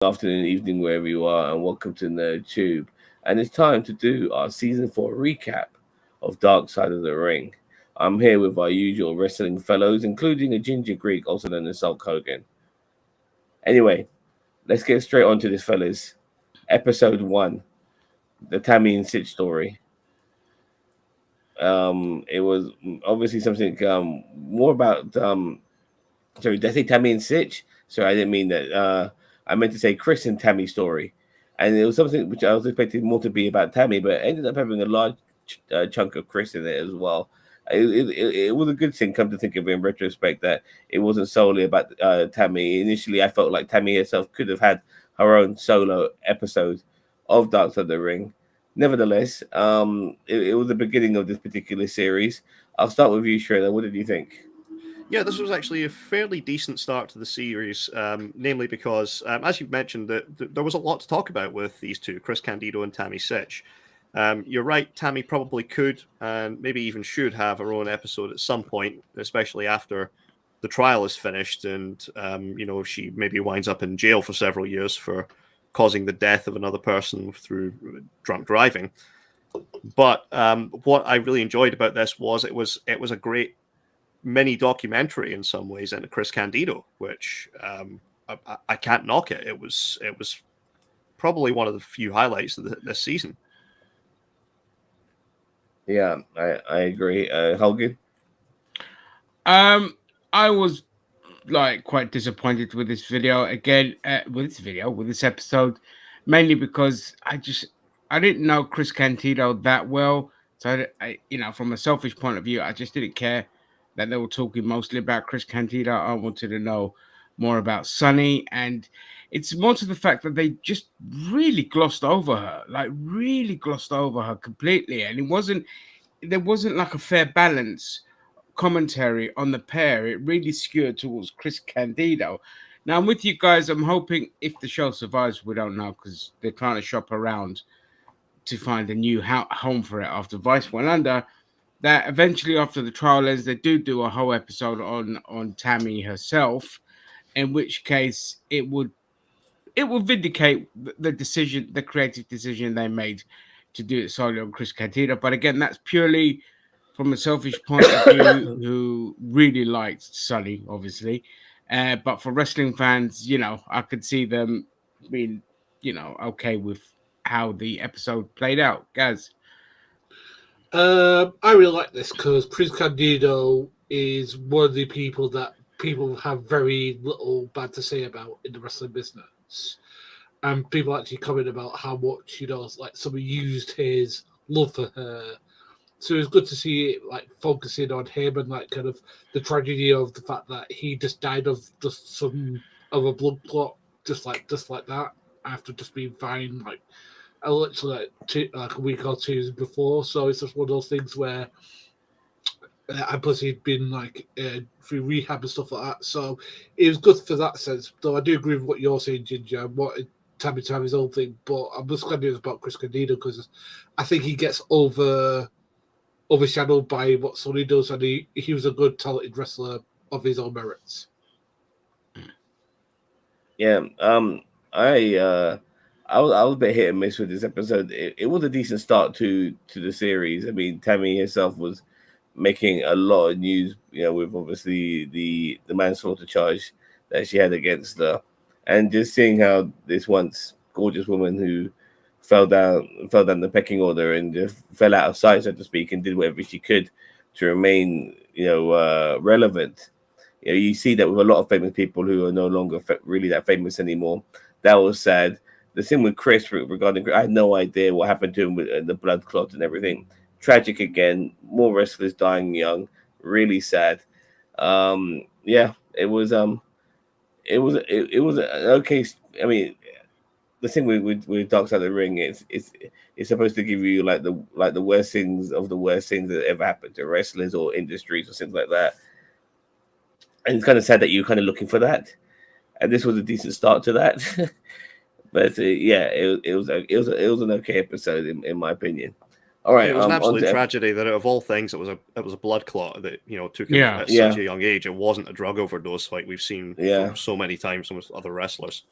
afternoon, evening, wherever you are, and welcome to Nerd Tube. And it's time to do our season 4 recap of Dark Side of the Ring. I'm here with our usual wrestling fellows, including a ginger Greek, also known as Hulk Hogan. Anyway, let's get straight on to this, fellas. Episode 1, the Tammy and Sid story. It was obviously something more about sorry, did I say Tammy and Sitch? Sorry, I didn't mean that. I meant to say Chris and Tammy's story, and it was something which I was expecting more to be about Tammy, but it ended up having a large chunk of Chris in it as well. It was a good thing, come to think of it in retrospect, that it wasn't solely about Tammy. Initially, I felt like Tammy herself could have had her own solo episode of Dark Side of the Ring. Nevertheless, it was the beginning of this particular series. I'll start with you, Shredder. What did you think? Yeah, this was actually a fairly decent start to the series, namely because, as you've mentioned, there was a lot to talk about with these two, Chris Candido and Tammy Sitch. You're right, Tammy probably could and maybe even should have her own episode at some point, especially after the trial is finished and, she maybe winds up in jail for several years for causing the death of another person through drunk driving. But what I really enjoyed about this was it was a great mini documentary in some ways into Chris Candido, which I can't knock it. It was probably one of the few highlights of this season. Yeah, I agree. Hogan? I was like quite disappointed with this video again, with this episode, mainly because I didn't know Chris Candido that well. So from a selfish point of view, I just didn't care that they were talking mostly about Chris Candido. I wanted to know more about Sunny, and it's more to the fact that they just really glossed over her, completely, and there wasn't like a fair balance commentary on the pair. It really skewed towards Chris Candido. Now I'm with you guys. I'm hoping if the show survives, we don't know because they're trying to shop around to find a new home for it after Vice went under. That eventually, after the trial ends, they do a whole episode on Tammy herself, in which case it will vindicate the decision, the creative decision they made to do it solely on Chris Candido. But again, that's purely from a selfish point of view, who really liked Sully, obviously. But for wrestling fans, I could see them being, okay with how the episode played out. Guys. I really like this because Chris Candido is one of the people that people have very little bad to say about in the wrestling business. And people actually comment about how much, like somebody used his love for her. So it was good to see it like focusing on him and like kind of the tragedy of the fact that he just died of just some of a blood clot, just like that, after just being fine like literally like a week or two before. So it's just one of those things where and plus he'd been like through rehab and stuff like that. So it was good for that sense. Though I do agree with what you're saying, Ginger. What Tammy to have his own thing, but I'm just glad it was about Chris Candido because I think he gets overshadowed by what Sonny does, and he was a good, talented wrestler of his own merits. Yeah, I was a bit hit and miss with this episode. It was a decent start to the series. I mean, Tammy herself was making a lot of news, with obviously the manslaughter charge that she had against her, and just seeing how this once gorgeous woman who fell down the pecking order and just fell out of sight, so to speak, and did whatever she could to remain, relevant. You see that with a lot of famous people who are no longer really that famous anymore. That was sad. The thing with Chris regarding, I had no idea what happened to him with the blood clot and everything. Tragic again. More wrestlers dying young. Really sad. Yeah, it was an okay. I mean, the thing with Dark Side of the Ring is it's supposed to give you like the worst things of the worst things that ever happened to wrestlers or industries or things like that. And it's kind of sad that you're kind of looking for that, and this was a decent start to that. But yeah, it was an okay episode in my opinion. All right, it was an absolute tragedy that out of all things, it was a blood clot that took him at such a young age. It wasn't a drug overdose like we've seen so many times with other wrestlers.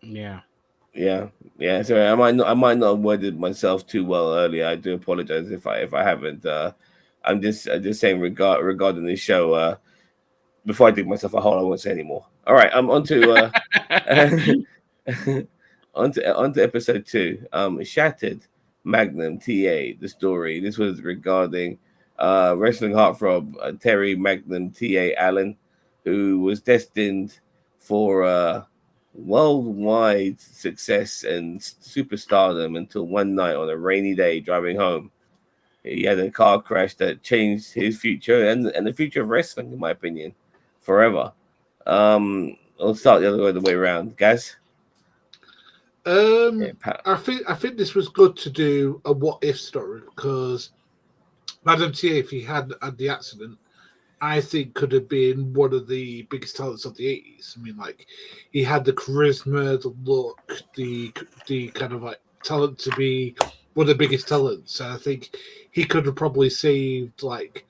Yeah. Yeah, yeah. So I might not have worded myself too well earlier. I do apologize if I haven't. I'm just saying regarding this show. Before I dig myself a hole, I won't say anymore. All right, I'm on to onto episode 2. Shattered Magnum TA. The story. This was regarding wrestling heartthrob Terry Magnum TA Allen, who was destined for worldwide success and superstardom until one night on a rainy day driving home. He had a car crash that changed his future and the future of wrestling, in my opinion, forever. I'll start the other way around, guys. Yeah, I think this was good to do a what if story because Madam T, if he had had the accident, I think could have been one of the biggest talents of the 80s. I mean, like he had the charisma, the look, the kind of like talent to be one of the biggest talents. And I think he could have probably saved like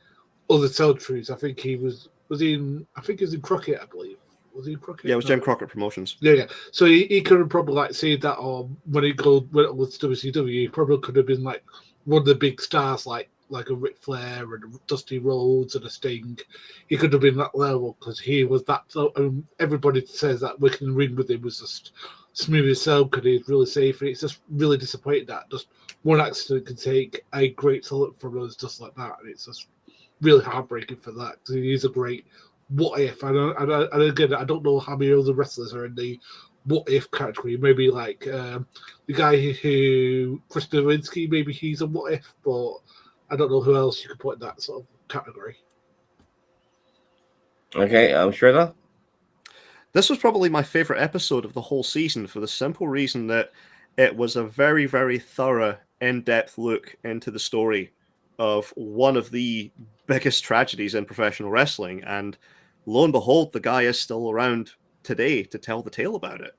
other territories. I think he was in I think he was in Crockett, I believe. Was he in Crockett? Yeah, it was Jim Crockett Promotions. Yeah. So he could have probably like saved that, or when he went over to WCW, he probably could have been like one of the big stars, like a Ric Flair and a Dusty Rhodes and a Sting. He could have been that level because he was that. Everybody says that working in the ring with him was just smooth as sail because he's really safe. And it's just really disappointing that just one accident can take a great talent from us just like that, and it's just really heartbreaking for that because he is a great what if. And again, I don't know how many other wrestlers are in the what if category. Maybe like the guy who Chris Nowinski, maybe he's a what if, but I don't know who else you could put in that sort of category. Okay, Shredder. This was probably my favorite episode of the whole season for the simple reason that it was a very, very thorough, in-depth look into the story of one of the biggest tragedies in professional wrestling. And lo and behold, the guy is still around today to tell the tale about it.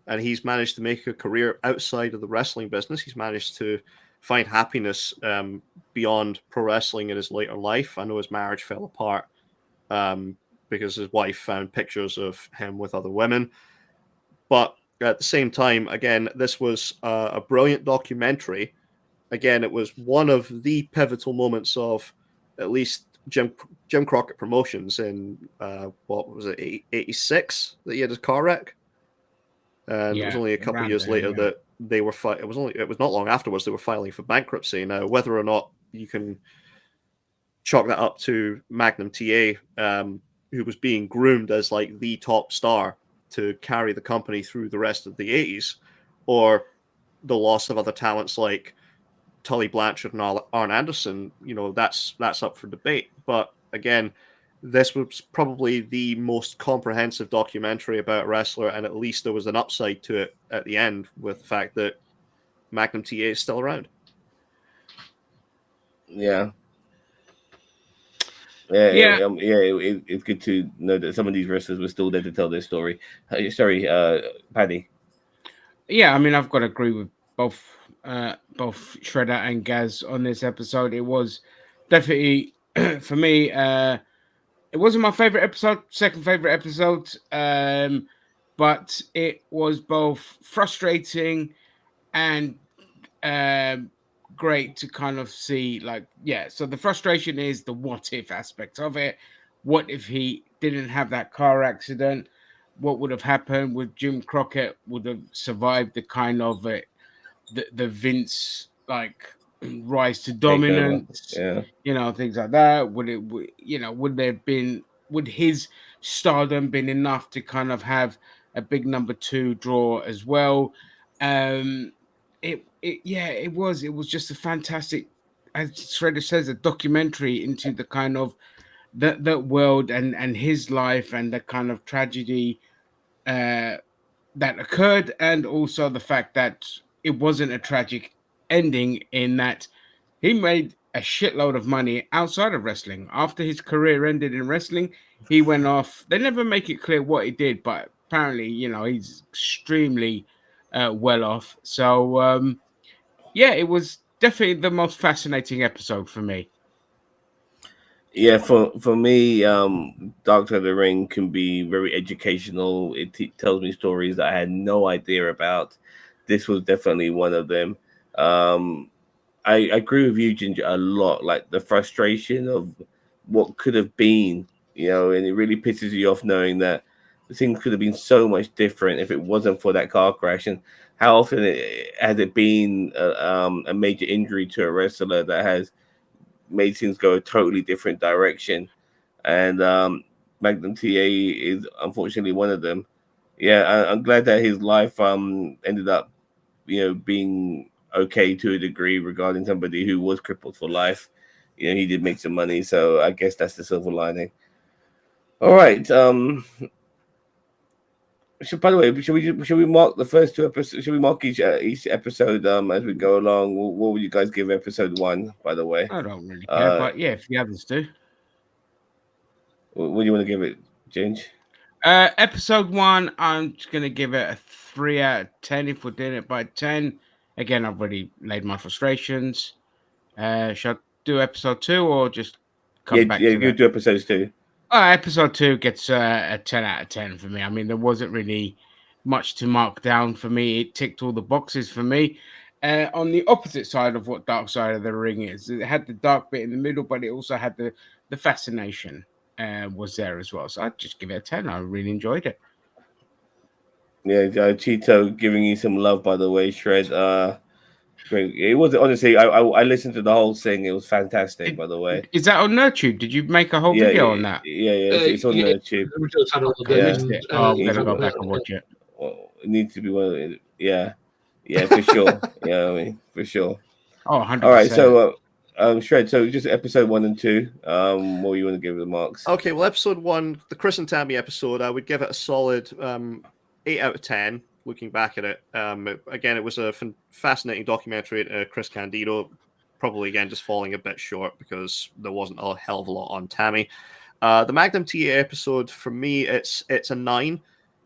And he's managed to make a career outside of the wrestling business. He's managed to find happiness beyond pro wrestling in his later life. I know his marriage fell apart because his wife found pictures of him with other women. But at the same time, again, this was a brilliant documentary. Again, it was one of the pivotal moments of at least Jim Crockett Promotions in what was it, 86 that he had his car wreck, and it was only a couple of years later that they were it was not long afterwards they were filing for bankruptcy. Now, whether or not you can chalk that up to Magnum TA, who was being groomed as like the top star to carry the company through the rest of the 80s, or the loss of other talents like Tully Blanchard and Arn Anderson, that's up for debate. But again, this was probably the most comprehensive documentary about a wrestler, and at least there was an upside to it at the end with the fact that Magnum TA is still around. Yeah. It's good to know that some of these wrestlers were still there to tell their story. Sorry, Paddy. Yeah, I mean, I've got to agree with both Shredder and Gaz on this episode. It was definitely for me. It wasn't my favorite episode, second favorite episode, but it was both frustrating and great to kind of see. So the frustration is the what if aspect of it. What if he didn't have that car accident? What would have happened with Jim Crockett? Would have survived the kind of the Vince rise to dominance? Things like that. Would his stardom been enough to kind of have a big number 2 draw as well? It was just a fantastic, as Shredder says, a documentary into the kind of that world and his life and the kind of tragedy that occurred, and also the fact that it wasn't a tragic ending in that he made a shitload of money outside of wrestling. After his career ended in wrestling, he went off. They never make it clear what he did, but apparently, he's extremely well off. So, it was definitely the most fascinating episode for me. Yeah, for me, Dark Side of the Ring can be very educational. It tells me stories that I had no idea about. this was definitely one of them. I agree with you, Ginger, a lot. Like the frustration of what could have been, and it really pisses you off knowing that the things could have been so much different if it wasn't for that car crash. And how often has it been a major injury to a wrestler that has made things go a totally different direction? And Magnum TA is unfortunately one of them. Yeah, I'm glad that his life ended up, being okay to a degree regarding somebody who was crippled for life. He did make some money, so I guess that's the silver lining. All right. By the way, should we mark the first two episodes? Should we mark each episode as we go along? What would you guys give episode 1? By the way, I don't really care, but yeah, if the others do. What do you want to give it, Ginge? Episode 1, I'm just gonna give it a 3 out of 10. If we're doing it by 10, again, I've already laid my frustrations. Should I do episode 2 or just come back to you do episodes 2. Episode 2 gets a 10 out of 10 for me. I mean, there wasn't really much to mark down for me. It ticked all the boxes for me. On the opposite side of what Dark Side of the Ring is, it had the dark bit in the middle, but it also had the fascination was there as well. So I'd just give it a 10. I really enjoyed it. Yeah, Cheeto giving you some love, by the way, Shred. Great. It was honestly, I listened to the whole thing. It was fantastic, by the way. Is that on Nerdtube? Did you make a whole video on that? Yeah, it's on Nerdtube. I'm gonna go back and watch it. Well, it needs to be one of the, yeah, for sure. Yeah, I mean, for sure. Oh, 100%. All right, so Shred. So just episode 1 and 2. What do you want to give the marks? Okay, well, episode 1, the Chris and Tammy episode, I would give it a solid 8 out of 10. Looking back at it, again, it was a fascinating documentary. Chris Candido, probably again just falling a bit short because there wasn't a hell of a lot on Tammy. The Magnum TA episode, for me, it's a 9.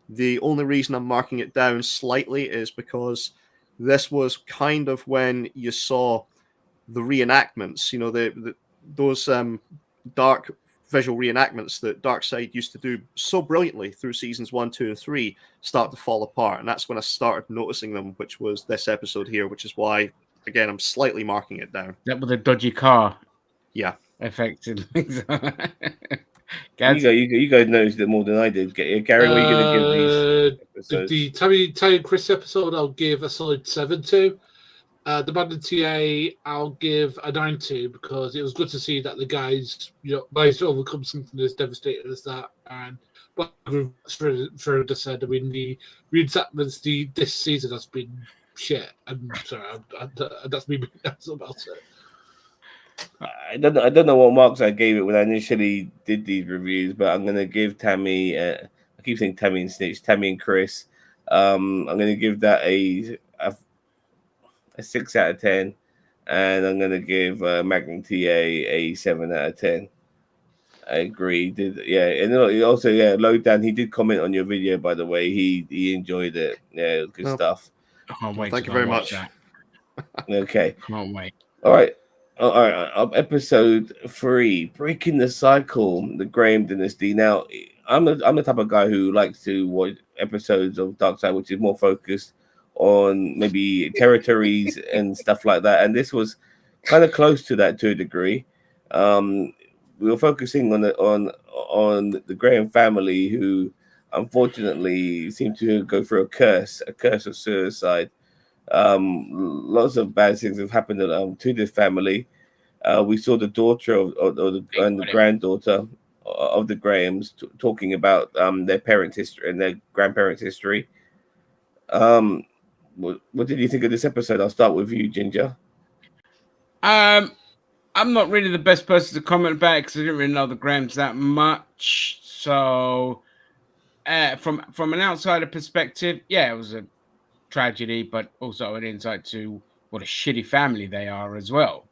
The only reason I'm marking it down slightly is because this was kind of when you saw the reenactments. Those dark visual reenactments that Darkseid used to do so brilliantly through seasons 1, 2, and 3 start to fall apart. And that's when I started noticing them, which was this episode here, which is why, again, I'm slightly marking it down. That was a dodgy car. Yeah. Affected. You guys noticed it more than I did. Gary, what are you going to give these episodes? The Tammy and Chris episode, I'll give a solid 7 to. The Magnum TA, I'll give a 9 to, because it was good to see that the guys, managed to overcome something as devastating as that. And what Further said, I mean, the reenactments this season has been shit. I'm sorry, that's me being honest about it. I don't know what marks I gave it when I initially did these reviews, but I'm gonna give Tammy. I keep saying Tammy and Snitch, Tammy and Chris. I'm gonna give that a 6 out of 10, and I'm gonna give Magnum TA a 7 out of 10. I agree. And also Lowdown. He did comment on your video, by the way. He enjoyed it. Yeah, it was good stuff. Thank you very much. Okay. Can't wait. All right. Episode 3, Breaking the Cycle, the Graham Dynasty. Now, I'm the type of guy who likes to watch episodes of Darkseid, which is more focused on maybe territories and stuff like that. And this was kind of close to that to a degree. We were focusing on the Graham family, who unfortunately seem to go through a curse of suicide. Lots of bad things have happened to this family. We saw the daughter and the granddaughter of the Grahams talking about their parents' history and their grandparents' history. What did you think of this episode? I'll start with you, Ginger. I'm not really the best person to comment about it because I didn't really know the Grahams that much. So, from an outsider perspective, yeah, it was a tragedy, but also an insight to what a shitty family they are as well.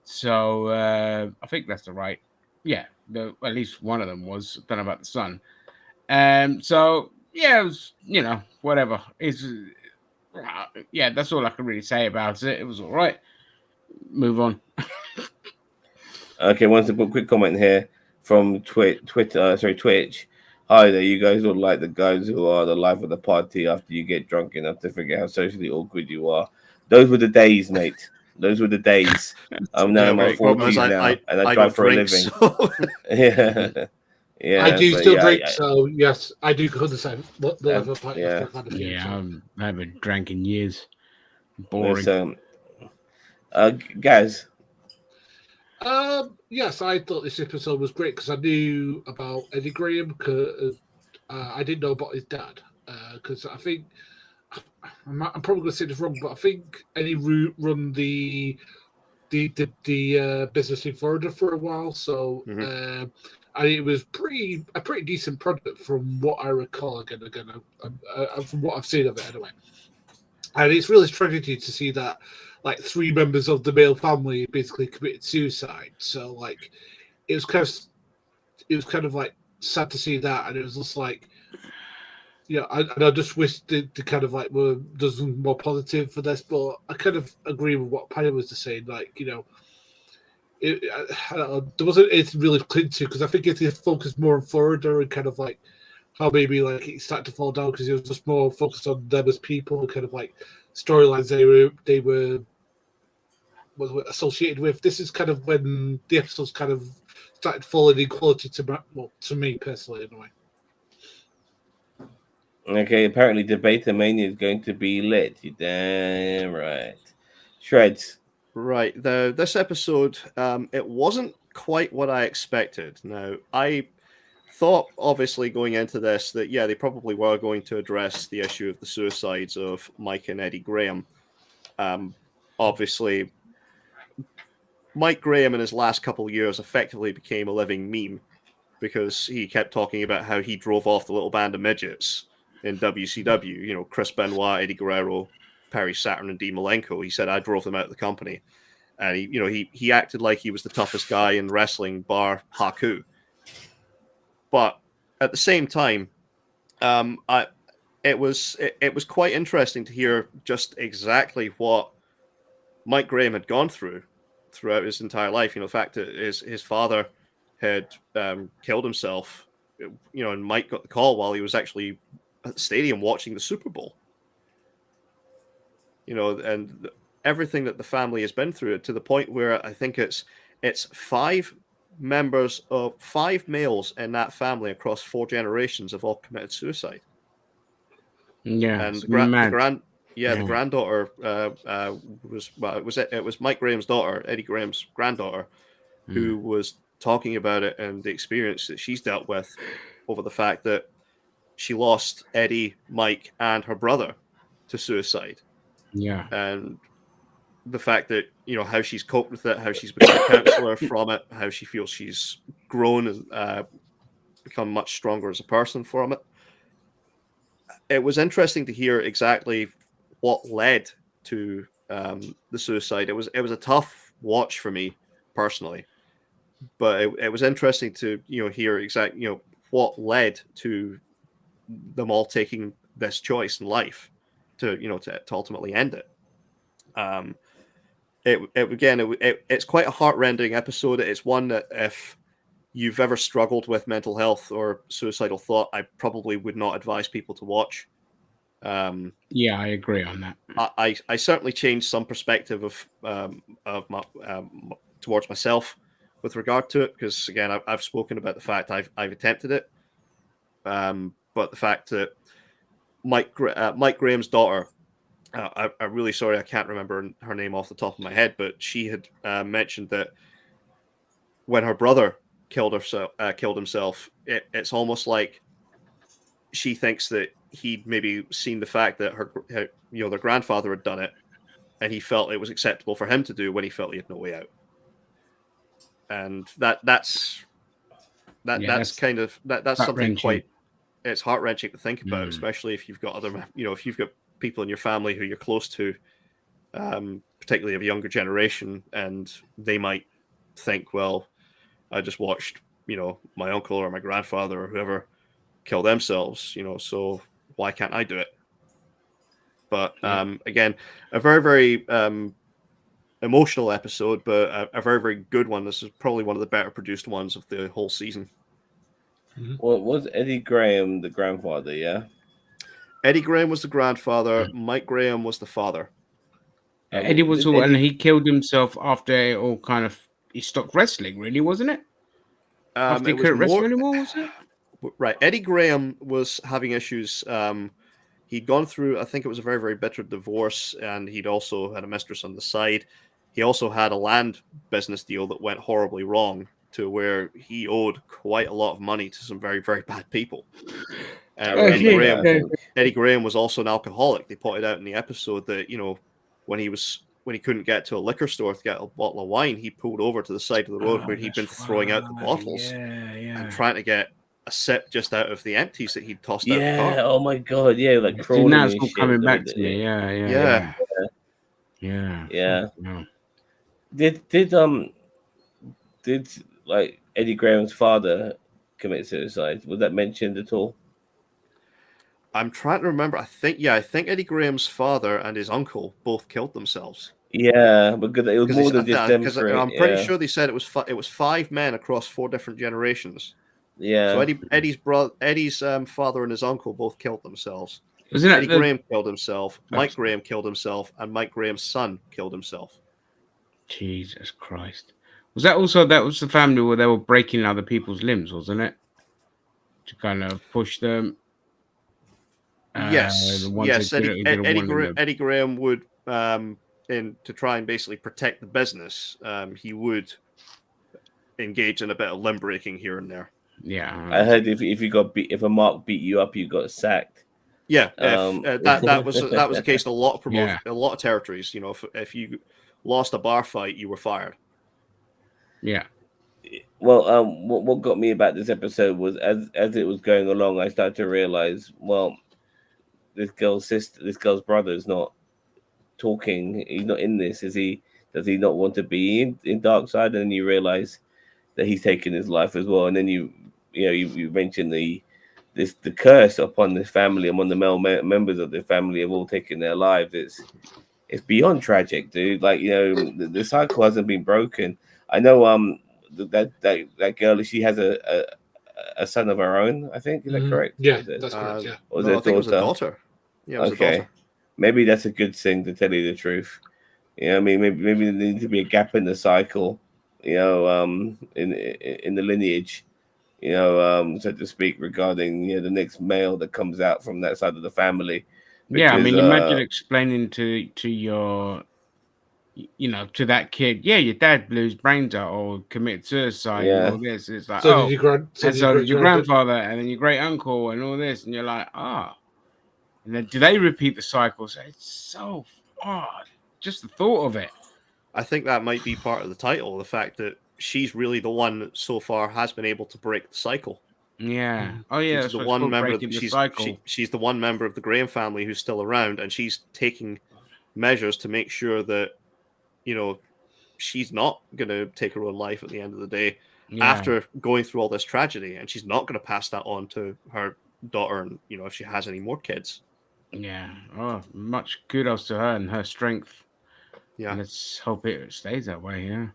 So I think that's the right. Yeah, at least one of them was. I don't know about the son. So yeah, it was, whatever. It's that's all I can really say about it. It was all right. Move on. Okay, one quick comment here from Twitch. Hi there, you guys look like the guys who are the life of the party after you get drunk enough to forget how socially awkward you are. Those were the days, mate. Those were the days. I'm now Yeah, in my well, the problem is 40s now, and I I drive don't for a drink, living. so Yeah, I yeah, do but still yeah, drink, so yes, I do understand what the I level of party yeah. after kind of thing. Yeah, So. I haven't drank in years. Boring. So, guys, Yes, I thought this episode was great because I knew about Eddie Graham. I didn't know about his dad because I think I'm probably going to say this wrong, but I think Eddie run the business in Florida for a while. So Mhm. and it was a pretty decent product from what I recall. Again, from what I've seen of it anyway. And it's really tragedy to see that like three members of the male family basically committed suicide. So like it was kind of like sad to see that, and it was just like I just wish the kind of like were there's something more positive for this, but I kind of agree with what Paddy was just saying. Like I don't know, there wasn't anything really clean to because I think if they focused more on Florida and kind of like how maybe like it started to fall down because it was just more focused on them as people and kind of like storylines they were was associated with. This is kind of when the episodes kind of started falling in quality to me personally anyway. okay. Apparently, Debate Mania is going to be lit. You damn right. Shreds. right. This episode, it wasn't quite what I expected. Now, I thought, obviously, going into this, that yeah, they probably were going to address the issue of the suicides of Mike and Eddie Graham. Um, Obviously, Mike Graham in his last couple of years effectively became a living meme because he kept talking about how he drove off the little band of midgets in WCW. You know, Chris Benoit, Eddie Guerrero, Perry Saturn, and Dean Malenko. He said I drove them out of the company, and he acted like he was the toughest guy in wrestling, bar Haku. But at the same time, I it was quite interesting to hear just exactly what Mike Graham had gone throughout his entire life. You know, the fact that his father had killed himself. You know, and Mike got the call while he was actually at the stadium watching the Super Bowl. You know, and everything that the family has been through to the point where I think it's five males in that family across 4 generations have all committed suicide. Yeah, And it's mad. the granddaughter it was Mike Graham's daughter, Eddie Graham's granddaughter, who was talking about it and the experience that she's dealt with over the fact that she lost Eddie, Mike, and her brother to suicide, Yeah, and the fact that how she's coped with it, how she's become a counselor from it, how she feels she's grown and become much stronger as a person from it. It was interesting to hear exactly what led to the suicide. It was a tough watch for me personally, but it was interesting to hear exactly what led to them all taking this choice in life to to ultimately end it. Um, it's quite a heartrending episode. It's one that if you've ever struggled with mental health or suicidal thought, I probably would not advise people to watch. yeah, I agree on that. I certainly changed some perspective of my towards myself with regard to it because again I've spoken about the fact I've attempted it, but the fact that Mike Graham's daughter, I'm really sorry I can't remember her name off the top of my head, but she had mentioned that when her brother killed himself, it's almost like she thinks that he'd maybe seen the fact that their grandfather had done it, and he felt it was acceptable for him to do when he felt he had no way out. And Yeah, that's that's kind of that's heart something wrenching. quite it's heart wrenching to think about, especially if you've got if you've got people in your family who you're close to, particularly of a younger generation, and they might think, well, I just watched my uncle or my grandfather or whoever kill themselves, so why can't I do it? But again, a very, very emotional episode, but a very, very good one. This is probably one of the better produced ones of the whole season. Well, was Eddie Graham the grandfather? Yeah. Eddie Graham was the grandfather. Mike Graham was the father. Eddie was Did all, and Eddie? he killed himself after it all kind of he stopped wrestling. Really, wasn't it? After he It was couldn't wrestle more anymore, was it? right. Eddie Graham was having issues. He'd gone through, I think it was a very, very bitter divorce, and he'd also had a mistress on the side. He also had a land business deal that went horribly wrong to where he owed quite a lot of money to some very, very bad people. I And remember that. I think. Eddie Graham was also an alcoholic. They pointed out in the episode that, when he couldn't get to a liquor store to get a bottle of wine, he pulled over to the side of the road where he'd been throwing out the bottles and trying to get a sip just out of the empties that he'd tossed out the Yeah. car. Oh my god. Yeah, like See, crawling now it's and all shit. coming back to me. Yeah. Yeah. No. Did like Eddie Graham's father commit suicide? Was that mentioned at all? I'm trying to remember. I think Eddie Graham's father and his uncle both killed themselves. Yeah, because it was more than just them Because three. I'm pretty Yeah. sure they said it was 5 men across 4 different generations. Yeah. So Eddie's father and his uncle both killed themselves. Wasn't Eddie that Graham killed himself. Mike That's- Graham killed himself, and Mike Graham's son killed himself. Jesus Christ? Was that the family where they were breaking other people's limbs, wasn't it? To kind of push them. Yes, The ones yes. that didn't want them. Eddie Graham would, to try and basically protect the business, he would engage in a bit of limb breaking here and there. Yeah, I heard if you got beat, if a mark beat you up, you got sacked. Yeah, that was the case in a lot of Yeah. a lot of territories. If you lost a bar fight, you were fired. yeah. Well, what got me about this episode was as it was going along, I started to realize, well, this girl's brother is not talking. He's not in this. Is he? Does he not want to be in Dark Side? And then you realize that he's taken his life as well. And then you mentioned the curse upon this family, among the male members of the family have all taken their lives. It's beyond tragic, dude. Like, the cycle hasn't been broken. I know that girl, she has a son of her own, I think. Is that correct? Yeah, Is it- that's correct. Yeah. or is No, it I think it was a daughter. Yeah, it was a Okay. daughter. Maybe that's a good thing, to tell you the truth. I mean, maybe there needs to be a gap in the cycle, in the lineage, so to speak, regarding the next male that comes out from that side of the family. Yeah, I mean, Because, imagine explaining to your, to that kid, yeah, your dad blew his brains out or committed suicide Yeah. and all this. It's like, So did your so did your grand- grandfather and then your great uncle and all this, and you're like, and then do they repeat the cycle? So it's so odd. Just the thought of it. I think that might be part of the title, the fact that she's really the one that so far has been able to break the cycle. Yeah. Oh yeah. She's That's the what it's one called, member of breaking the cycle. she's the one member of the Graham family who's still around, and she's taking measures to make sure that she's not going to take her own life at the end of the day after going through all this tragedy, and she's not going to pass that on to her daughter, and if she has any more kids. Yeah. Oh, much kudos to her and her strength. Yeah. Let's hope it stays that way. Yeah.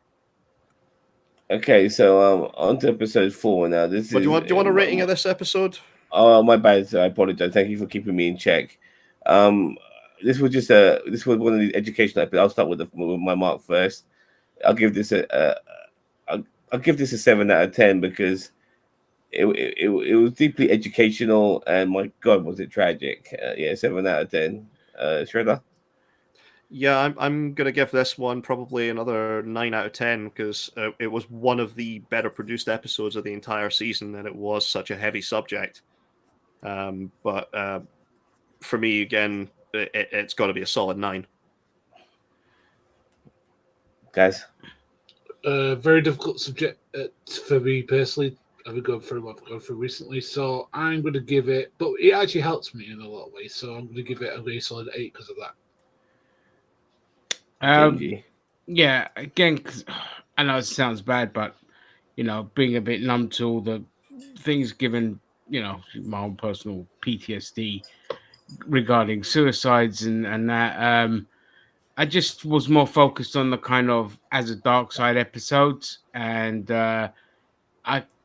okay, so on to episode 4 now. Do you want a rating of this episode? Oh, my bad. I apologize. Thank you for keeping me in check. This was one of these educational episodes. I'll start with my mark first. I'll give this I'll give this a 7 out of 10 because it was deeply educational, and my God, was it tragic. 7 out of 10. Shredder. Yeah, I'm gonna give this one probably another 9 out of 10 because it was one of the better produced episodes of the entire season, and it was such a heavy subject. But for me, again, it's got to be a solid 9. Guys. Very difficult subject for me personally. I've been going through what I've gone through recently, so I'm going to give it. But it actually helps me in a lot of ways, so I'm going to give it a very solid 8 because of that. Yeah, again, 'cause I know it sounds bad, but being a bit numb to all the things given, my own personal PTSD regarding suicides and that, I just was more focused on the kind of as a dark side episodes, and I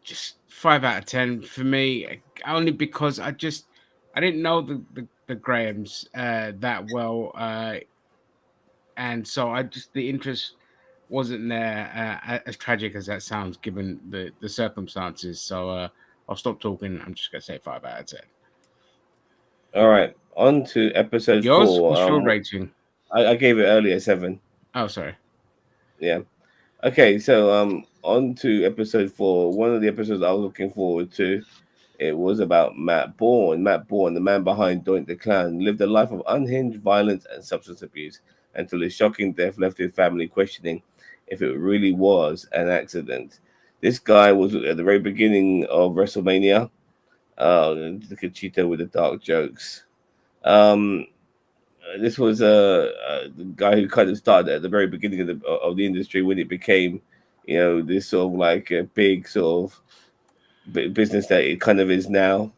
just 5 out of 10 for me, only because I didn't know the Grahams that well, and so the interest wasn't there. As tragic as that sounds, given the circumstances, so I'll stop talking. I'm just gonna say 5 out of 10. All right, on to episode Yours? 4. What's your rating? I gave it earlier 7. Oh, sorry. Yeah. Okay, so on to episode 4. One of the episodes I was looking forward to. It was about Matt Bourne. Matt Bourne, the man behind Doink the Clown, lived a life of unhinged violence and substance abuse until his shocking death left his family questioning if it really was an accident. This guy was at the very beginning of WrestleMania. The Cheeto with the dark jokes. Um, this was the guy who kind of started at the very beginning of the industry when it became, this sort of like a big sort of business that it kind of is now.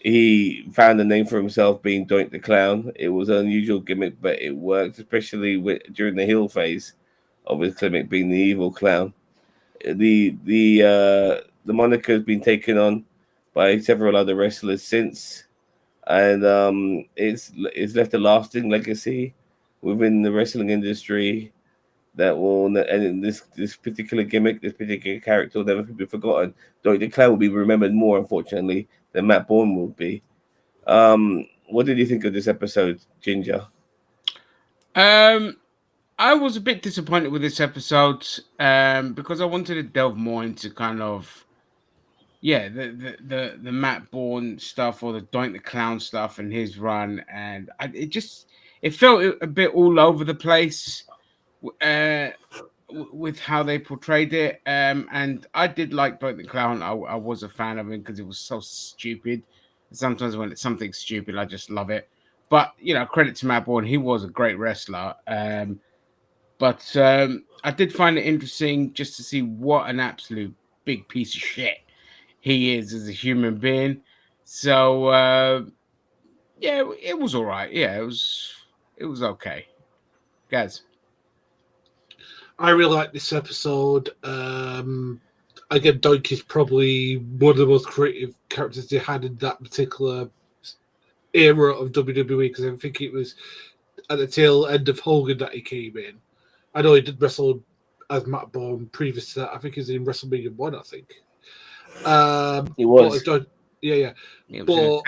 He found a name for himself being Doink the Clown. It was an unusual gimmick, but it worked, especially during the heel phase of his gimmick being the evil clown. The moniker has been taken on by several other wrestlers since, and it's left a lasting legacy within the wrestling industry that will, and this particular gimmick, this particular character will never be forgotten. Dr. Clown will be remembered more, unfortunately, than Matt Bourne will be. What did you think of this episode, Ginger? I was a bit disappointed with this episode because I wanted to delve more into kind of the Matt Bourne stuff or the Doink the Clown stuff and his run, and it felt a bit all over the place with how they portrayed it. And I did like Doink the Clown. I was a fan of him because it was so stupid. Sometimes when it's something stupid, I just love it. But credit to Matt Bourne, he was a great wrestler. But I did find it interesting just to see what an absolute big piece of shit he is as a human being. So it was all right. Yeah, it was okay. Guys. I really like this episode. Again, Doink is probably one of the most creative characters they had in that particular era of WWE, because I think it was at the tail end of Hogan that he came in. I know he did wrestle as Matt Bourne previous to that. I think he was in WrestleMania 1, I think. He was. Yeah. But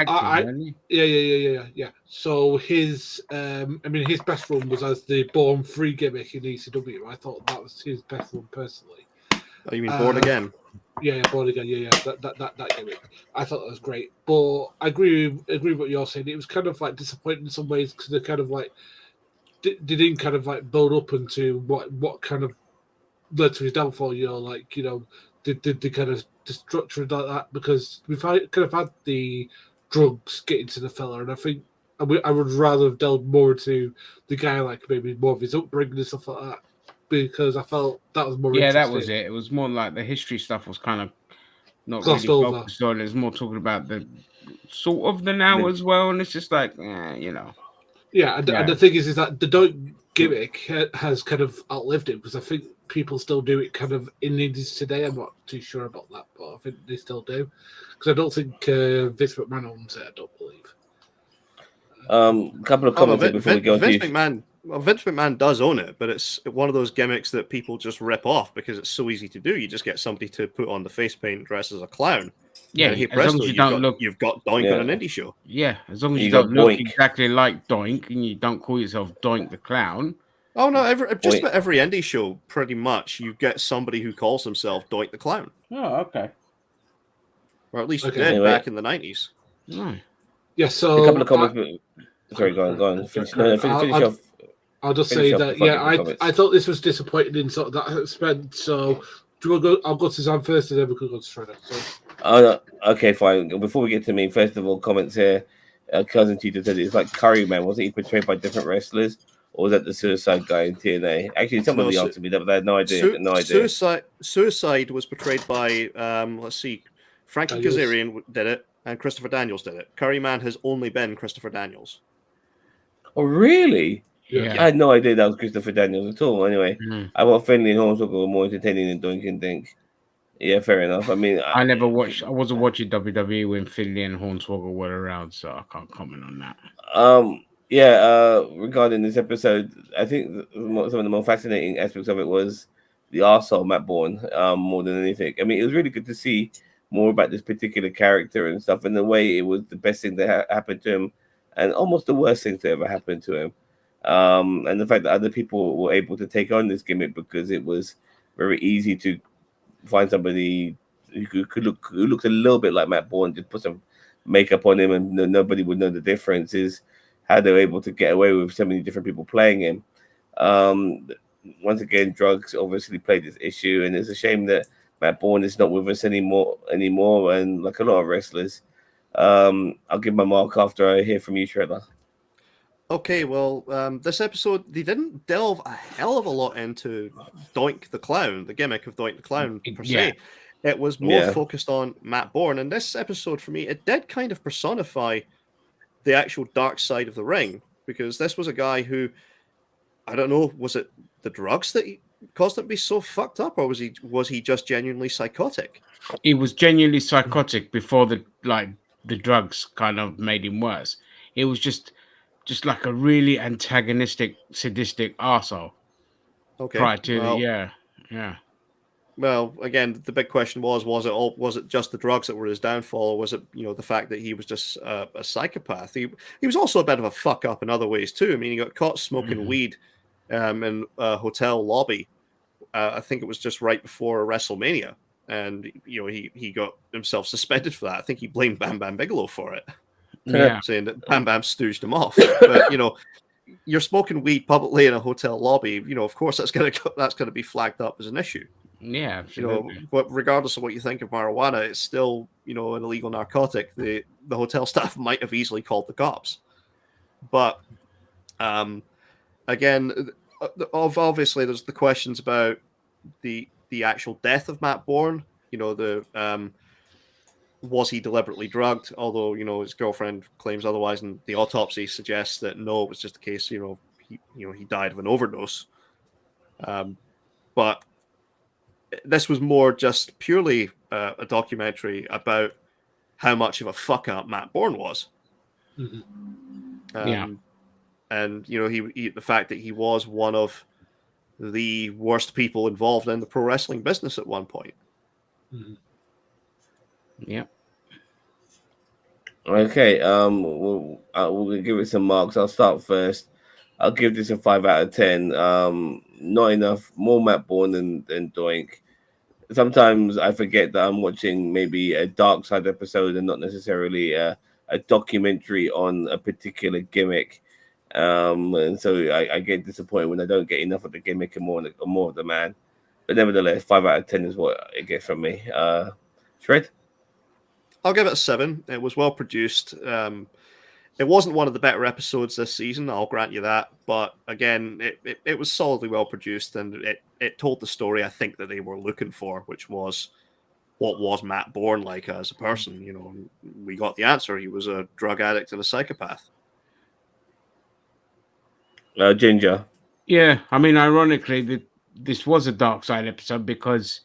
yeah. So his, his best run was as the Born Free gimmick in ECW. I thought that was his best run personally. Oh, you mean Born Again? Yeah, Born Again. Yeah. That gimmick. I thought that was great. But I agree with what you're saying. It was kind of like disappointing in some ways because they kind of like didn't kind of like build up into what kind of led to his downfall. Did they kind of structure it like that, because we've kind of had the drugs get into the fella, and I think I would rather have delved more into the guy, like maybe more of his upbringing and stuff like that, because I felt that was more interesting. That was it. It was more like the history stuff was kind of not glossed really over. Focused on. It was more talking about the sort of the now as well, and it's just like, Yeah, and the thing is that the Doink gimmick has kind of outlived it, because I think people still do it kind of in indies today. I'm not too sure about that, but I think they still do, because I don't think Vince McMahon owns it. I don't believe. A couple of comments before we go on Vince McMahon does own it, but it's one of those gimmicks that people just rip off because it's so easy to do. You just get somebody to put on the face paint, dress as a clown. Yeah, hey, as presto, long as you've got Doink on an indie show. Yeah, as long as you don't look exactly like Doink and you don't call yourself Doink the Clown. Oh no, just about every indie show, pretty much, you get somebody who calls himself Doink the Clown. Oh, okay. Or at least did back in the 90s. Right. Yeah, so a couple of comments. Sorry, go on. Finish off. I'll just say that, I thought this was disappointing in sort of that aspect. So, do you want to go? I'll go to Sam first, and then we could go to Shredder. So. Oh, no. Okay, fine. Before we get to me, first of all, comments here. Cousin Cheetah said it's like Curry Man. Wasn't he portrayed by different wrestlers, or was that the Suicide guy in TNA? Actually, somebody answered me that, but I had no idea. Suicide was portrayed by let's see, Frankie Kazarian did it, and Christopher Daniels did it. Curry Man has only been Christopher Daniels. Oh, really? Yeah. I had no idea that was Christopher Daniels at all. Anyway, I thought Finley and Hornswoggle were more entertaining than Doink and Dink. Yeah, fair enough. I mean, I never watched. I wasn't watching WWE when Finley and Hornswoggle were around, so I can't comment on that. yeah. Regarding this episode, I think some of the more fascinating aspects of it was the arsehole Matt Bourne. More than anything, I mean, it was really good to see more about this particular character and stuff, and the way it was the best thing that happened to him, and almost the worst thing to ever happen to him. And the fact that other people were able to take on this gimmick because it was very easy to find somebody who looks a little bit like Matt Bourne, just put some makeup on him, and nobody would know the difference. Is how they're able to get away with so many different people playing him. Um, Once again, drugs obviously played this issue, and it's a shame that Matt Bourne is not with us anymore. And like a lot of wrestlers, I'll give my mark after I hear from you, Trevor. Okay, well, this episode, they didn't delve a hell of a lot into Doink the Clown, the gimmick of Doink the Clown, per Yeah. se. It was more Yeah. focused on Matt Bourne. And this episode, for me, it did kind of personify the actual dark side of the ring, because this was a guy who, I don't know, was it the drugs that caused him to be so fucked up, or was he just genuinely psychotic? He was genuinely psychotic before the drugs kind of made him worse. It was just like a really antagonistic, sadistic arsehole. Okay, Prior to well, yeah. Well, again, the big question was it just the drugs that were his downfall, or was it the fact that he was just a psychopath? He was also a bit of a fuck up in other ways too. I mean, he got caught smoking weed in a hotel lobby. I think it was just right before WrestleMania, and he got himself suspended for that. I think he blamed Bam Bam Bigelow for it, Yeah. saying that Bam Bam stooged him off. But you're smoking weed publicly in a hotel lobby. Of course that's gonna be flagged up as an issue. Yeah, absolutely. But regardless of what you think of marijuana, it's still, an illegal narcotic. The hotel staff might have easily called the cops. But again, obviously, there's the questions about the actual death of Matt Bourne. Was he deliberately drugged? Although his girlfriend claims otherwise, and the autopsy suggests that no, it was just a case. He died of an overdose. But this was more just purely a documentary about how much of a fuck up Matt Bourne was. Yeah. And he the fact that he was one of the worst people involved in the pro wrestling business at one point. Yeah. Okay. We'll give it some marks. I'll start first. I'll give this a 5 out of 10. Not enough. More Matt Bourne than Doink. Sometimes I forget that I'm watching maybe a Dark Side episode and not necessarily a documentary on a particular gimmick. And so I get disappointed when I don't get enough of the gimmick and more of the man. But nevertheless, 5 out of 10 is what it gets from me. Shred? I'll give it a 7. It was well produced. It wasn't one of the better episodes this season, I'll grant you that. But again, it was solidly well produced, and it told the story I think that they were looking for, which was what was Matt Bourne like as a person. We got the answer. He was a drug addict and a psychopath. Ginger. Yeah, I mean, ironically, this was a Dark Side episode because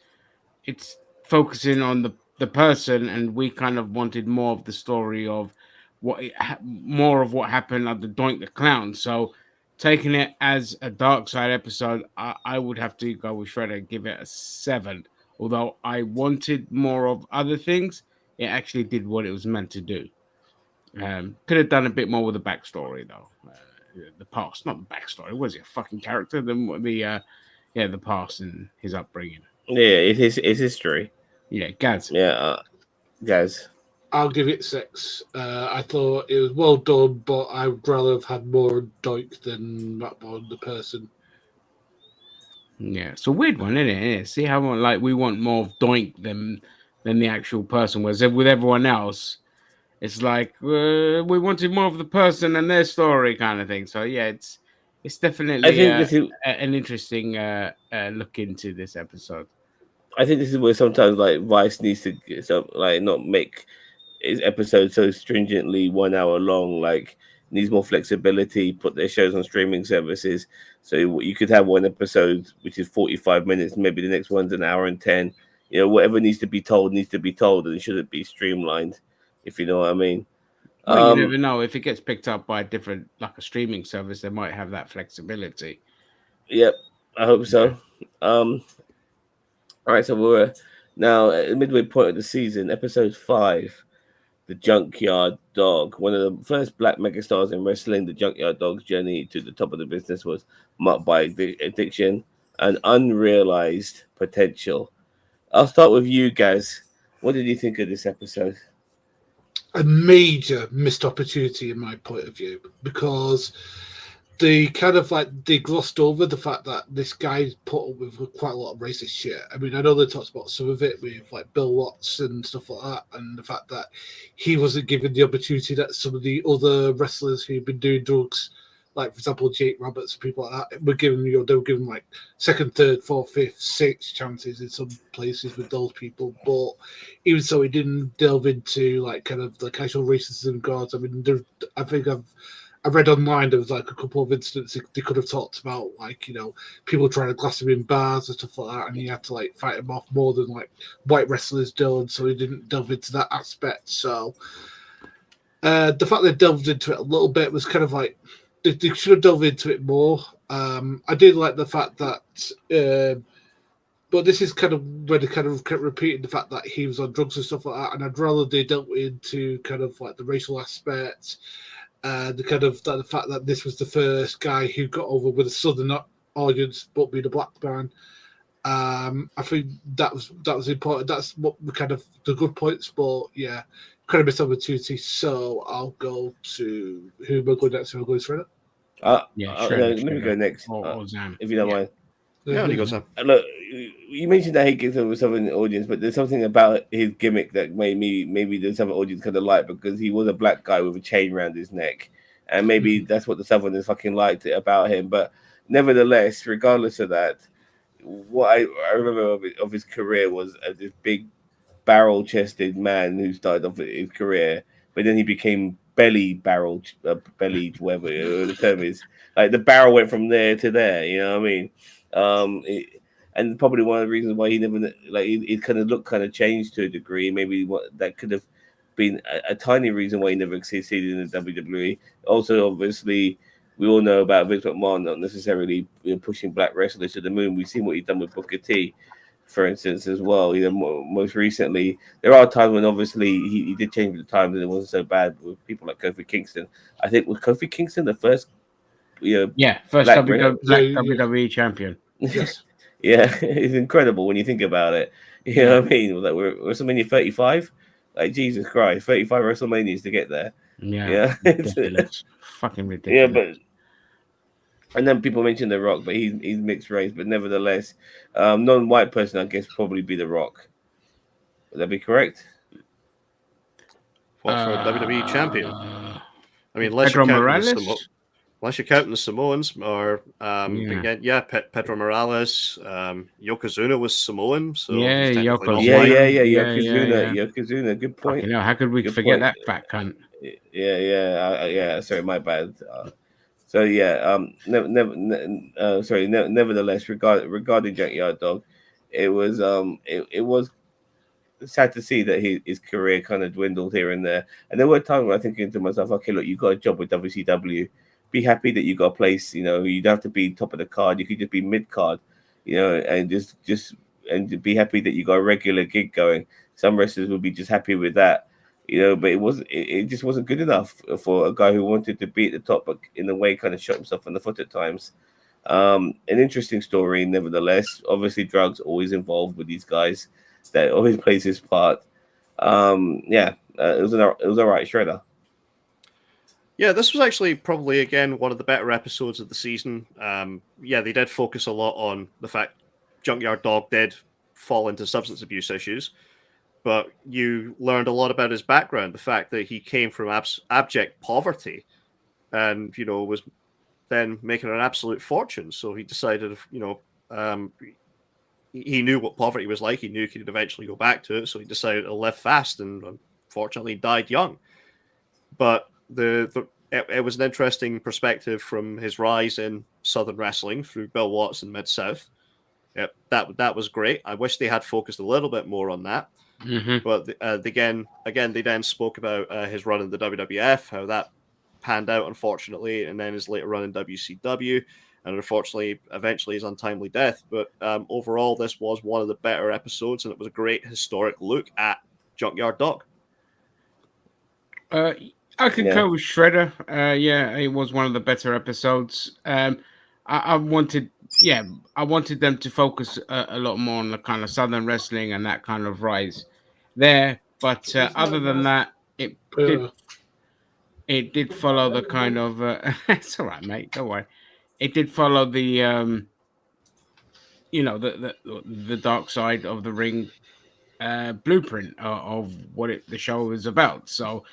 it's focusing on the person, and we kind of wanted more of the story of more of what happened at the Doink the Clown. So taking it as a Dark Side episode, I would have to go with Shredder and give it a 7. Although I wanted more of other things, it actually did what it was meant to do. Could have done a bit more with the backstory though. The past, not the backstory. Was he a fucking character? The past and his upbringing. Yeah, it's history. Yeah, Gaz. Yeah, Gaz. I'll give it 6. I thought it was well done, but I would rather have had more Doink than Matt Bourne, the person. Yeah, it's a weird one, isn't it? See how we want more of Doink than the actual person. Whereas with everyone else, it's like we wanted more of the person and their story kind of thing. So yeah, it's definitely I think this is an interesting look into this episode. I think this is where sometimes like Vice needs to not make its episode so stringently 1 hour long. Like needs more flexibility. Put their shows on streaming services, so you could have one episode which is 45 minutes. Maybe the next one's an hour and 10. You know, whatever needs to be told, and it shouldn't be streamlined, if you know what I mean. Well, you never know. If it gets picked up by a different, like a streaming service, they might have that flexibility. Yep, I hope so. All right, so we're now at the midway point of the season, episode 5, The Junkyard Dog. One of the first black megastars in wrestling, the Junkyard Dog's journey to the top of the business was marked by addiction and unrealized potential. I'll start with you guys. What did you think of this episode? A major missed opportunity in my point of view, because they kind of like they glossed over the fact that this guy put up with quite a lot of racist shit. I mean, I know they talked about some of it with like Bill Watts and stuff like that, and the fact that he wasn't given the opportunity that some of the other wrestlers who've been doing drugs, like for example Jake Roberts and people like that, were given, you know, they were given like second, third, fourth, fifth, sixth chances in some places with those people. But even so, he didn't delve into like kind of the casual racism guards. I mean, I think I read online there was like a couple of incidents they could have talked about, like, you know, people trying to glass him in bars and stuff like that, and he had to like fight him off more than like white wrestlers do, and so he didn't delve into that aspect. So the fact they delved into it a little bit was kind of like they should have delved into it more. I did like the fact that, but this is kind of where they kind of kept repeating the fact that he was on drugs and stuff like that, and I'd rather they dealt into kind of like the racial aspect. The fact that this was the first guy who got over with a southern audience, but being a black man. I think that was important. That's what the kind of the good points. But yeah, kind of missed opportunity. So I'll go to who am I going next? Who am I going to Let me go next, if you don't mind. Yeah, he goes on. Look, you mentioned that he gets over Southern audience, but there's something about his gimmick that made me maybe the Southern audience kind of like, because he was a black guy with a chain around his neck, and maybe that's what the Southerners fucking liked about him. But nevertheless, regardless of that, what I remember of his career was this big barrel-chested man who started off his career, but then he became bellied, whatever the term is. Like the barrel went from there to there. You know what I mean? And probably one of the reasons why he never, like, he kind of looked kind of changed to a degree. Maybe what that could have been a tiny reason why he never succeeded in the WWE. Also, obviously, we all know about Vince McMahon not necessarily, you know, pushing black wrestlers to the moon. We've seen what he's done with Booker T, for instance, as well. You know, most recently, there are times when obviously he did change with the times and it wasn't so bad with people like Kofi Kingston. I think was Kofi Kingston the first, first black WWE champion. Yes. Yeah, it's incredible when you think about it. You know what I mean? Like we're WrestleMania 35. Like Jesus Christ, 35 WrestleManias to get there. Yeah, ridiculous. Fucking ridiculous. Yeah, but and then people mention The Rock, but he's mixed race. But nevertheless, non-white person, I guess, probably be The Rock. Would that be correct? What, for WWE champion? I mean, unless you're counting the Samoans, or Pedro Morales, Yokozuna was Samoan, so Yokozuna. Good point. You know, how could we forget that fat cunt? Yeah. Sorry, my bad. Nevertheless, regarding Junkyard Dog, it was sad to see that his career kind of dwindled here and there. And there were times when I'm thinking to myself, okay, look, you got a job with WCW. Be happy that you got a place. You know, you don't have to be top of the card. You could just be mid card. You know, and just be happy that you got a regular gig going. Some wrestlers would be just happy with that. You know, but it just wasn't good enough for a guy who wanted to be at the top, but in a way kind of shot himself in the foot at times. An interesting story, nevertheless. Obviously, drugs always involved with these guys. That always plays his part. It was all right, Shredder. Yeah, this was actually probably, again, one of the better episodes of the season. They did focus a lot on the fact Junkyard Dog did fall into substance abuse issues, but you learned a lot about his background, the fact that he came from abject poverty and, you know, was then making an absolute fortune. So he decided, he knew what poverty was like. He knew he could eventually go back to it. So he decided to live fast and unfortunately died young. But it was an interesting perspective from his rise in Southern wrestling through Bill Watts and Mid-South. Yep, that was great. I wish they had focused a little bit more on that. Mm-hmm. But again, they then spoke about his run in the WWF, how that panned out, unfortunately, and then his later run in WCW, and unfortunately, eventually his untimely death. But overall, this was one of the better episodes, and it was a great historic look at Junkyard Dog. I could go with Shredder. Yeah, it was one of the better episodes. I wanted them to focus a lot more on the kind of Southern wrestling and that kind of rise there. But other than that, it did follow the kind of. It's all right, mate. Don't worry. It did follow the the dark side of the ring blueprint of what the show is about. So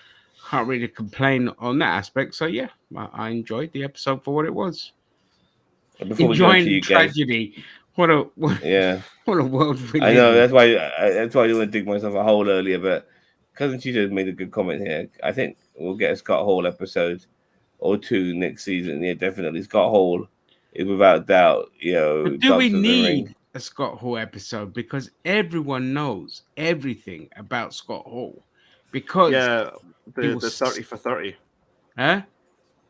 can't really complain on that aspect. So yeah, I enjoyed the episode for what it was. Enjoying tragedy. What a what a world we live in. I know that's why I didn't want to dig myself a hole earlier, but Cousin Cheetah made a good comment here. I think we'll get a Scott Hall episode or two next season. Yeah, definitely. Scott Hall is without doubt, But do we need a Scott Hall episode? Because everyone knows everything about Scott Hall. Because the 30 for 30. Huh?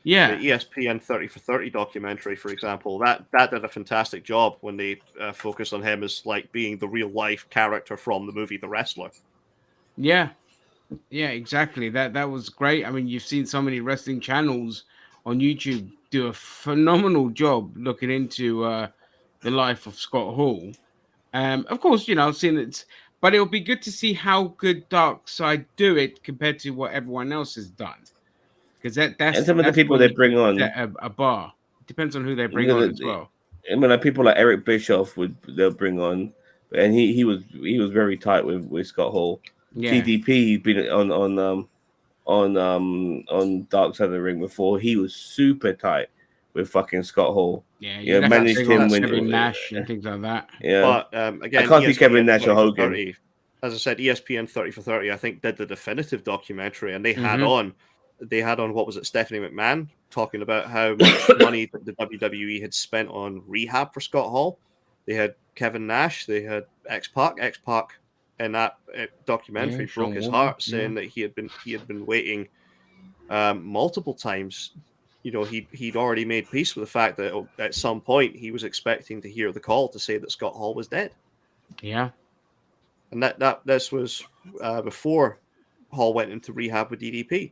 Yeah. The ESPN 30 for 30 documentary, for example, that did a fantastic job when they focused on him as like being the real life character from the movie The Wrestler. Yeah. Yeah, exactly. That was great. I mean, you've seen so many wrestling channels on YouTube do a phenomenal job looking into the life of Scott Hall. Of course, seeing it, but it'll be good to see how good Dark Side do it compared to what everyone else has done. Because that's and some of the people they bring on a bar. It depends on who they bring on as well. I mean, like people like Eric Bischoff they'll bring on, and he was very tight with Scott Hall. Yeah. TDP, he's been on Dark Side of the Ring before. He was super tight with fucking Scott Hall. Yeah, managed him when Kevin Nash and things like that. Yeah, but again, I can't see Kevin Nash or Hogan. 30, as I said, ESPN 30 for 30, I think, did the definitive documentary, and they had on what was it, Stephanie McMahon, talking about how much money that the WWE had spent on rehab for Scott Hall. They had Kevin Nash, they had X-Pac in that documentary broke his heart, saying that he had been waiting multiple times. He'd already made peace with the fact that at some point he was expecting to hear the call to say that Scott Hall was dead. Yeah, and this was before Hall went into rehab with DDP.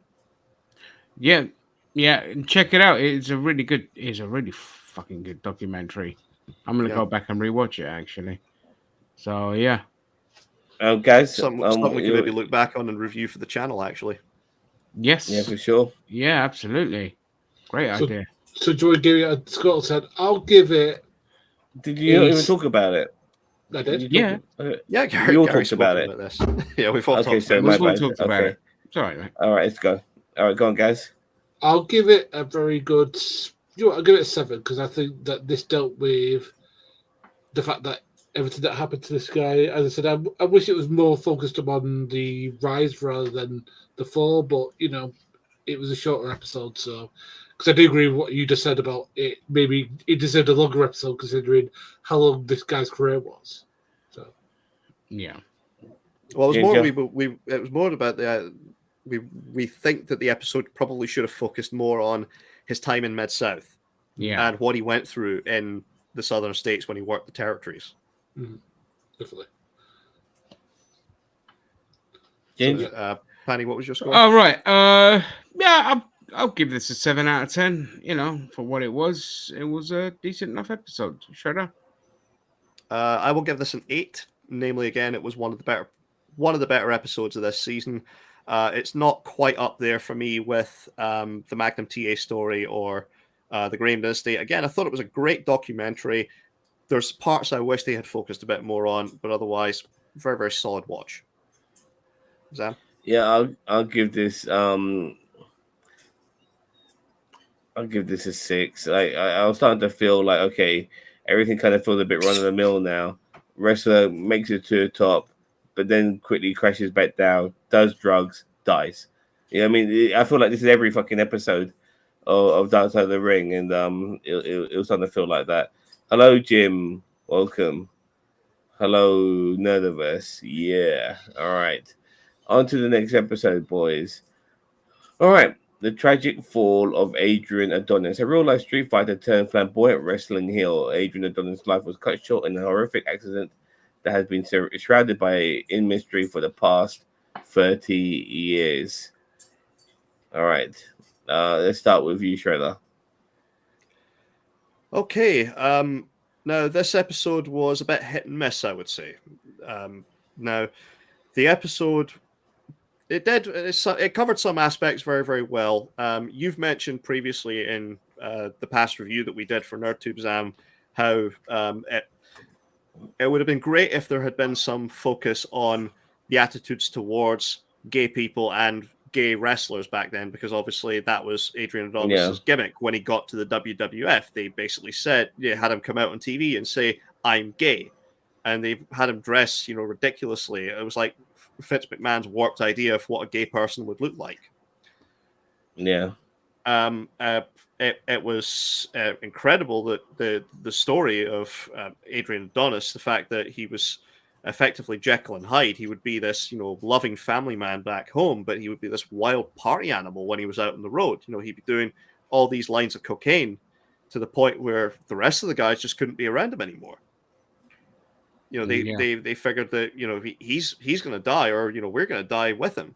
Yeah, and check it out. It's a really fucking good documentary. I'm gonna go back and rewatch it actually. So yeah. Guys, something we can maybe look back on and review for the channel actually. Yes. Yeah, for sure. Yeah, absolutely. Great idea. So Joy Gary Scott said, "I'll give it." Did you even talk about it? I did. Yeah. Yeah, Gary talked about it. This. Yeah, we've all talked about it. Sorry, mate. All right, let's go. All right, go on, guys. I'll give it a very good. I'll give it a 7 because I think that this dealt with the fact that everything that happened to this guy. As I said, I wish it was more focused upon the rise rather than the fall, but it was a shorter episode. So, because I do agree with what you just said about it, maybe it deserved a longer episode considering how long this guy's career was. So, yeah. Well, it was more about the. We think that the episode probably should have focused more on his time in Mid-South, and what he went through in the southern states when he worked the territories. Mm-hmm. Definitely. So, Panny, what was your score? All right. I'll give this a 7 out of 10. For what it was a decent enough episode. Shredder. I will give this an 8. Namely, again, it was one of the better episodes of this season. It's not quite up there for me with the Magnum TA story or the Graham Dynasty. Again, I thought it was a great documentary. There's parts I wish they had focused a bit more on, but otherwise, very, very solid watch. Zam? Yeah, I'll give this. I'll give this a 6. I was starting to feel like, okay, everything kind of feels a bit run of the mill now. Wrestler makes it to the top, but then quickly crashes back down, does drugs, dies. I mean, I feel like this is every fucking episode of Dark Side of the Ring, and it was starting to feel like that. Hello, Jim. Welcome. Hello, Nerdiverse. Yeah. All right. On to the next episode, boys. All right. The tragic fall of Adrian Adonis. A real life street fighter turned flamboyant wrestling heel. Adrian Adonis' life was cut short in a horrific accident that has been shrouded in mystery for the past 30 years. All right. Let's start with you, Shredder. Okay. Now this episode was a bit hit and miss, I would say. Now the episode it covered some aspects very, very well. You've mentioned previously in the past review that we did for NerdTube Zam how it would have been great if there had been some focus on the attitudes towards gay people and gay wrestlers back then, because obviously that was Adrian Adonis' gimmick when he got to the WWF. They basically said, had him come out on TV and say, "I'm gay," and they had him dress, ridiculously. It was like Fitz McMahon's warped idea of what a gay person would look like. Yeah. It was incredible that the story of Adrian Adonis, the fact that he was effectively Jekyll and Hyde. He would be this, loving family man back home, but he would be this wild party animal when he was out on the road. He'd be doing all these lines of cocaine to the point where the rest of the guys just couldn't be around him anymore. They figured that he's going to die, or we're going to die with him.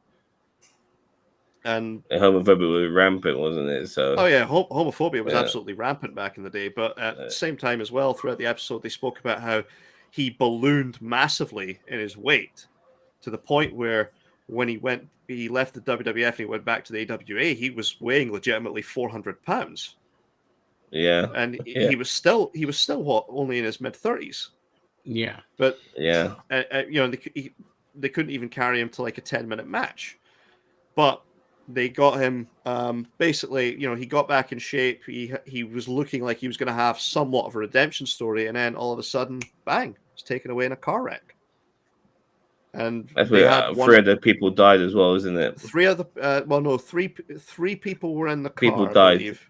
And homophobia was rampant, wasn't it? So homophobia was absolutely rampant back in the day. But at the same time as well, throughout the episode, they spoke about how he ballooned massively in his weight to the point where when he left the WWF and he went back to the AWA, he was weighing legitimately 400 pounds. Yeah, and he was still what, only in his mid-30s. Yeah, but they couldn't even carry him to like a 10-minute match. But they got him basically, he got back in shape. He was looking like he was going to have somewhat of a redemption story, and then all of a sudden, bang, he's taken away in a car wreck. And that's where 3 other people died as well, isn't it? 3 other, three people were in the car. People died. I believe.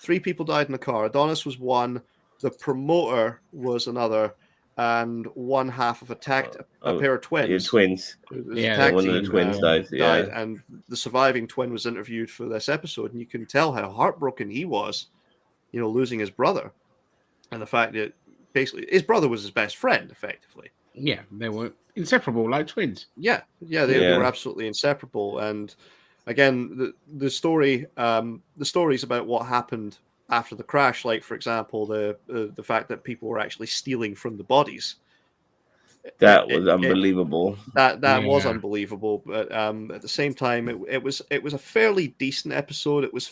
3 people died in the car. Adonis was one. The promoter was another. And one half of a pair of twins. Yeah, twins. One of the twins died. And the surviving twin was interviewed for this episode, and you can tell how heartbroken he was, losing his brother, and the fact that basically his brother was his best friend, effectively. Yeah, they were inseparable, like twins. They were absolutely inseparable. And again, the stories about what happened after the crash, like for example, the fact that people were actually stealing from the bodies. That was unbelievable. That was unbelievable. But at the same time, it was a fairly decent episode. It was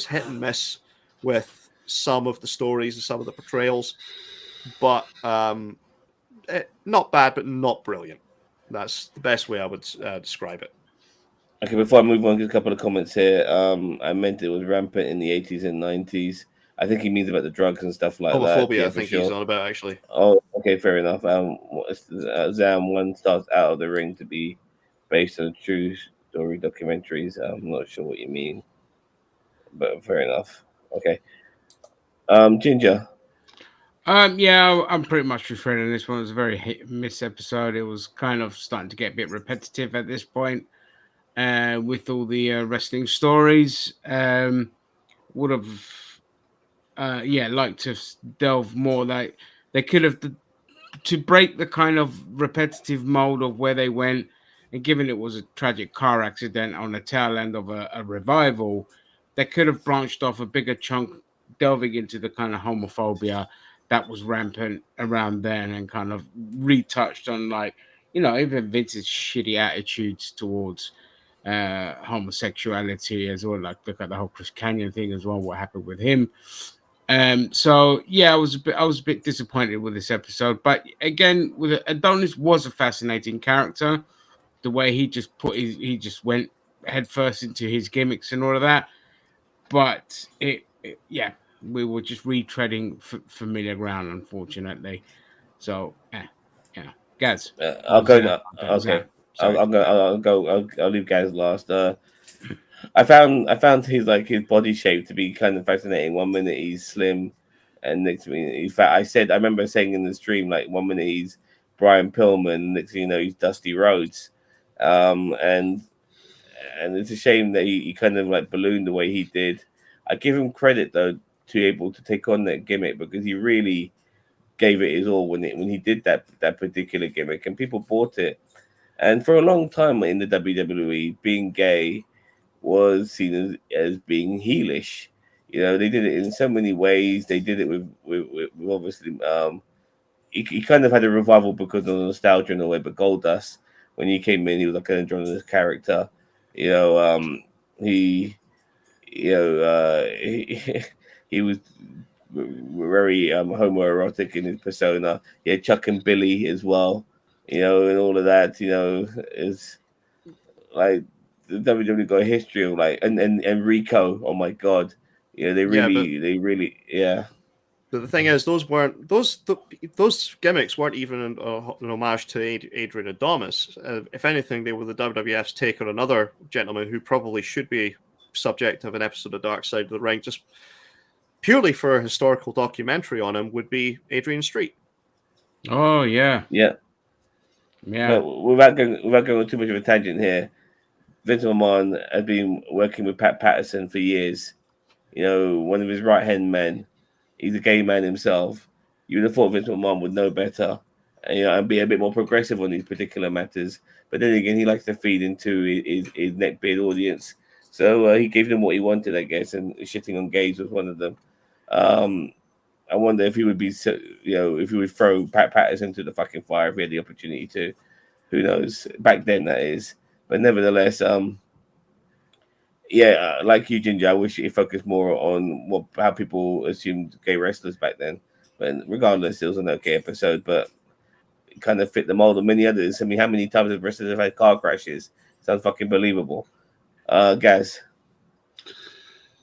hit and miss with some of the stories and some of the portrayals, but not bad, but not brilliant. That's the best way I would describe it. Okay, before I move on, just a couple of comments here. I meant it was rampant in the 80s and 90s. I think he means about the drugs and stuff like that. Homophobia, I think he's on about, actually. Oh, okay, fair enough. Zam 1 starts out of the ring to be based on true story documentaries. I'm not sure what you mean, but fair enough. Okay. Ginger. I'm pretty much referring to this one. It was a very hit and miss episode. It was kind of starting to get a bit repetitive at this point. With all the wrestling stories, would have, liked to delve more. Like they could have to break the kind of repetitive mold of where they went, and given it was a tragic car accident on the tail end of a revival, they could have branched off a bigger chunk, delving into the kind of homophobia that was rampant around then, and kind of retouched on even Vince's shitty attitudes towards homosexuality as well. Like look at the whole Chris Canyon thing as well, what happened with him. I was a bit disappointed with this episode, but again, with Adonis was a fascinating character. The way he just he just went headfirst into his gimmicks and all of that. But we were just retreading familiar ground, unfortunately. So Gaz. I'll go. Okay. I'll go. I'll leave guys last. I found his body shape to be kind of fascinating. 1 minute he's slim, And next to me, in fact, I remember saying in the stream, like, 1 minute he's Brian Pillman, next thing you know, he's Dusty Rhodes. And it's a shame that he kind of like ballooned the way he did. I give him credit though to be able to take on that gimmick, because he really gave it his all when he did that particular gimmick, and people bought it. And for a long time in the WWE, being gay was seen as being heelish. You know, they did it in so many ways. They did it with obviously. He kind of had a revival because of nostalgia in a way. But Goldust, when he came in, he was like an androgynous character. You know, he, he was very homoerotic in his persona. He had Chuck and Billy as well. You know, and all of that. You know, is like the WWE got a history of like and Rico. Oh my god, yeah, they really, yeah. But the thing is, those gimmicks weren't even an homage to Adrian Adonis. If anything, they were the WWF's take on another gentleman who probably should be subject of an episode of Dark Side of the Ring, just purely for a historical documentary on him, would be Adrian Street. Oh yeah, yeah. But without going on too much of a tangent here, Vince McMahon has been working with Pat Patterson for years. You know, one of his right hand men. He's a gay man himself. You would have thought Vince McMahon would know better, and, you know, and be a bit more progressive on these particular matters. But then again, he likes to feed into his neckbeard audience. So he gave them what he wanted, I guess, and shitting on gays was one of them. I wonder if he would be, if he would throw Pat Patterson to the fucking fire if he had the opportunity to. Who knows? Back then, that is. But nevertheless, like you, Ginger, I wish it focused more on how people assumed gay wrestlers back then. But regardless, it was an okay episode, but it kind of fit the mold of many others. I mean, how many times have wrestlers have had car crashes? Sounds fucking believable. Gaz.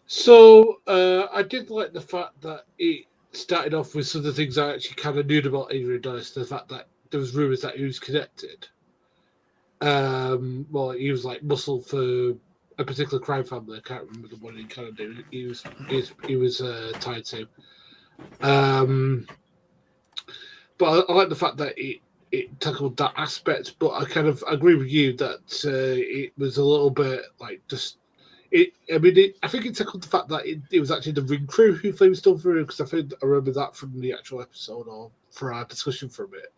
So I did like the fact that it started off with some of the things I actually kind of knew about Adrian Adonis. The fact that there was rumors that he was connected. Well, he was like muscle for a particular crime family. I can't remember the one he kind of did. He was tied to. But I like the fact that it tackled that aspect. But I kind of agree with you that it was a little bit like just. I think it tackled the fact that it was actually the ring crew who flamed stuff through, because I remember that from the actual episode or for our discussion from it.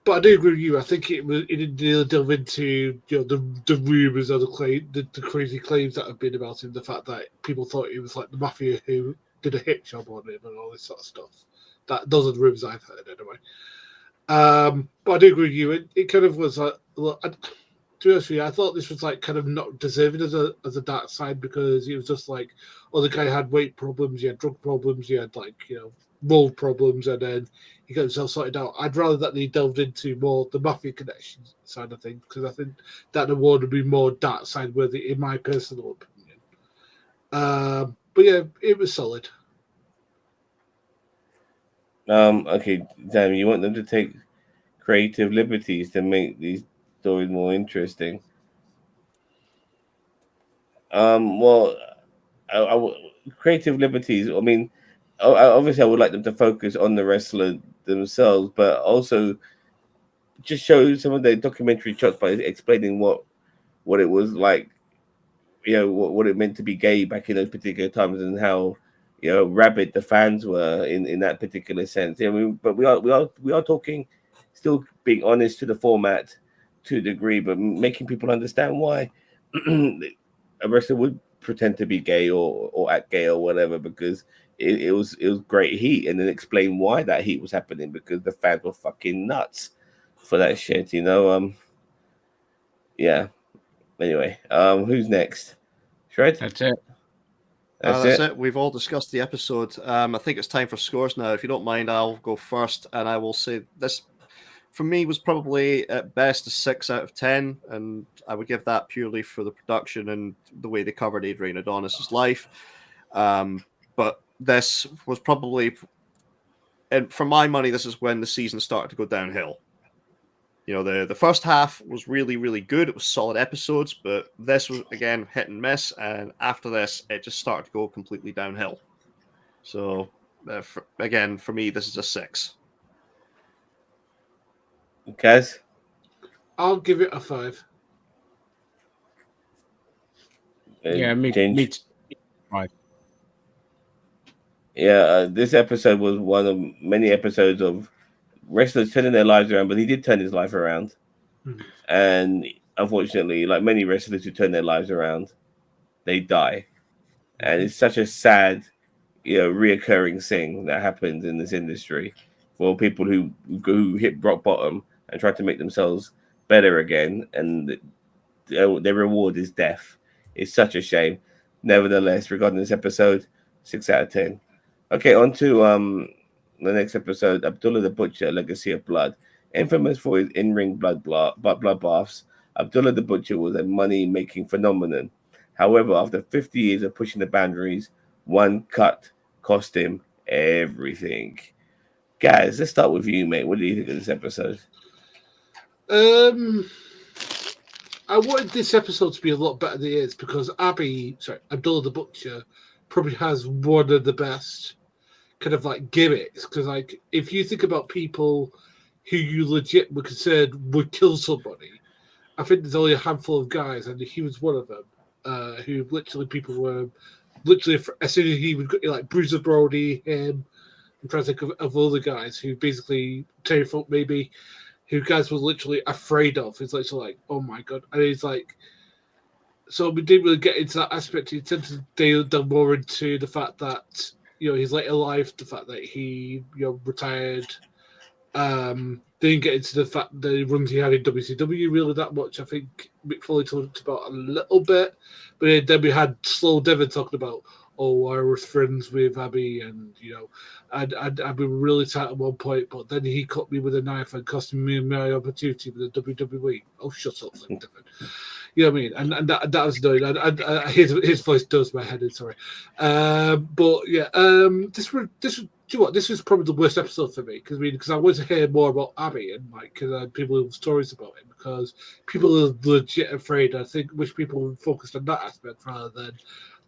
But I do agree with you. I think it didn't really delve into the rumors or the crazy claims that have been about him. The fact that people thought it was like the mafia who did a hit job on him and all this sort of stuff. Those are the rumors I've heard anyway. But I do agree with you. It kind of was like, to be honest with you, I thought this was like kind of not deserving as a dark side, because it was just like, the guy had weight problems, he had drug problems, he had mold problems, and then he got himself sorted out. I'd rather that they delved into more the mafia connection side of things, because I think that award would be more dark side worthy, in my personal opinion. But yeah, it was solid. Okay, damn, you want them to take creative liberties to make these stories more interesting. Well, creative liberties. I mean, obviously, I would like them to focus on the wrestler themselves, but also just show some of the documentary shots by explaining what it was like, what it meant to be gay back in those particular times, and how rabid the fans were in that particular sense. I mean, but we are talking, still being honest to the format to a degree, but making people understand why a wrestler would pretend to be gay or act gay or whatever, because it was great heat, and then explain why that heat was happening, because the fans were fucking nuts for that shit, yeah. Anyway, who's next? Shred? That's it. That's it. We've all discussed the episode. I think it's time for scores now. If you don't mind, I'll go first, and I will say this, for me, was probably at best a 6 out of 10, and I would give that purely for the production and the way they covered Adrian Adonis's life. But this was probably, and for my money, this is when the season started to go downhill. The first half was really, really good. It was solid episodes, but this was, again, hit and miss. And after this, it just started to go completely downhill. So again, for me, this is a 6. Kaz? I'll give it a 5. Yeah, me Change. too. Right. Yeah, this episode was one of many episodes of wrestlers turning their lives around, but he did turn his life around. Mhm. And unfortunately, like many wrestlers who turn their lives around, they die. And it's such a sad, reoccurring thing that happens in this industry for people who hit rock bottom and try to make themselves better again, and their reward is death. It's such a shame. Nevertheless, regarding this episode, 6 out of 10. Okay, on to the next episode, Abdullah the Butcher, Legacy of Blood. Infamous for his in-ring blood baths, Abdullah the Butcher was a money-making phenomenon. However, after 50 years of pushing the boundaries, one cut cost him everything. Guys, let's start with you, mate. What do you think of this episode? I wanted this episode to be a lot better than it is because Abdullah the Butcher probably has one of the best kind of like gimmicks. Because like if you think about people who you legit were considered would kill somebody, I think there's only a handful of guys, and he was one of them. Who literally people were literally as soon as he would like Bruiser Brody, him. I'm trying to think of other guys who basically Terry Funk maybe, who guys were literally afraid of. It's literally like, oh my god, and it's like, so we didn't really get into that aspect. He tended to delve more into the fact that his later life, the fact that he retired. Didn't get into the fact the runs he had in WCW really that much. I think Mick Foley talked about a little bit, but then we had Slow Devon talking about, oh, I was friends with Abby, and I'd been really tight at one point, but then he cut me with a knife and cost me my opportunity with the WWE. Oh, shut up, Slow Devon. You know what I mean? And that was annoying. His voice does my head in. Sorry, but yeah, this was probably the worst episode for me because I wanted to hear more about Abby and people with stories about him because people are legit afraid. I think wish people focused on that aspect rather than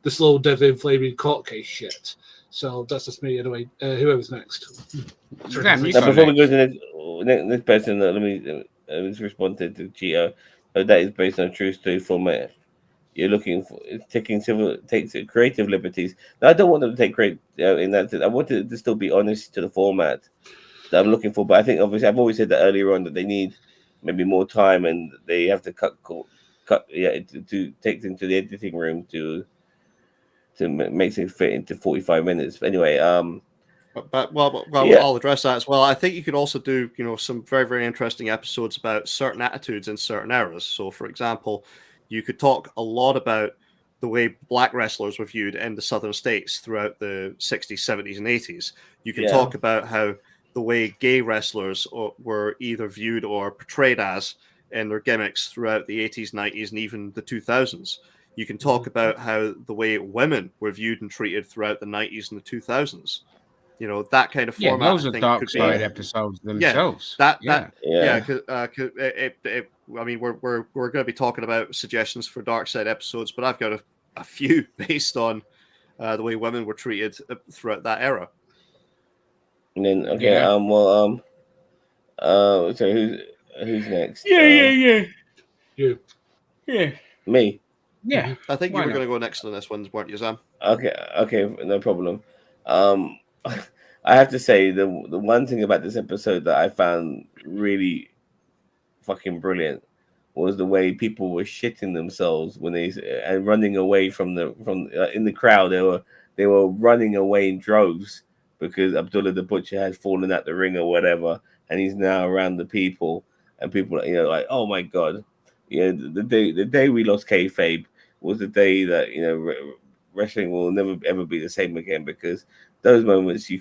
the slow Devin flaming court case shit. So that's just me anyway. Whoever's next. Damn, you Now, got before we next. go to the next person, let me respond to Gio. That is based on a true story format. You're looking for takes creative liberties. Now, I don't want them to take great in that. I want it to still be honest to the format that I'm looking for. But I think obviously I've always said that earlier on that they need maybe more time and they have to cut to take things to the editing room to make things fit into 45 minutes. But anyway, Well, yeah, I'll address that as well. I think you could also do, some very, very interesting episodes about certain attitudes in certain eras. So, for example, you could talk a lot about the way black wrestlers were viewed in the southern states throughout the 60s, 70s, and 80s. You can Yeah. talk about how the way gay wrestlers were either viewed or portrayed as in their gimmicks throughout the 80s, 90s, and even the 2000s. You can talk about how the way women were viewed and treated throughout the 90s and the 2000s. That kind of Yeah, format, those I are think, dark could side be episodes themselves. yeah. yeah. I mean, we're going to be talking about suggestions for dark side episodes, but I've got a few based on the way women were treated throughout that era. And then Yeah. so who's next? Yeah. You. Yeah. Me. Yeah. I think Why you were not? going to go next on this one, weren't you, Sam? Okay, no problem. Um, I have to say the one thing about this episode that I found really fucking brilliant was the way people were shitting themselves when they and running away from in the crowd. They were running away in droves because Abdullah the Butcher had fallen at the ring or whatever, and he's now around the people, and people like, oh my god, the day we lost kayfabe was the day that wrestling will never ever be the same again because those moments you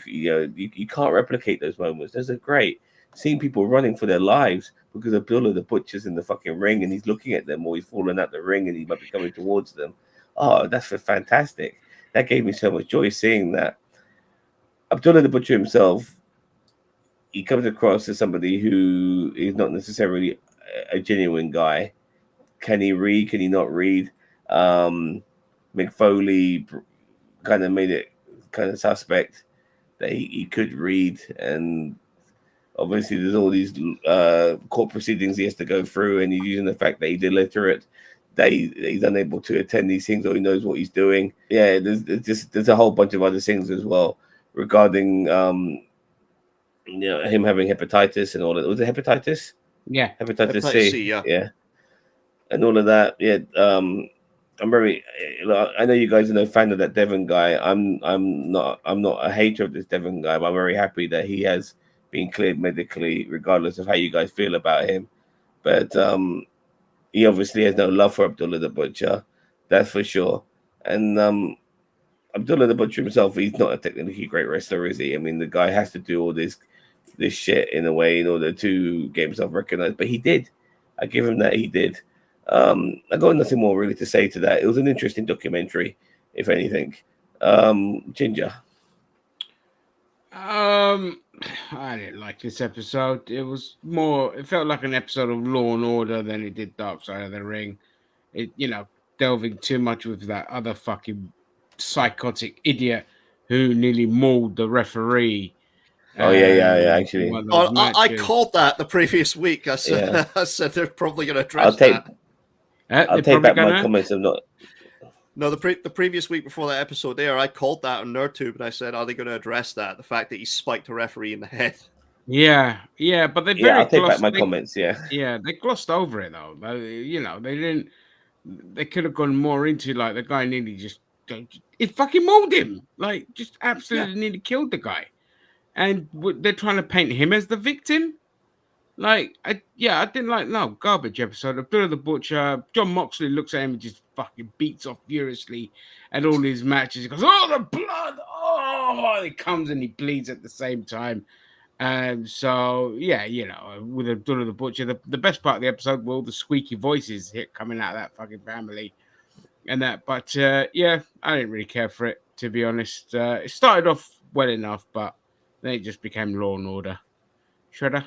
can't replicate those moments. Those are great. Seeing people running for their lives because Abdullah the Butcher's in the fucking ring and he's looking at them or he's falling out the ring and he might be coming towards them. Oh, that's fantastic. That gave me so much joy seeing that. Abdullah the Butcher himself, he comes across as somebody who is not necessarily a genuine guy. Can he read? Can he not read? Mick Foley kind of made it kind of suspect that he could read, and obviously there's all these court proceedings he has to go through, and he's using the fact that he's illiterate, that he's unable to attend these things, or he knows what he's doing. Yeah, there's a whole bunch of other things as well regarding him having hepatitis and all that. Was it hepatitis? Yeah, Hepatitis Hepatitis C. C, yeah. Yeah, and all of that. Yeah, I'm very. I know you guys are no fan of that Devon guy. I'm not a hater of this Devon guy, but I'm very happy that he has been cleared medically, regardless of how you guys feel about him. But he obviously has no love for Abdullah the Butcher, that's for sure. And Abdullah the Butcher himself, he's not a technically great wrestler, is he? I mean, the guy has to do all this shit in a way in order to get himself recognized, but he did. I give him that, he did. I got nothing more really to say to that. It was an interesting documentary, if anything. Ginger. I didn't like this episode. It felt like an episode of Law and Order than it did Dark Side of the Ring. It, delving too much with that other fucking psychotic idiot who nearly mauled the referee. Oh yeah, actually. I called that the previous week. I said, Yeah. I said they're probably going to address that. I'll take back my comments of not. No, the previous week before that episode there, I called that on NerdTube, and I said, are they going to address that? The fact that he spiked a referee in the head. Yeah, but they I'll take back my comments. Yeah, they glossed over it though. They didn't. They could have gone more into like the guy nearly just it fucking mauled him, like just absolutely nearly killed the guy, and they're trying to paint him as the victim. Like, I didn't like garbage episode. Abdullah the Butcher, John Moxley looks at him and just fucking beats off furiously at all his matches. He goes, "Oh, the blood! Oh!" He comes and he bleeds at the same time. So yeah, with Abdullah the Butcher, the best part of the episode were all the squeaky voices coming out of that fucking family, and that. But I didn't really care for it, to be honest. It started off well enough, but then it just became Law and Order. Shredder.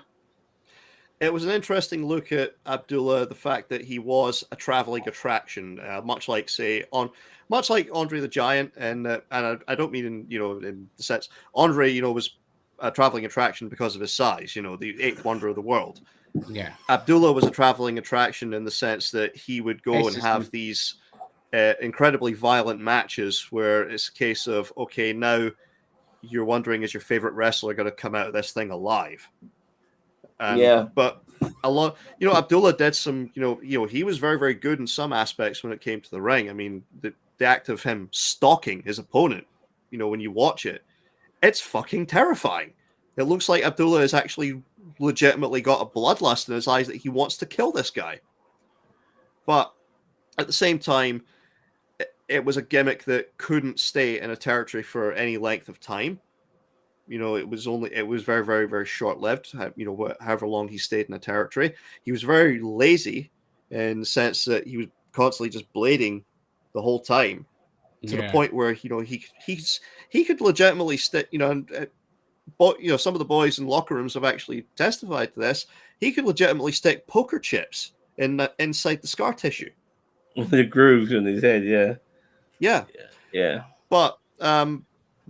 It was an interesting look at Abdullah, the fact that he was a traveling attraction, much like Andre the Giant, and I don't mean in the sense Andre, was a traveling attraction because of his size, the eighth wonder of the world. Yeah, Abdullah was a traveling attraction in the sense that he would go and have these incredibly violent matches where it's a case of, okay, now you're wondering, is your favorite wrestler going to come out of this thing alive? But a lot, Abdullah did some, he was very, very good in some aspects when it came to the ring. I mean, the act of him stalking his opponent, when you watch it, it's fucking terrifying. It looks like Abdullah has actually legitimately got a bloodlust in his eyes that he wants to kill this guy. But at the same time, it was a gimmick that couldn't stay in a territory for any length of time. It was very, very, very short-lived, however long he stayed in a territory. He was very lazy in the sense that he was constantly just blading the whole time to the point where, he could legitimately stick, but some of the boys in locker rooms have actually testified to this. He could legitimately stick poker chips inside the scar tissue. The grooves in his head, yeah. But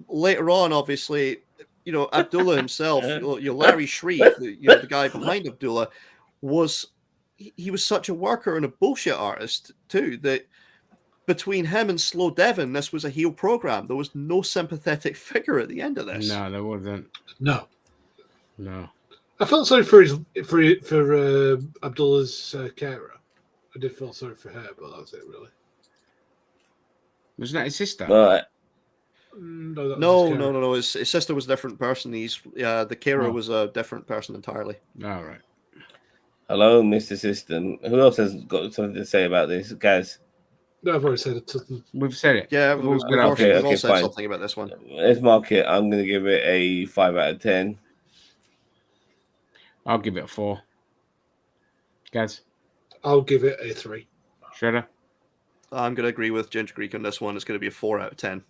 later on, obviously, Abdullah himself, Larry Shreve, the guy behind Abdullah, was such a worker and a bullshit artist too that between him and Slow Devon, this was a heel program. There was no sympathetic figure at the end of this. No, there wasn't. No. I felt sorry for Abdullah's carer. I did feel sorry for her, but that's it, really. Wasn't that his sister? No. His sister was a different person. The carer was a different person entirely. All right. Hello, Mr. System. Who else has got something to say about this, guys? No, I've already said it. We've said it. Yeah, we've all said something about this one. Let's mark it. I'm going to give it a 5 out of 10. I'll give it a 4. Guys? I'll give it a 3. Shredder? I'm going to agree with Ginger Greek on this one. It's going to be a 4 out of 10.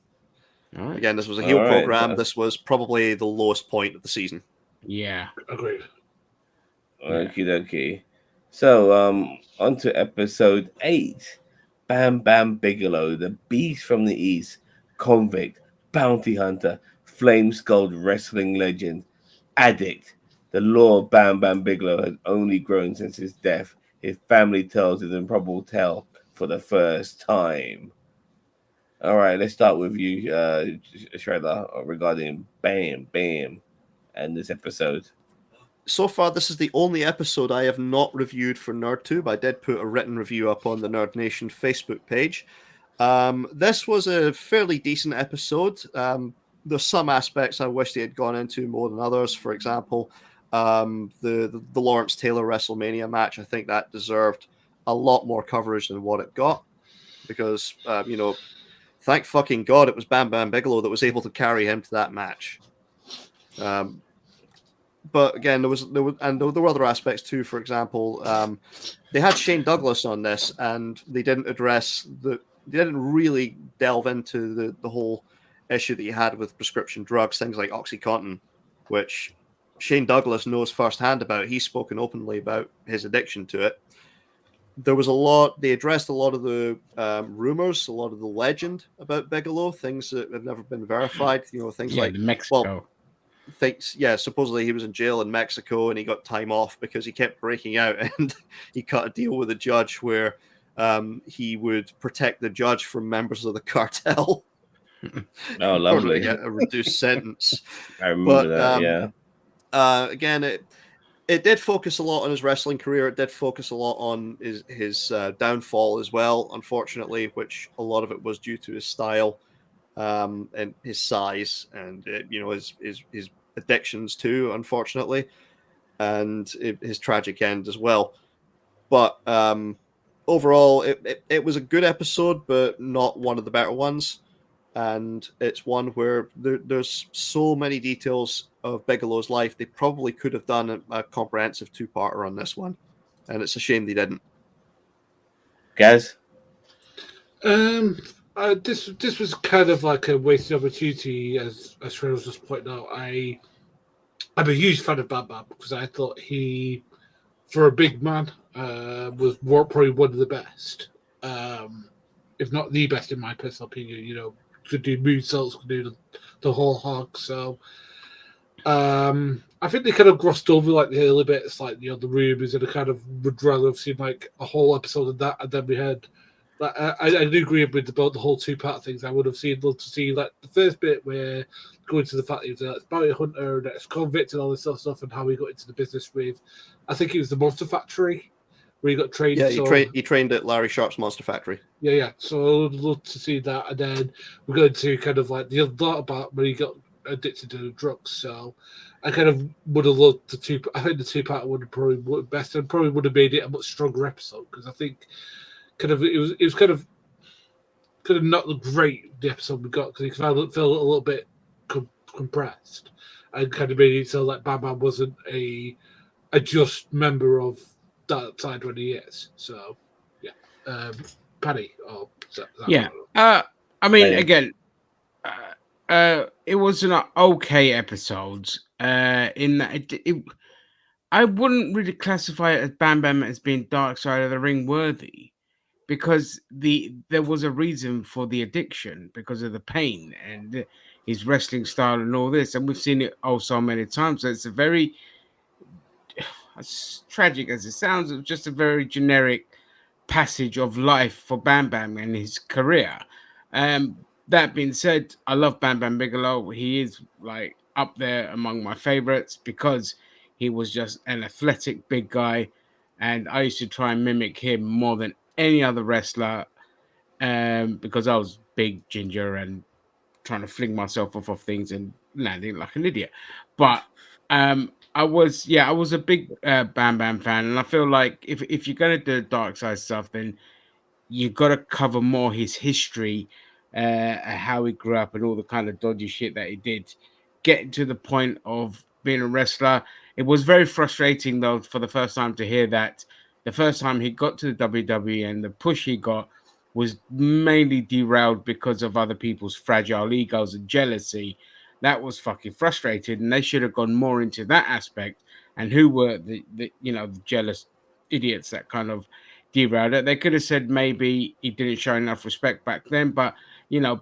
All right. Again, this was a heel program. This was probably the lowest point of the season. Yeah. Agreed. Okie dokie. So, on to episode 8. Bam Bam Bigelow, the beast from the east, convict, bounty hunter, flame skulled wrestling legend, addict. The lore of Bam Bam Bigelow has only grown since his death. His family tells his improbable tale for the first time. All right, let's start with you, Shredder, regarding Bam Bam and this episode. So far, this is the only episode I have not reviewed for NerdTube. I did put a written review up on the Nerd Nation Facebook page. This was a fairly decent episode. There's some aspects I wish they had gone into more than others. For example, the Lawrence Taylor WrestleMania match. I think that deserved a lot more coverage than what it got, because thank fucking God it was Bam Bam Bigelow that was able to carry him to that match. But again, there were other aspects too. For example, they had Shane Douglas on this, and they didn't really delve into the whole issue that you had with prescription drugs, things like OxyContin, which Shane Douglas knows firsthand about. He's spoken openly about his addiction to it. There was they addressed a lot of the rumors, a lot of the legend about Bigelow, things that have never been verified. Things like Mexico. Supposedly he was in jail in Mexico and he got time off because he kept breaking out, and he cut a deal with the judge where he would protect the judge from members of the cartel. Oh, lovely. Get a reduced sentence. I remember that, yeah. Again, it did focus a lot on his wrestling career. It did focus a lot on his downfall as well, unfortunately, which a lot of it was due to his style. And his size, and his addictions too, unfortunately, and his tragic end as well. But overall, it was a good episode, but not one of the better ones. And it's one where there's so many details of Bigelow's life. They probably could have done a comprehensive two-parter on this one, and it's a shame they didn't. Gaz? This was kind of like a wasted opportunity, as Shredder was just pointing out. I'm a huge fan of Bam Bam because I thought he, for a big man, was probably one of the best, if not the best in my personal opinion. Could do moonsaults, could do the whole hog. So I think they kind of glossed over like the early bits, like the rumors, and I kind of would rather have seen like a whole episode of that, and then we had. I do agree with about the whole two-part things. I would have loved to see like the first bit where going to the fact that he was a bounty hunter, that's convict, and all this sort of stuff, and how he got into the business with. I think it was the Monster Factory where he got trained. Yeah, he trained at Larry Sharp's Monster Factory. Yeah. So I'd love to see that, and then we're going to kind of like the other part about when he got addicted to drugs. So I kind of would have loved the two. I think the two-part would have probably worked best, and probably would have made it a much stronger episode because I think. It was kind of not the great the episode we got because it felt a little bit compressed and kind of made it so like Bam Bam wasn't a just member of that side when he is. So yeah, Paddy. I mean, again, it was an okay episode. In that I wouldn't really classify it as Bam Bam as being Dark Side of the Ring worthy. Because there was a reason for the addiction because of the pain and his wrestling style and all this, and we've seen it so many times. So it's a very, as tragic as it sounds, it's just a very generic passage of life for Bam Bam and his career. That being said, I love Bam Bam Bigelow. He is like up there among my favorites because he was just an athletic big guy, and I used to try and mimic him more than any other wrestler because I was big, ginger, and trying to fling myself off of things and landing like an idiot. But I was a big Bam Bam fan, and I feel like if you're gonna do dark side stuff, then you got to cover more his history, how he grew up, and all the kind of dodgy shit that he did. Getting to the point of being a wrestler, it was very frustrating though for the first time to hear that. The first time he got to the WWE and the push he got was mainly derailed because of other people's fragile egos and jealousy. That was fucking frustrating, and they should have gone more into that aspect. And who were the jealous idiots that kind of derailed it? They could have said maybe he didn't show enough respect back then, but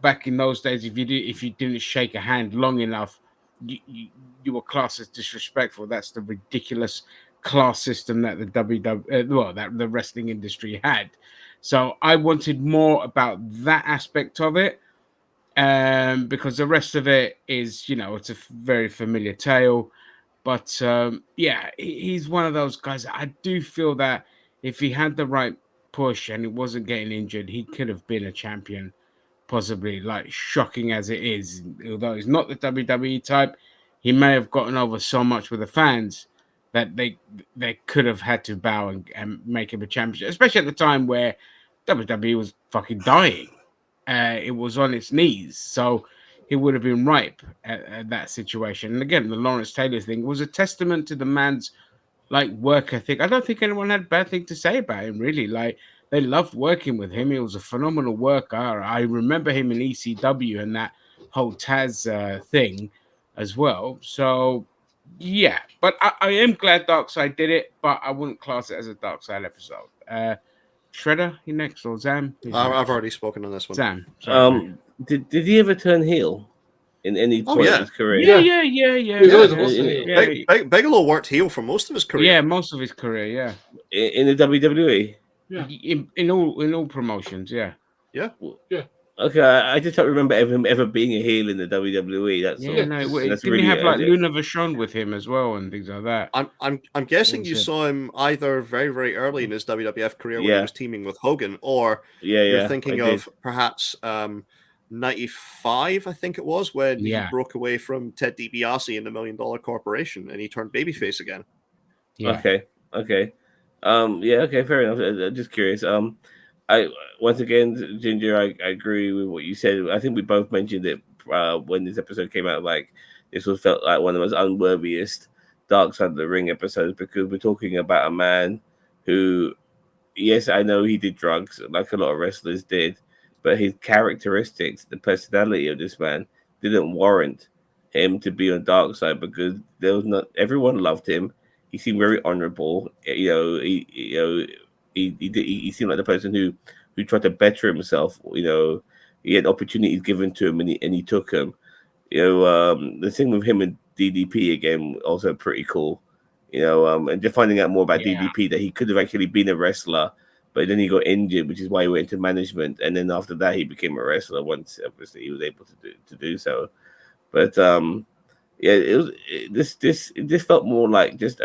back in those days, if you didn't shake a hand long enough, you were classed as disrespectful. That's the ridiculous class system that the that the wrestling industry had. So I wanted more about that aspect of it, because the rest of it is, it's a very familiar tale. But he's one of those guys. I do feel that if he had the right push and he wasn't getting injured, he could have been a champion, possibly. Like, shocking as it is, although he's not the WWE type, he may have gotten over so much with the fans that they could have had to bow and make him a champion, especially at the time where WWE was fucking dying. It was on its knees, so he would have been ripe at that situation. And again, the Lawrence Taylor thing was a testament to the man's work ethic. I don't think anyone had a bad thing to say about him, really. Like, they loved working with him. He was a phenomenal worker. I remember him in ECW and that whole Taz thing as well. So yeah, but I am glad Darkseid did it, but I wouldn't class it as a Darkseid episode. Shredder, you next, or Zam? I've already spoken on this one. Zam. Sorry. Did he ever turn heel in any point of his career? Yeah. He's always a heel. Bigelow worked heel for most of his career. Yeah, most of his career. Yeah. In the WWE. Yeah. In all promotions. Yeah. Yeah. Okay, I just don't remember him ever being a heel in the WWE. That's all. Didn't he have Luna Vachon with him as well and things like that? I'm guessing you saw him either very, very early in his WWF career when he was teaming with Hogan, or you're thinking of perhaps 95, I think it was, when he broke away from Ted DiBiase in the $1 Million Corporation and he turned babyface again. Yeah. Okay. Okay, fair enough. I'm just curious. I once again, Ginger, I agree with what you said. I think we both mentioned it when this episode came out. Like, this felt like one of the most unworthiest Dark Side of the Ring episodes, because we're talking about a man who, yes, I know he did drugs like a lot of wrestlers did, but his characteristics, the personality of this man, didn't warrant him to be on Dark Side, because there was not everyone loved him. He seemed very honorable. He seemed like the person who tried to better himself. He had opportunities given to him, and he took them. The thing with him and DDP again, also pretty cool. And just finding out more about DDP, that he could have actually been a wrestler, but then he got injured, which is why he went into management. And then after that, he became a wrestler once obviously he was able to do so. But this felt more like this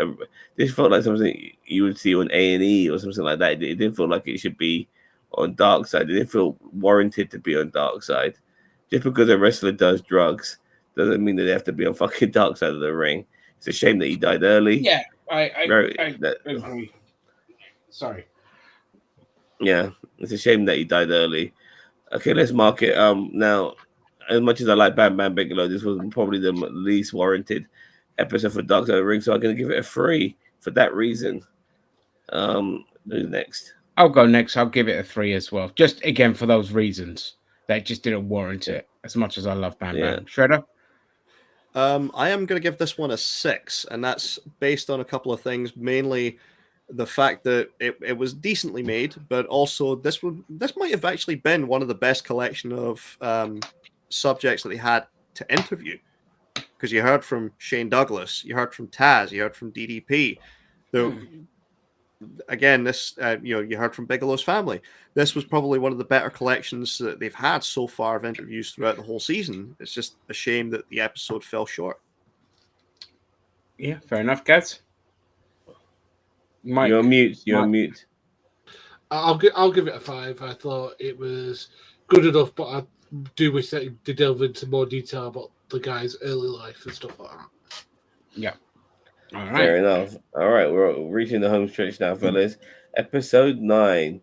felt like something you would see on A&E or something like that. It didn't feel like it should be on Dark Side. It didn't feel warranted to be on Dark Side. Just because a wrestler does drugs doesn't mean that they have to be on fucking Dark Side of the Ring. It's a shame that he died early. Yeah, I agree. Sorry. Yeah, it's a shame that he died early. Okay, let's mark it. Now, as much as I like Bam Bam Bigelow, this was probably the least warranted episode for Dark Side of the Ring, so I'm going to give it a 3 for that reason. Who's next? I'll go next. I'll give it a 3 as well. Just again for those reasons that just didn't warrant it. As much as I love Bam Bam. Shredder. I am going to give this one a 6, and that's based on a couple of things, mainly the fact that it was decently made, but also this might have actually been one of the best collection of subjects that they had to interview, because you heard from Shane Douglas, you heard from Taz, you heard from DDP. Again, this you heard from Bigelow's family. This was probably one of the better collections that they've had so far of interviews throughout the whole season. It's just a shame that the episode fell short. Yeah, fair enough, guys. You're on mute. I'll give it a 5. I thought it was good enough, but I do wish that they delve into more detail about the guy's early life and stuff like that. Yeah. All right. Fair enough. All right, we're reaching the home stretch now, fellas. Episode 9,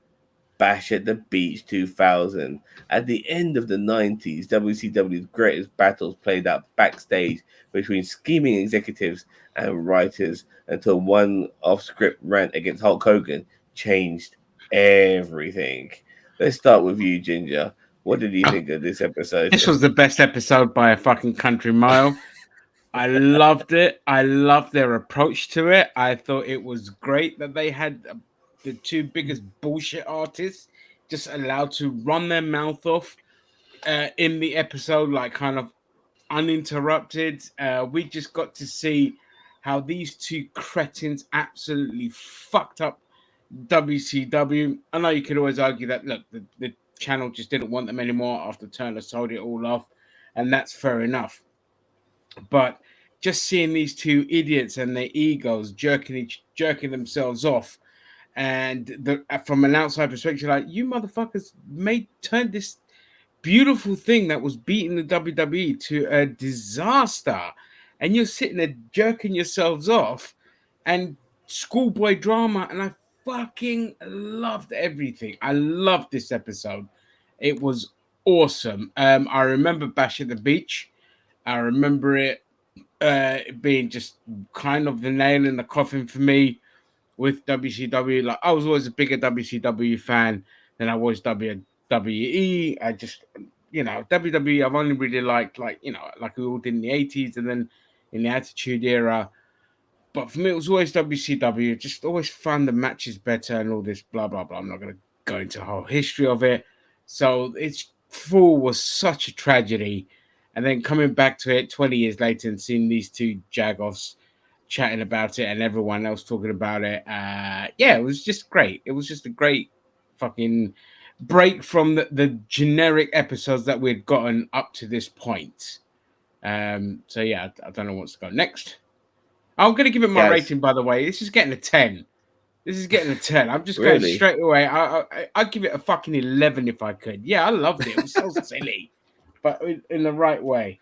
Bash at the Beach 2000. At the end of the 90s, WCW's greatest battles played out backstage between scheming executives and writers, until one off-script rant against Hulk Hogan changed everything. Let's start with you, Ginger. What did you think of this episode? This was the best episode by a fucking country mile. I loved it. I loved their approach to it. I thought it was great that they had the two biggest bullshit artists just allowed to run their mouth off in the episode, like kind of uninterrupted. We just got to see how these two cretins absolutely fucked up WCW. I know you could always argue that look, the channel just didn't want them anymore after Turner sold it all off, and that's fair enough. But just seeing these two idiots and their egos jerking themselves off, and from an outside perspective, like you motherfuckers turned this beautiful thing that was beating the WWE to a disaster, and you're sitting there jerking yourselves off, and schoolboy drama, and I fucking loved everything. I loved this episode. It was awesome. I remember Bash at the Beach. I remember it being just kind of the nail in the coffin for me with WCW. Like I was always a bigger WCW fan than I was WWE. I just, WWE I've only really liked like we all did in the 80s and then in the Attitude Era. But for me, it was always WCW. Just always found the matches better and all this blah, blah, blah. I'm not going to go into the whole history of it. So its fall was such a tragedy. And then coming back to it 20 years later and seeing these two jagoffs chatting about it and everyone else talking about it. Yeah, it was just great. It was just a great fucking break from the generic episodes that we'd gotten up to this point. So yeah, I don't know what's to go next. I'm going to give it my rating, by the way. This is getting a 10. This is getting a 10. I'm just going straight away. I'd give it a fucking 11 if I could. Yeah, I loved it. It was so silly, but in the right way.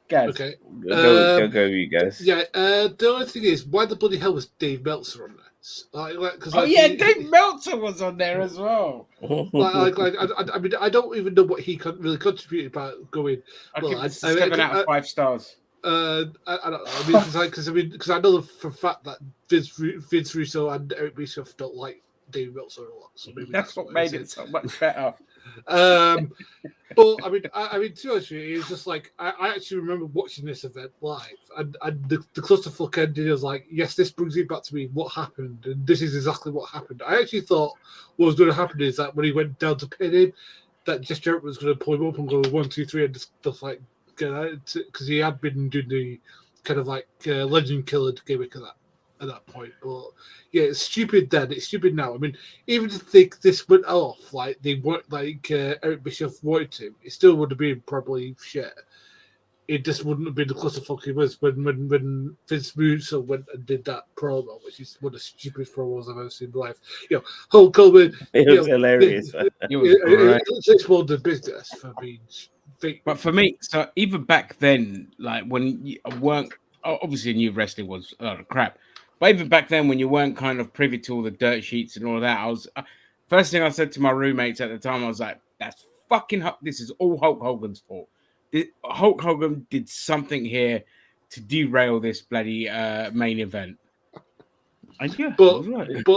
Guys. Okay. Go, you guys. Yeah. The only thing is, why the bloody hell was Dave Meltzer on this? Dave Meltzer was on there as well. I mean, I don't even know what he really contributed about going. I'd give it 7 out of 5 stars. I don't know. I mean, because I know for a fact that Vince Russo and Eric Bischoff don't like Dave Meltzer a lot. So maybe that's what made it so much better. But I mean, to be honest with you, it's just like I actually remember watching this event live, and the clusterfuck ending was like, yes, this brings it back to me. What happened? And this is exactly what happened. I actually thought what was going to happen is that when he went down to pin him, that Jeff Jarrett was going to pull him up and go 1, 2, 3, and just like because he had been doing the kind of like legend killer gimmick at that point. But yeah, it's stupid then. It's stupid now. I mean, even if this went off like they weren't like Eric Bischoff wanted to, it still would have been probably shit. It just wouldn't have been the clusterfuck it was when Vince Russo went and did that promo, which is one of the stupidest promos I've ever seen in life. Hulk Hogan. It was hilarious. It's exploded the business for being. But for me, so even back then, like when you weren't obviously new wrestling was a lot of crap, but even back then when you weren't kind of privy to all the dirt sheets and all that, I was first thing I said to my roommates at the time, I was like, "That's fucking this is all Hulk Hogan's fault. Hulk Hogan did something here to derail this bloody main event." And yeah, but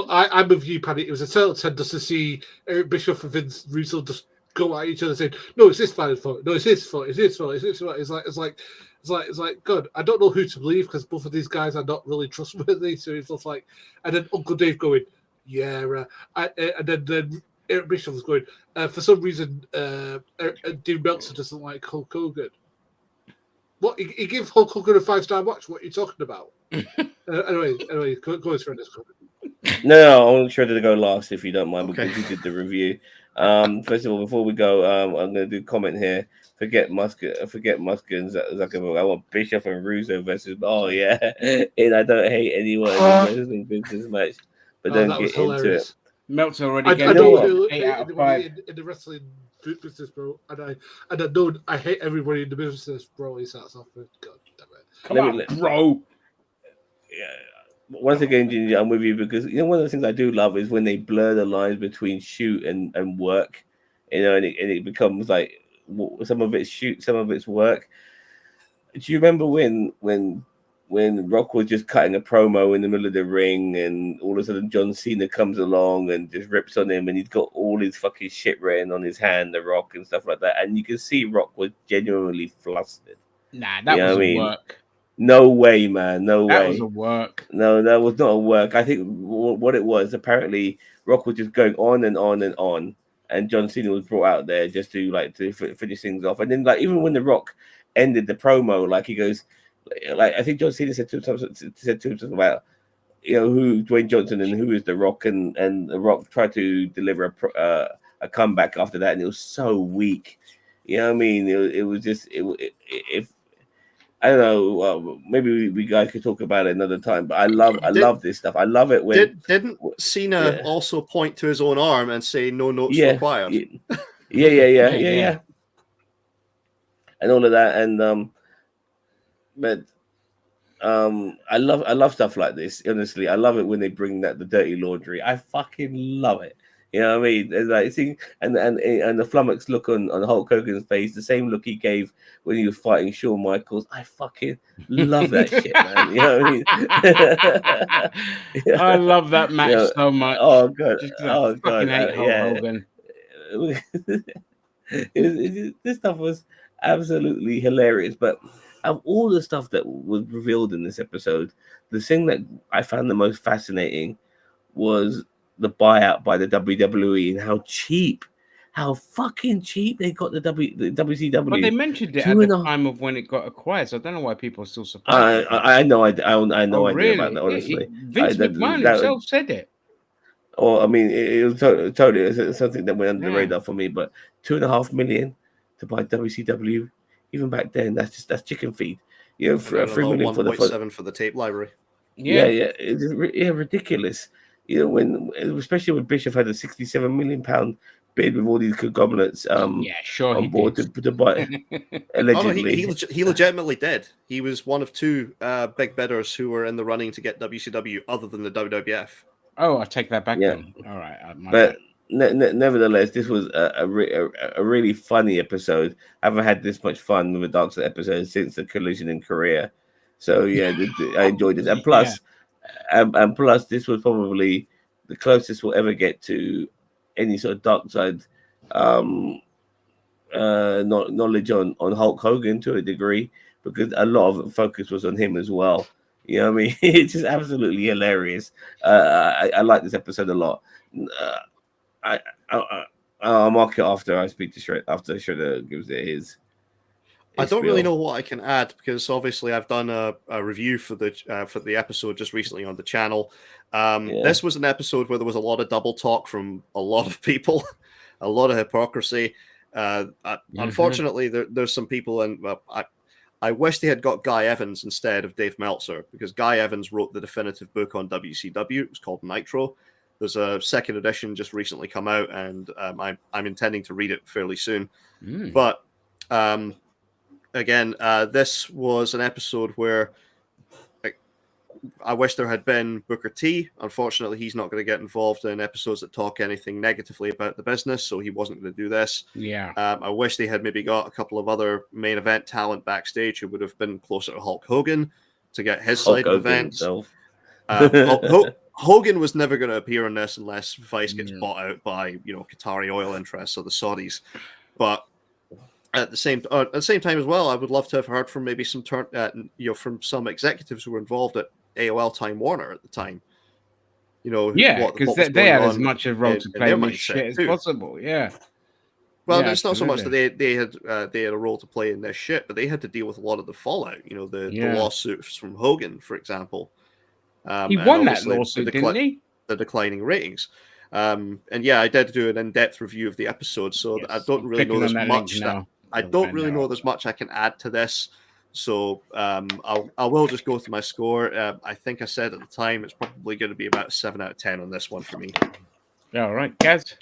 I'm with you, Paddy. It was a telltale just to see Eric Bischoff and Vince Russo just go at each other saying, "No, it's this fellow's fault. No, it's his fault. It's his fault. It's his fault." It's like, God, I don't know who to believe because both of these guys are not really trustworthy. So it's just like, and then Uncle Dave going, "Yeah," and then Eric Bischoff was going, for some reason, Dave Meltzer doesn't like Hulk Hogan. What? He gave Hulk Hogan a 5-star watch. What are you talking about? Anyway, go on, friend. No, I want Shredder to go last if you don't mind, because he did the review. First of all, before we go, I'm going to do a comment here. Forget Musk and Zuckerberg. I want Bischoff and Russo versus. Oh yeah, and I don't hate anyone in wrestling business match, but don't get into it. Meltzer already gave it 8 out of 5 in the wrestling business, bro. And I know I hate everybody in the business, bro. He starts off with, God damn it. Bro. Yeah. Once again, Ginger, I'm with you because one of the things I do love is when they blur the lines between shoot and work, and it becomes like some of it's shoot, some of it's work. Do you remember when Rock was just cutting a promo in the middle of the ring, and all of a sudden John Cena comes along and just rips on him, and he's got all his fucking shit written on his hand, The Rock and stuff like that, and you can see Rock was genuinely flustered. Nah, that was work. No way, man. No way. That was a work. No, that was not a work. I think what it was, apparently, Rock was just going on and on and on. and John Cena was brought out there just to finish things off. And then like even when The Rock ended the promo, like he goes, like I think John Cena said to him something about who Dwayne Johnson and who is The Rock, and The Rock tried to deliver a comeback after that, and it was so weak. You know what I mean? It was just if I don't know. Maybe we guys could talk about it another time. But I love this stuff. I love it when didn't Cena also point to his own arm and say no notes required? Yeah, and all of that, and but I love stuff like this. Honestly, I love it when they bring the dirty laundry. I fucking love it. You know what I mean? And like see, and the flummox look on Hulk Hogan's face, the same look he gave when he was fighting Shawn Michaels. I fucking love that shit, man. You know what I mean? I love that match so much. Oh god, I fucking hate Hulk Hogan. This stuff was absolutely hilarious. But of all the stuff that was revealed in this episode, the thing that I found the most fascinating was the buyout by the WWE and how fucking cheap they got the WCW. But they mentioned it at the time of when it got acquired, so I don't know why people are still surprised. I know I know idea about that, honestly. Vince McMahon himself said it. Or I mean, it was totally something that went under the radar for me. But $2.5 million to buy WCW, even back then, that's chicken feed. $3 million for the tape library. Yeah, it's ridiculous. Especially when Bischoff had a £67 million bid with all these conglomerates on board to buy. Allegedly, he legitimately did. He was one of two big bidders who were in the running to get WCW, other than the WWF. Oh, I take that back. Then. All right, but nevertheless, this was a really funny episode. I haven't had this much fun with a Dark Side episode since the Collision in Korea. So yeah, I enjoyed this, and plus. And plus, this was probably the closest we'll ever get to any sort of Dark Side knowledge on Hulk Hogan to a degree, because a lot of the focus was on him as well. You know what I mean? It's just absolutely hilarious. I like this episode a lot. I'll mark it after I speak to Shredder, after Shredder gives it his. I don't really know what I can add, because obviously I've done a review for the episode just recently on the channel. This was an episode where there was a lot of double talk from a lot of people, a lot of hypocrisy. Unfortunately, there's some people, and I wish they had got Guy Evans instead of Dave Meltzer, because Guy Evans wrote the definitive book on WCW. It was called Nitro. There's a second edition just recently come out, and I'm intending to read it fairly soon. But again, this was an episode where I wish there had been Booker T. Unfortunately, he's not going to get involved in episodes that talk anything negatively about the business, so he wasn't going to do this. Yeah. I wish they had maybe got a couple of other main event talent backstage who would have been closer to Hulk Hogan to get his side of events. Hogan was never going to appear in this unless Vice gets bought out by Qatari oil interests or the Saudis. But at the same time as well, I would love to have heard from maybe some from some executives who were involved at AOL Time Warner at the time. Because they had as much a role to play in this shit as possible. Yeah. Well, it's not so much that they had a role to play in this shit, but they had to deal with a lot of the fallout. The lawsuits from Hogan, for example. He won that lawsuit, didn't he? The declining ratings. And I did do an in-depth review of the episode, so I don't really know there's much. I don't really know there's much I can add to this. So I will just go to my score. I think I said at the time it's probably going to be about 7 out of 10 on this one for me. All right, guys.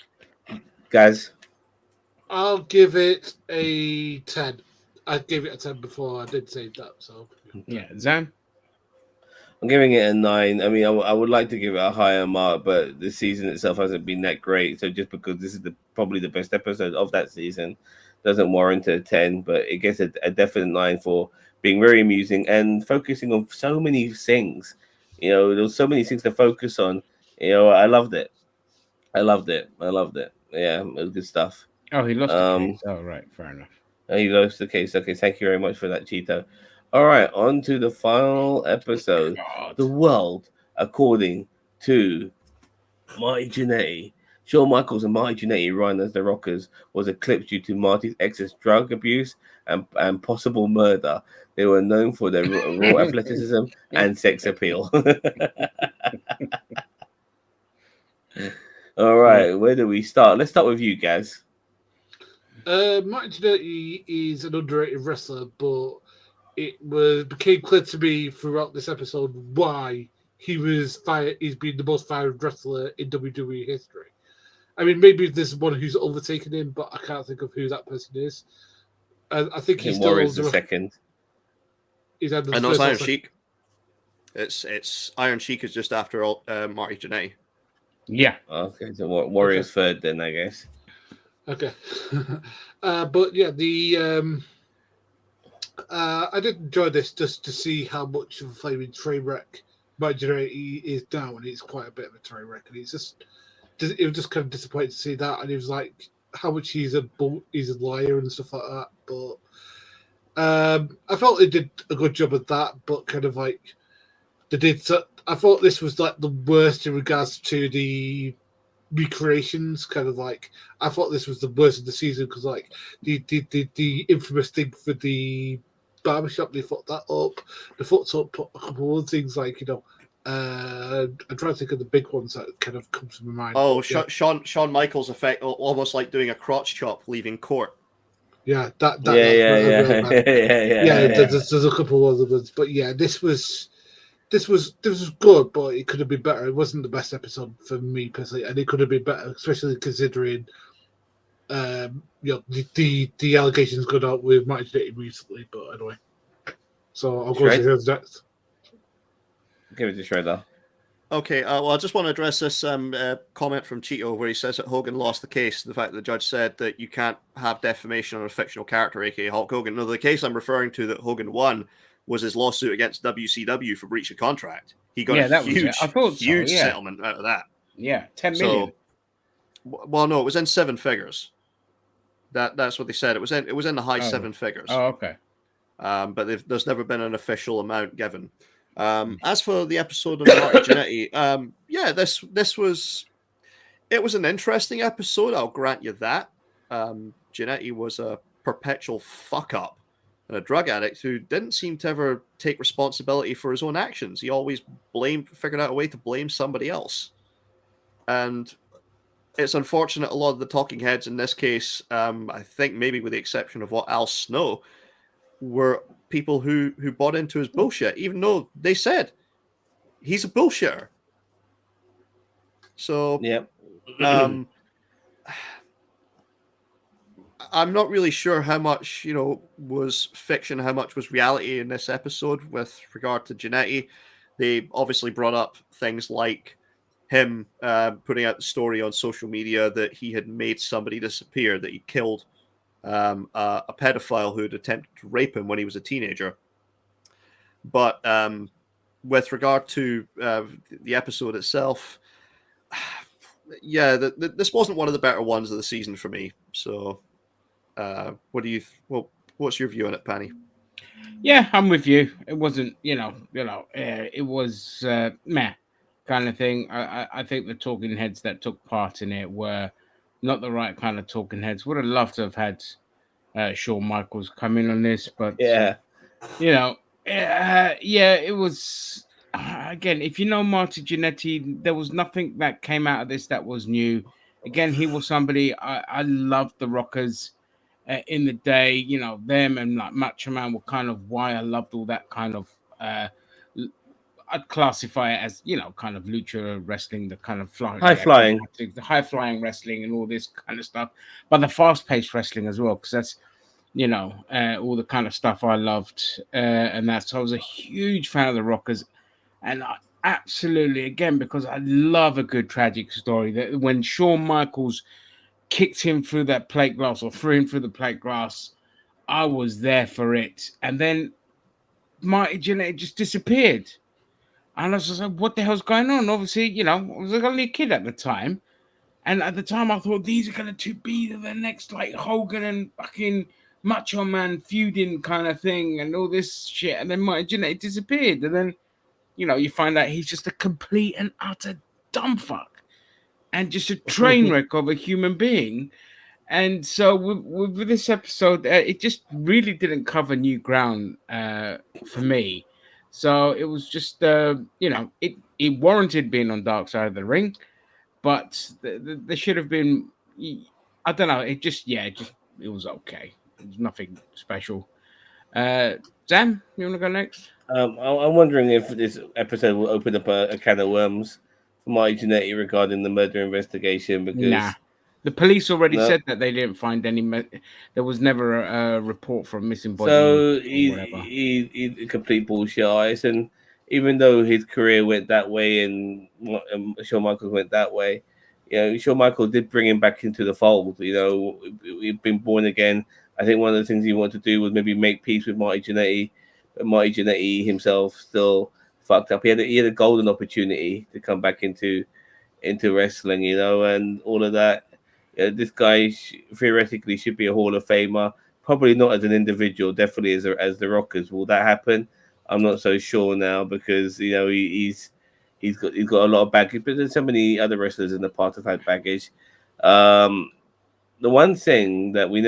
I'll give it a 10. I gave it a 10 before. I did say that. So yeah, Zan. I'm giving it a 9. I mean, I would like to give it a higher mark, but the season itself hasn't been that great. So just because this is probably the best episode of that season, doesn't warrant a 10. But it gets a definite 9 for being very amusing and focusing on so many things. There was so many things to focus on. I loved it. Yeah, it was good stuff. Oh, he lost the case. Oh, right, fair enough. He lost the case. Okay, thank you very much for that, Cheeto. All right, on to the final episode. The World According to Marty Jannetty. Shawn Michaels and Marty Jannetty run as the Rockers was eclipsed due to Marty's excess drug abuse and possible murder. They were known for their raw athleticism and sex appeal. All right, where do we start? Let's start with you, Gaz. Martin Jannetty is an underrated wrestler, but became clear to me throughout this episode why he was fired. He's been the most fired wrestler in WWE history. I mean, maybe there's one who's overtaken him, but I can't think of who that person is. I think he's still Warriors the second. He's had I know it's Iron Sheik. It's Iron Sheik is just after Marty Jannetty. Yeah. Okay, so Warriors third then, I guess. Okay. But yeah, I did enjoy this just to see how much of a flaming train wreck Marty Jannetty is now, and it's quite a bit of a train wreck, and it was just kind of disappointing to see that, and it was like how much he's a liar and stuff like that. But I felt they did a good job of that, but kind of like they did. I thought this was like the worst in regards to the recreations. Kind of like I thought this was the worst of the season because like the infamous thing for the barbershop, they fucked that up. They fucked up a couple of things like I'm trying to think of the big ones that kind of come to my mind. Oh, yeah. Shawn Michaels effect, almost like doing a crotch chop leaving court. Yeah, yeah. There's a couple of other ones, but yeah, this was good, but it could have been better. It wasn't the best episode for me personally, and it could have been better, especially considering the allegations got out with Marty Jannetty recently. But anyway, so I'll go to who's next. Give it to Shredder. Okay, well, I just want to address this comment from Cheeto where he says that Hogan lost the case. The fact that the judge said that you can't have defamation on a fictional character, aka Hulk Hogan. No, the case I'm referring to that Hogan won was his lawsuit against WCW for breach of contract. He got a huge settlement out of that. Yeah, 10 million. Well, no, it was in seven figures. That's what they said. It was in the high seven figures. Oh, okay. But there's never been an official amount given. As for the episode of Marty Jannetty, this was an interesting episode. I'll grant you that. Jannetty was a perpetual fuck up and a drug addict who didn't seem to ever take responsibility for his own actions. He always figured out a way to blame somebody else. And it's unfortunate a lot of the talking heads in this case, I think maybe with the exception of Al Snow, were people who bought into his bullshit, even though they said he's a bullshitter. So, yep. I'm not really sure how much, was fiction, how much was reality in this episode with regard to Jannetty. They obviously brought up things like him putting out the story on social media that he had made somebody disappear, that he killed a pedophile who had attempted to rape him when he was a teenager. But with regard to the episode itself, this wasn't one of the better ones of the season for me. So, what's your view on it, Panny? Yeah, I'm with you. It wasn't, it was meh kind of thing. I think the talking heads that took part in it were not the right kind of talking heads. Would have loved to have had Shawn Michaels come in on this, but it was again. If you know Marty Jannetty, there was nothing that came out of this that was new. Again, he was somebody I loved the Rockers in the day. Them and like Macho Man were kind of why I loved all that kind of. I'd classify it as, kind of lucha wrestling, the kind of high flying wrestling and all this kind of stuff, but the fast paced wrestling as well, because that's, all the kind of stuff I loved. And that's, so I was a huge fan of the Rockers. And I absolutely, again, because I love a good tragic story, that when Shawn Michaels kicked him through that plate glass or threw him through the plate glass, I was there for it. And then Marty Jannetty just disappeared. And I was just like, what the hell's going on? Obviously, I was only a kid at the time. And at the time, I thought these are going to be the next, like, Hogan and fucking Macho Man feuding kind of thing and all this shit. And then Marty Jannetty disappeared. And then, you find out he's just a complete and utter dumb fuck. and just a train wreck of a human being. And so with this episode, it just really didn't cover new ground for me. So it was just, it warranted being on Dark Side of the Ring, but there should have been, I don't know, it was okay. It was nothing special. Sam, you want to go next? I'm wondering if this episode will open up a can of worms for Marty Jannetty regarding the murder investigation, Nah. because The police already no. said that they didn't find any. There was never a report for a missing body So or whatever. he's a complete bullshit artist, and even though his career went that way and Shawn Michaels went that way, Shawn Michaels did bring him back into the fold. He'd been born again. I think one of the things he wanted to do was maybe make peace with Marty Jannetty, but Marty Jannetty himself still fucked up. He had a golden opportunity to come back into wrestling, and all of that. This guy theoretically should be a Hall of Famer. Probably not as an individual, definitely as the Rockers. Will that happen? I'm not so sure now, because he's got a lot of baggage. But there's so many other wrestlers in the past have had baggage. The one thing that we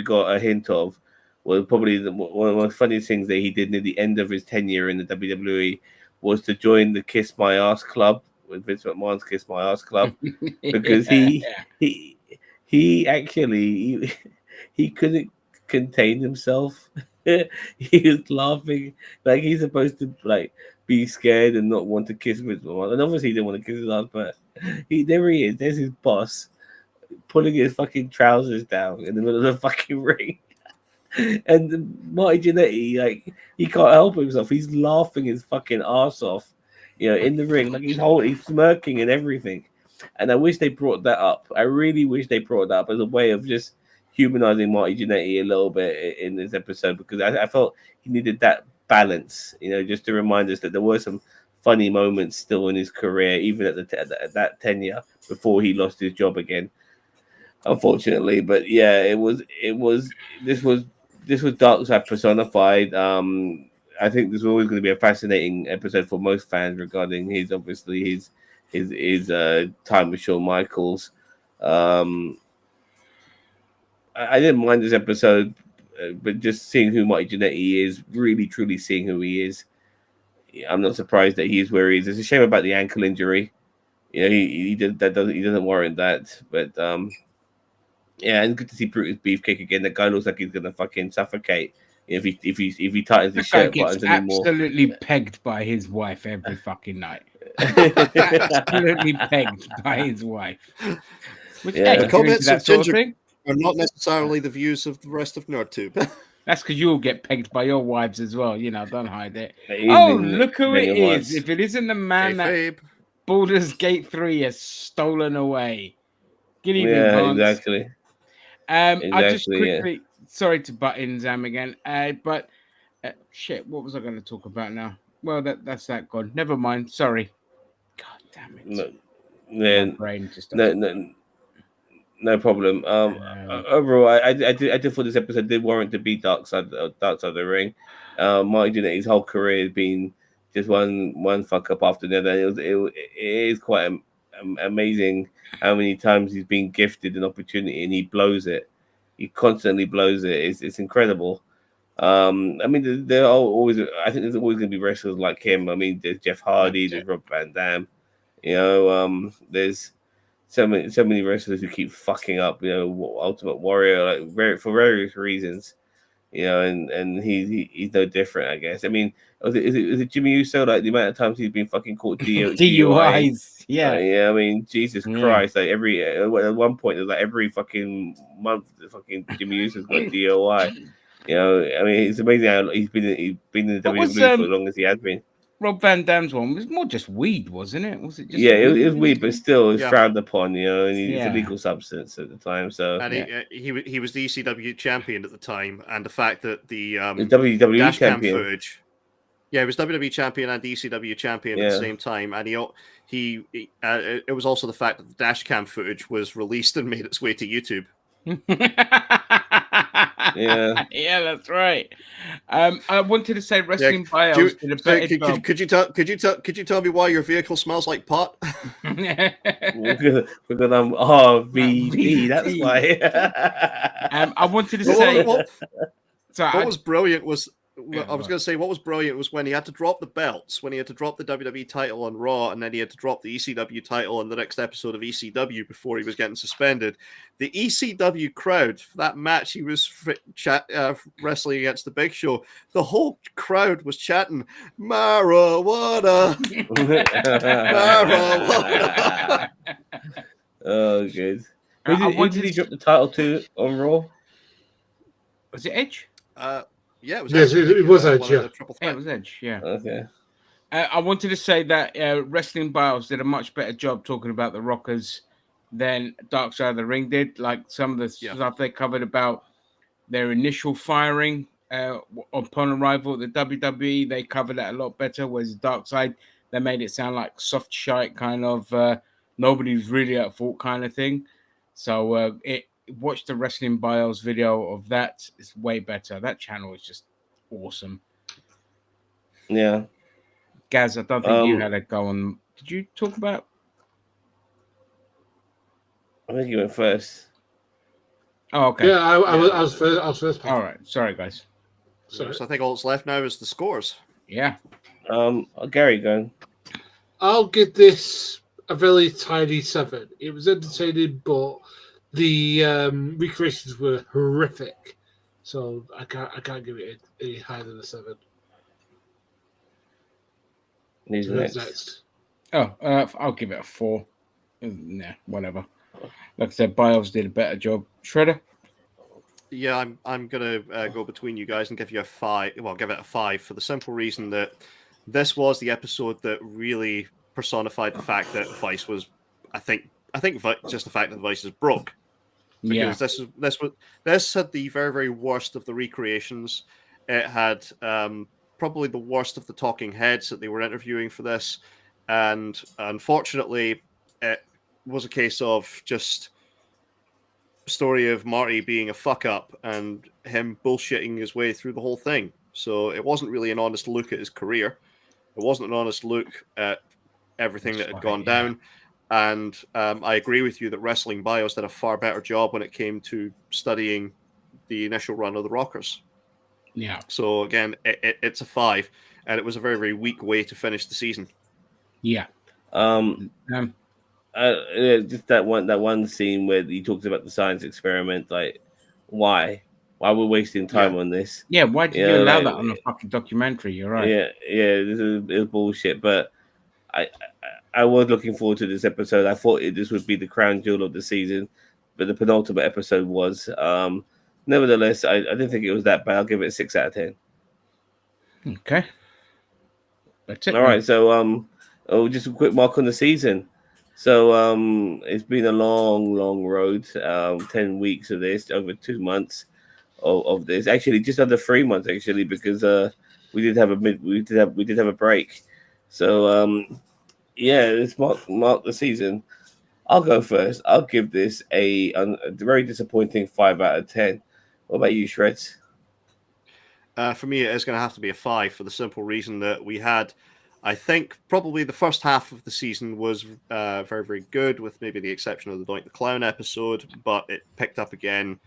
got a hint of was probably one of the most funniest things that he did near the end of his tenure in the WWE was to join the Kiss My Ass Club, with Vince McMahon's Kiss My Ass Club, because he actually he couldn't contain himself. He was laughing like he's supposed to be scared and not want to kiss Vince McMahon, and obviously he didn't want to kiss his ass, but there he is. There's his boss pulling his fucking trousers down in the middle of the fucking ring. And Marty Jannetty, he can't help himself. He's laughing his fucking ass off, in the ring. Like he's smirking and everything. And I wish they brought that up. I really wish they brought that up as a way of just humanizing Marty Jannetty a little bit in this episode, because I felt he needed that balance, just to remind us that there were some funny moments still in his career, even at that tenure before he lost his job again, unfortunately. But yeah, this was Darkseid personified. I think there's always going to be a fascinating episode for most fans regarding his time with Shawn Michaels. I didn't mind this episode, but just seeing who Marty Jannetty is, really truly seeing who he is, I'm not surprised that he's where he is. It's a shame about the ankle injury. He doesn't warrant that, but yeah, and good to see Brutus Beefcake again. The guy looks like he's gonna fucking suffocate if he tightens his shirt buttons anymore. Absolutely pegged by his wife every fucking night. Absolutely pegged by his wife. Which, Yeah. The comments of sort of Ginger thing. are not necessarily the views of the rest of NerdTube. That's because you'll get pegged by your wives as well. Don't hide it. Evening, Look who it Megan is! Watts. If it isn't the man that Kayfabe. Baldur's Gate 3 has stolen away. Good evening, Yeah, Hans. exactly. I just Exactly, quickly, sorry to butt in, Zam, again, but shit, what was I going to talk about now? Well, that's that gone. Never mind. Sorry. God damn it. No, My brain just no problem. Overall, I did thought this episode did warrant to be Dark Side of the Ring. Marty Jannetty's whole career has been just one fuck up after the other. It is quite amazing how many times he's been gifted an opportunity and he blows it. He constantly blows it. It's incredible. I mean, there are always. I think there's always going to be wrestlers like him. I mean, there's Jeff Hardy, there's Rob Van Dam. There's so many wrestlers who keep fucking up. Ultimate Warrior, for various reasons. And he's no different, I guess. I mean, is it Jimmy Uso? Like the amount of times he's been fucking caught DUIs. Yeah. Yeah. I mean, Jesus Christ! Like at one point, it was like every fucking month, fucking Jimmy Uso's got DUI. I mean, it's amazing how he's been in the WWE for as long as he has been. Rob Van Dam's one was more just weed, wasn't it? Was it just? Yeah, it was weed, but still, it's frowned upon. And it's a Yeah. legal substance at the time. So, And he was the ECW champion at the time, and the fact that the WWE dash cam champion. footage. Yeah, he was WWE champion and ECW champion at the same time, and he it was also the fact that the dash cam footage was released and made its way to YouTube. Yeah. Yeah, that's right. I wanted to say Wrestling Bios did a better job. Could you tell me why your vehicle smells like pot? Because I'm RVP. That's why. I wanted to But say. what was brilliant was Yeah, I was going to say what was brilliant was when he had to drop the belts, when he had to drop the WWE title on Raw, and then he had to drop the ECW title on the next episode of ECW before he was getting suspended. The ECW crowd for that match he was wrestling against the Big Show, the whole crowd was chanting marijuana, marijuana. Oh, good. Who did he drop the title to on Raw? Was it Edge? Yeah, it was Yes, actually, it was one Edge, of yeah. the triple Yeah, threat. it was Edge. Yeah. Okay. I wanted to say that Wrestling Bios did a much better job talking about the Rockers than Dark Side of the Ring did. Like some of the stuff they covered about their initial firing upon arrival at the WWE, they covered that a lot better. Whereas Dark Side, they made it sound like soft shite kind of nobody's really at fault kind of thing. So watch the Wrestling Bios video of that. It's way better. That channel is just awesome. Yeah. Gaz, I don't think you had a go on. Did you talk about? I think you went first. Oh, okay. Yeah, I was first. All right. Sorry, guys. So I think all that's left now is the scores. Yeah. Gary, go. I'll give this a very tiny 7. It was entertaining, but the recreations were horrific. So I can't give it any higher than a 7. Who's Who's next? next? Oh, I'll give it a 4. Nah, whatever. Like I said, Bios did a better job. Shredder. Yeah, I'm gonna go between you guys and give you a 5. Well, give it a 5 for the simple reason that this was the episode that really personified the fact that Vice was. I think just the fact that Vice is broke. Because this had the very, very worst of the recreations. It had probably the worst of the talking heads that they were interviewing for this, and unfortunately, it was a case of just story of Marty being a fuck up and him bullshitting his way through the whole thing. So it wasn't really an honest look at his career. It wasn't an honest look at everything that had gone down. And I agree with you that Wrestling Bios did a far better job when it came to studying the initial run of the Rockers. Yeah. So again, it's a 5, and it was a very, very weak way to finish the season. Yeah. Just that one scene where he talks about the science experiment. Like, why we're wasting time on this? Yeah. Why did you allow that on a fucking documentary? You're right. Yeah. This is bullshit. But I was looking forward to this episode. I thought this would be the crown jewel of the season, but the penultimate episode was. Nevertheless, I didn't think it was that bad. I'll give it a 6 out of 10. Okay. That's it. All right. So just a quick mark on the season. So it's been a long road. 10 weeks of this, over 2 months of this. Actually, just under 3 months actually, because we did have a break. So let's mark the season. I'll go first. I'll give this a very disappointing 5 out of 10. What about you, Shreds? For me, it is going to have to be a 5 for the simple reason that we had, I think, probably the first half of the season was very, very good, with maybe the exception of the Doink the Clown episode, but it picked up again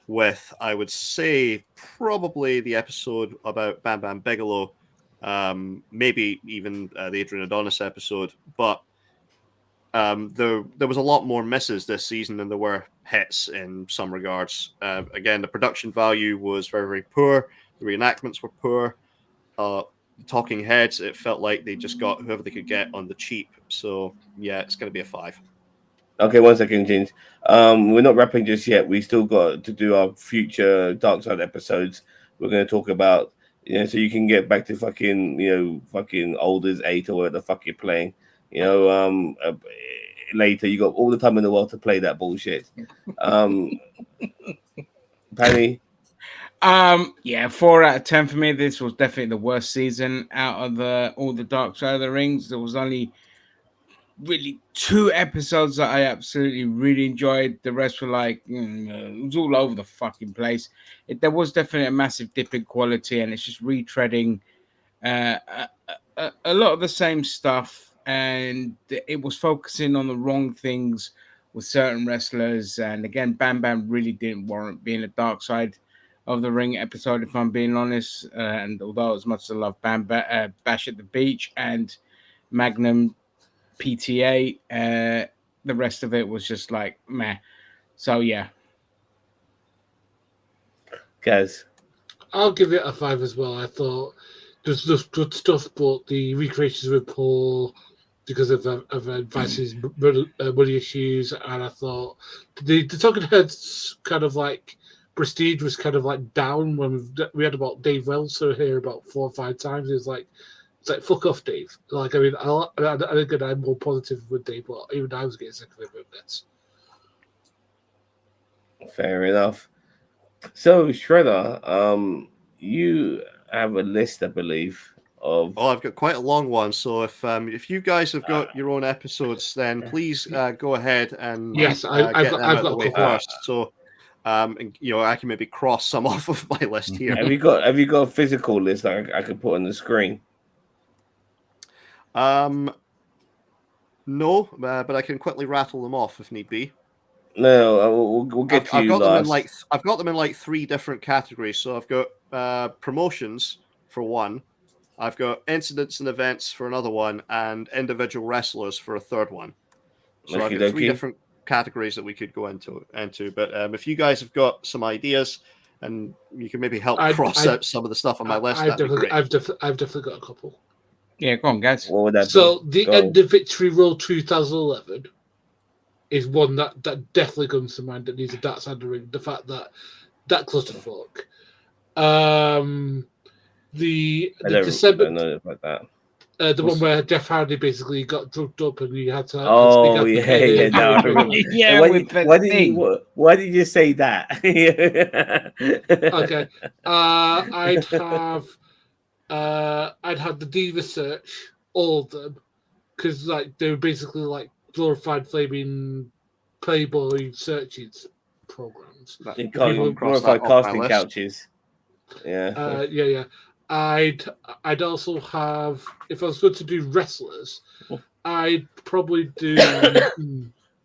with, I would say, probably the episode about Bam Bam Bigelow, maybe even the Adrian Adonis episode, but there was a lot more misses this season than there were hits in some regards. Again, the production value was very, very poor. The reenactments were poor. The talking heads, it felt like they just got whoever they could get on the cheap. So yeah, it's going to be a 5. Okay, 1 second, James. We're not wrapping just yet. We still got to do our future Dark Side episodes. We're going to talk about, so you can get back to fucking old as 8 or whatever the fuck you're playing. Later, you got all the time in the world to play that bullshit. Penny? 4 out of 10 for me. This was definitely the worst season out of all the Dark Side of the Rings. There was only really 2 episodes that I absolutely really enjoyed. The rest were like, it was all over the fucking place. There was definitely a massive dip in quality, and it's just retreading uh, a lot of the same stuff, and it was focusing on the wrong things with certain wrestlers. And again, Bam Bam really didn't warrant being a Dark Side of the Ring episode, if I'm being honest. And although as much as I love Bash at the Beach and Magnum PTA, the rest of it was just like meh. So yeah. Guys, I'll give it a 5 as well. I thought there's just good stuff, but the recreations were poor because of Vice's money issues, and I thought the Talking Heads kind of like prestige was kind of like down when we had about Dave Welser here about 4 or 5 times. It's like fuck off, Dave. Like I mean, I think I'm more positive with Dave, but even I was getting sick of him with this. fair enough. So Shredder, you have a list, I believe, of. Oh, I've got quite a long one. So if you guys have got your own episodes, then please go ahead and Yes, I've get got them out of the a way couple. first. So and, I can maybe cross some off of my list here. Have you got a physical list that I could put on the screen? No, but I can quickly rattle them off if need be. No, we'll get to you last. I've got them in like 3 different categories. So I've got promotions for one, I've got incidents and events for another one, and individual wrestlers for a third one. So I've got 3 different categories that we could go into. But if you guys have got some ideas, and you can maybe help cross out some of the stuff on my list, I've definitely got a couple. Yeah, go on, guys. What would that So be? the end of Victory Road 2011 is one that definitely comes to mind that needs a Dark Side of the Ring. The fact that clusterfuck. The December. I know about that. The one where Jeff Hardy basically got drugged up and he had to. Oh yeah. Yeah. Why did you say that? Okay. I'd have the Diva Search, all of them, because like they were basically like glorified flaming Playboy searches programs. Glorified casting couches. Yeah. Yeah. I'd also have, if I was going to do wrestlers, I'd probably do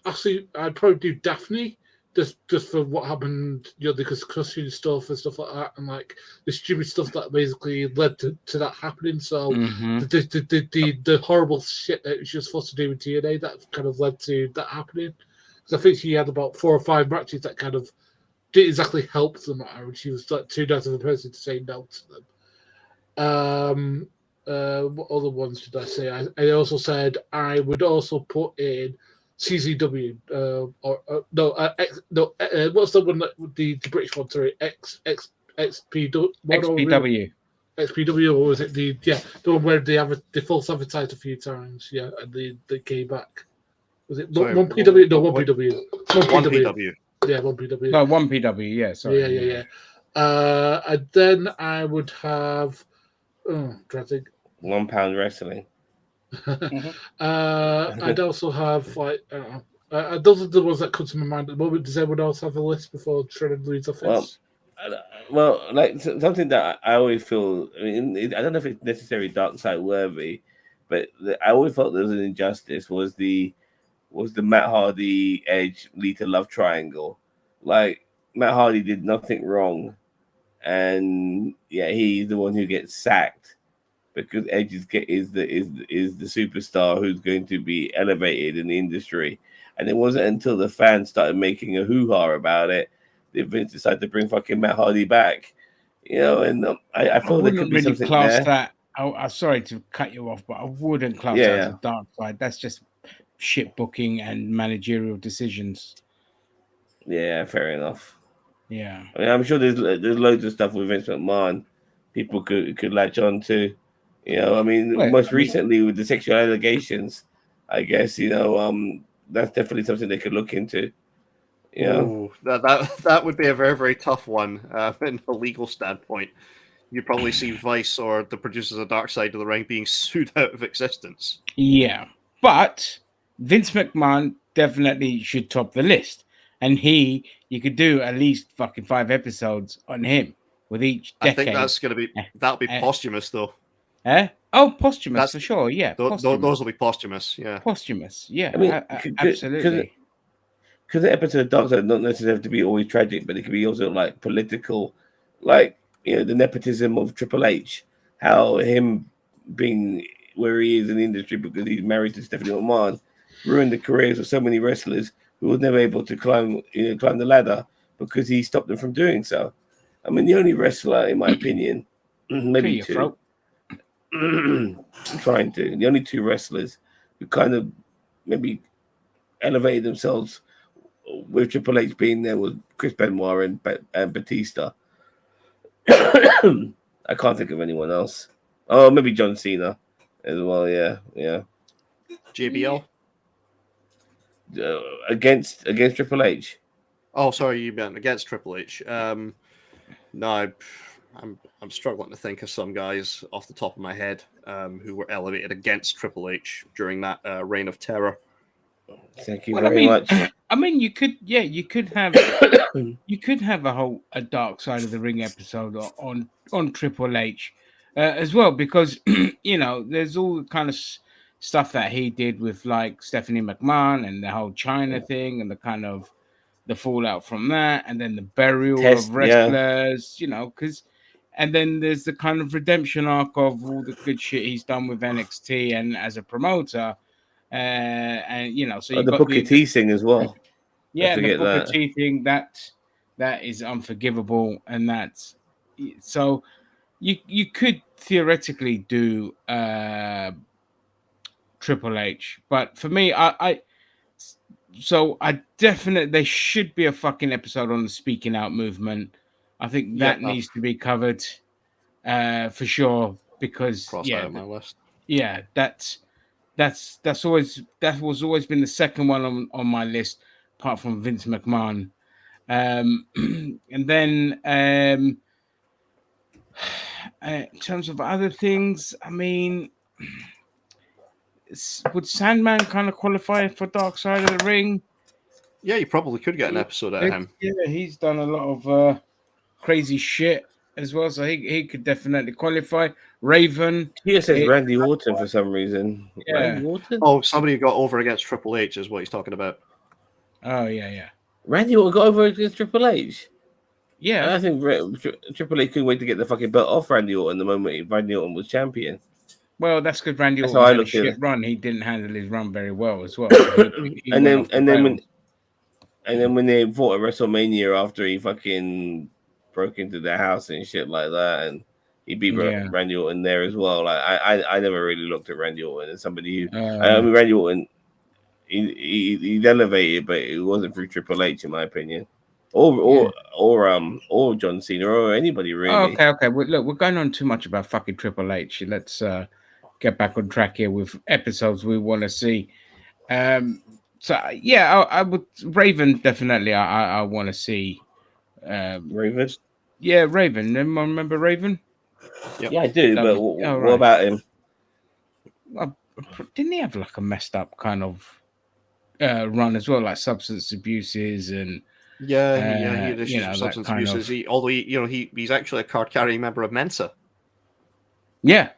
I'd probably do Daphne just for what happened, the concussion stuff and stuff like that, and like the stupid stuff that basically led to that happening. So the horrible shit that she was supposed to do with TNA that kind of led to that happening. Because I think she had about 4 or 5 matches that kind of didn't exactly help the matter, and she was like too nice of a person to say no to them. What other ones did I say? I also said I would also put in CZW. What's the one that the British one? Sorry, XPW. XPW, or was it the one where they false advertised a few times? Yeah, and they came back. Was it one PW? No, one PW. One PW. Yeah, one PW. No, one PW. Yeah, sorry. Yeah. And then I would have. I'm trying to think. £1 wrestling. I'd also have like those are the ones that come to my mind at the moment. Does anyone else have a list before Shredded leads off? Well, like something that I always feel. I mean, I don't know if it's necessarily dark side worthy, but I always felt there was an injustice. Was the Matt Hardy Edge Lita love triangle? Like Matt Hardy did nothing wrong, and he's the one who gets sacked because Edge is the superstar who's going to be elevated in the industry. And it wasn't until the fans started making a hoo-ha about it that Vince decided to bring fucking Matt Hardy back. And I thought there could be something there. That. I'm sorry to cut you off, but I wouldn't class that as a dark side. That's just shit booking and managerial decisions. Yeah, fair enough. Yeah, I mean, I'm sure there's loads of stuff with Vince McMahon people could latch on to. Most recently with the sexual allegations, I guess that's definitely something they could look into. Ooh, that would be a very, very tough one in a legal standpoint. You'd probably see Vice or the producers of Dark Side of the Ring being sued out of existence. Yeah, but Vince McMahon definitely should top the list, and you could do at least fucking 5 episodes on him with each I think decade. that's going to be that'll be Uh, posthumous though. Oh, posthumous That's for sure. Yeah, those will be posthumous. Yeah. posthumous. Yeah, I mean, absolutely. because the episode of Dark Side not necessarily have to be always tragic, but it can be also like political, like the nepotism of Triple H, how him being where he is in the industry because he's married to Stephanie McMahon ruined the careers of so many wrestlers who was never able to climb the ladder because he stopped them from doing so. I mean, the only wrestler, in my opinion, maybe your two, throat. trying to the only two wrestlers who kind of maybe elevated themselves with Triple H being there was Chris Benoit and Batista. I can't think of anyone else. Oh, maybe John Cena as well. Yeah. JBL. Against Triple H. Oh, sorry, you meant against Triple H. No, I'm struggling to think of some guys off the top of my head who were elevated against Triple H during that reign of terror. Thank you very much. I mean, you could have a Dark Side of the Ring episode on Triple H as well, because there's all the kind of stuff that he did with like Stephanie McMahon and the whole China thing and the kind of the fallout from that, and then the burial of wrestlers, and then there's the kind of redemption arc of all the good shit he's done with NXT and as a promoter. And so you the got Booker T thing as well. Yeah, and the Booker T thing that is unforgivable, and that's so you could theoretically do Triple H, but for me, I definitely there should be a fucking episode on the speaking out movement. I think that needs to be covered for sure because on my list. Yeah, that was always been the second one on my list, apart from Vince McMahon. And then in terms of other things, I mean, would Sandman kind of qualify for Dark Side of the Ring? Yeah, you probably could get an episode out of him. Yeah, he's done a lot of crazy shit as well, so he could definitely qualify. Raven. He says Randy Orton for some reason. Yeah. Randy Orton? Oh, somebody who got over against Triple H is what he's talking about. Oh, yeah. Randy Orton got over against Triple H? Yeah. I think Triple H couldn't wait to get the fucking belt off Randy Orton the moment Randy Orton was champion. Well, that's because Randy Orton had a shit run. He didn't handle his run very well as well. And then when they fought at WrestleMania after he fucking broke into their house and shit like that, and he beat Randy Orton there as well. Like I never really looked at Randy Orton as somebody who Randy Orton he's elevated, but it wasn't through Triple H in my opinion, or John Cena or anybody really. Oh, okay. Well, look, we're going on too much about fucking Triple H. Let's get back on track here with episodes we want to see. So yeah, I would Raven definitely. I want to see Raven. Yeah, Raven. Remember Raven? Yep. Yeah, I do. But what about him? Didn't he have like a messed up kind of run as well, like substance abuses and he had issues with substance abuses. He's actually a card carrying member of Mensa. Yeah,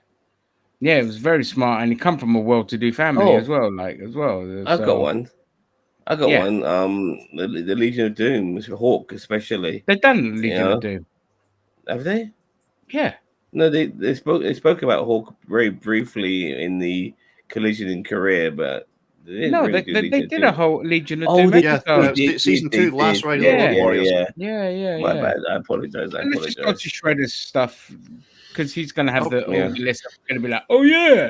it was very smart, and he come from a well-to-do family as well. I've got one. The Legion of Doom, Hawk especially. They've done Legion of Doom. Have they? Yeah. No, they spoke about Hawk very briefly in the Collision in Korea, but they did a whole Legion of Doom episode. Season 2, Last Ride of the Road Warriors. Yeah. My bad. I apologize. Let's just go to Shredder's stuff because he's going to have the list. I'm going to be like, oh yeah.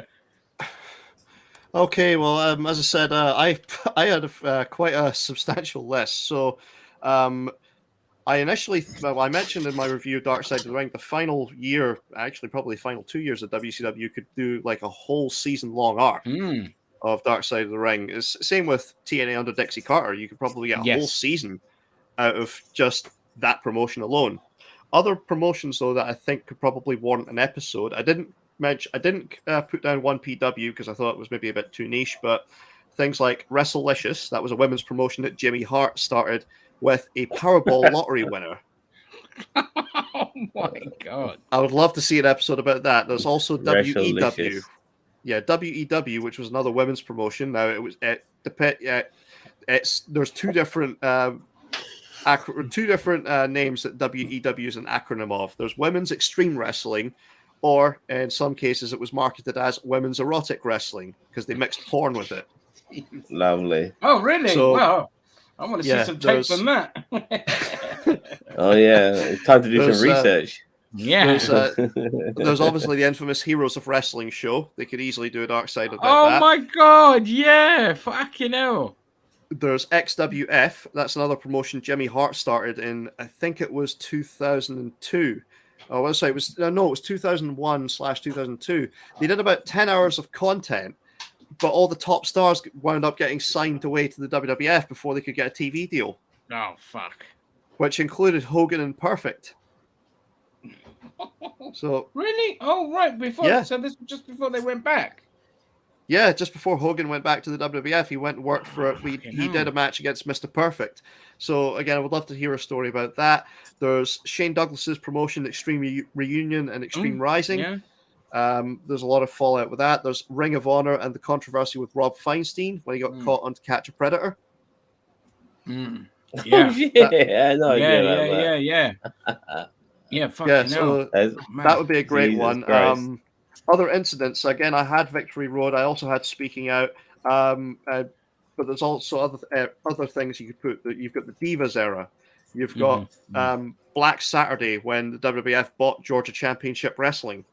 Okay, well, as I said, I had quite a substantial list. So, I mentioned in my review of Dark Side of the Ring, the final year, actually probably the final 2 years of WCW could do like a whole season-long arc of Dark Side of the Ring. It's same with TNA under Dixie Carter. You could probably get a whole season out of just that promotion alone. Other promotions, though, that I think could probably warrant an episode. I didn't put down 1PW because I thought it was maybe a bit too niche, but things like Wrestlelicious, that was a women's promotion that Jimmy Hart started with a Powerball lottery winner. Oh my god! I would love to see an episode about that. There's also WEW. Wrestlelicious. Yeah, WEW, which was another women's promotion. Now it was there's two different names that WEW is an acronym of. There's Women's Extreme Wrestling, or in some cases it was marketed as Women's Erotic Wrestling because they mixed porn with it. Lovely. Oh really? So, wow! I want to see some tapes on that. Oh yeah, it's time to do some research. Yeah. There's obviously the infamous Heroes of Wrestling show. They could easily do a dark side about Oh that. my god! Yeah, fucking hell. There's XWF. That's another promotion Jimmy Hart started in. I think it was 2002. Oh, sorry, it was 2001/2002. They did about 10 hours of content, but all the top stars wound up getting signed away to the WWF before they could get a TV deal. Oh fuck! Which included Hogan and Perfect. So really? Oh right, before. Yeah. So this was just before they went back. Yeah, just before Hogan went back to the WWF, he went and worked for it. He did a match against Mr. Perfect. So again, I would love to hear a story about that. There's Shane Douglas's promotion, Extreme Reunion and Extreme Rising. Yeah. There's a lot of fallout with that. There's Ring of Honor and the controversy with Rob Feinstein when he got caught on To Catch a Predator. Mm. Yeah, Yeah. I know. Yeah, fucking so that would be a great one. Other incidents, again, I had Victory Road. I also had Speaking Out. But there's also other things you could put. You've got the Divas era. You've got Black Saturday when the WWF bought Georgia Championship Wrestling.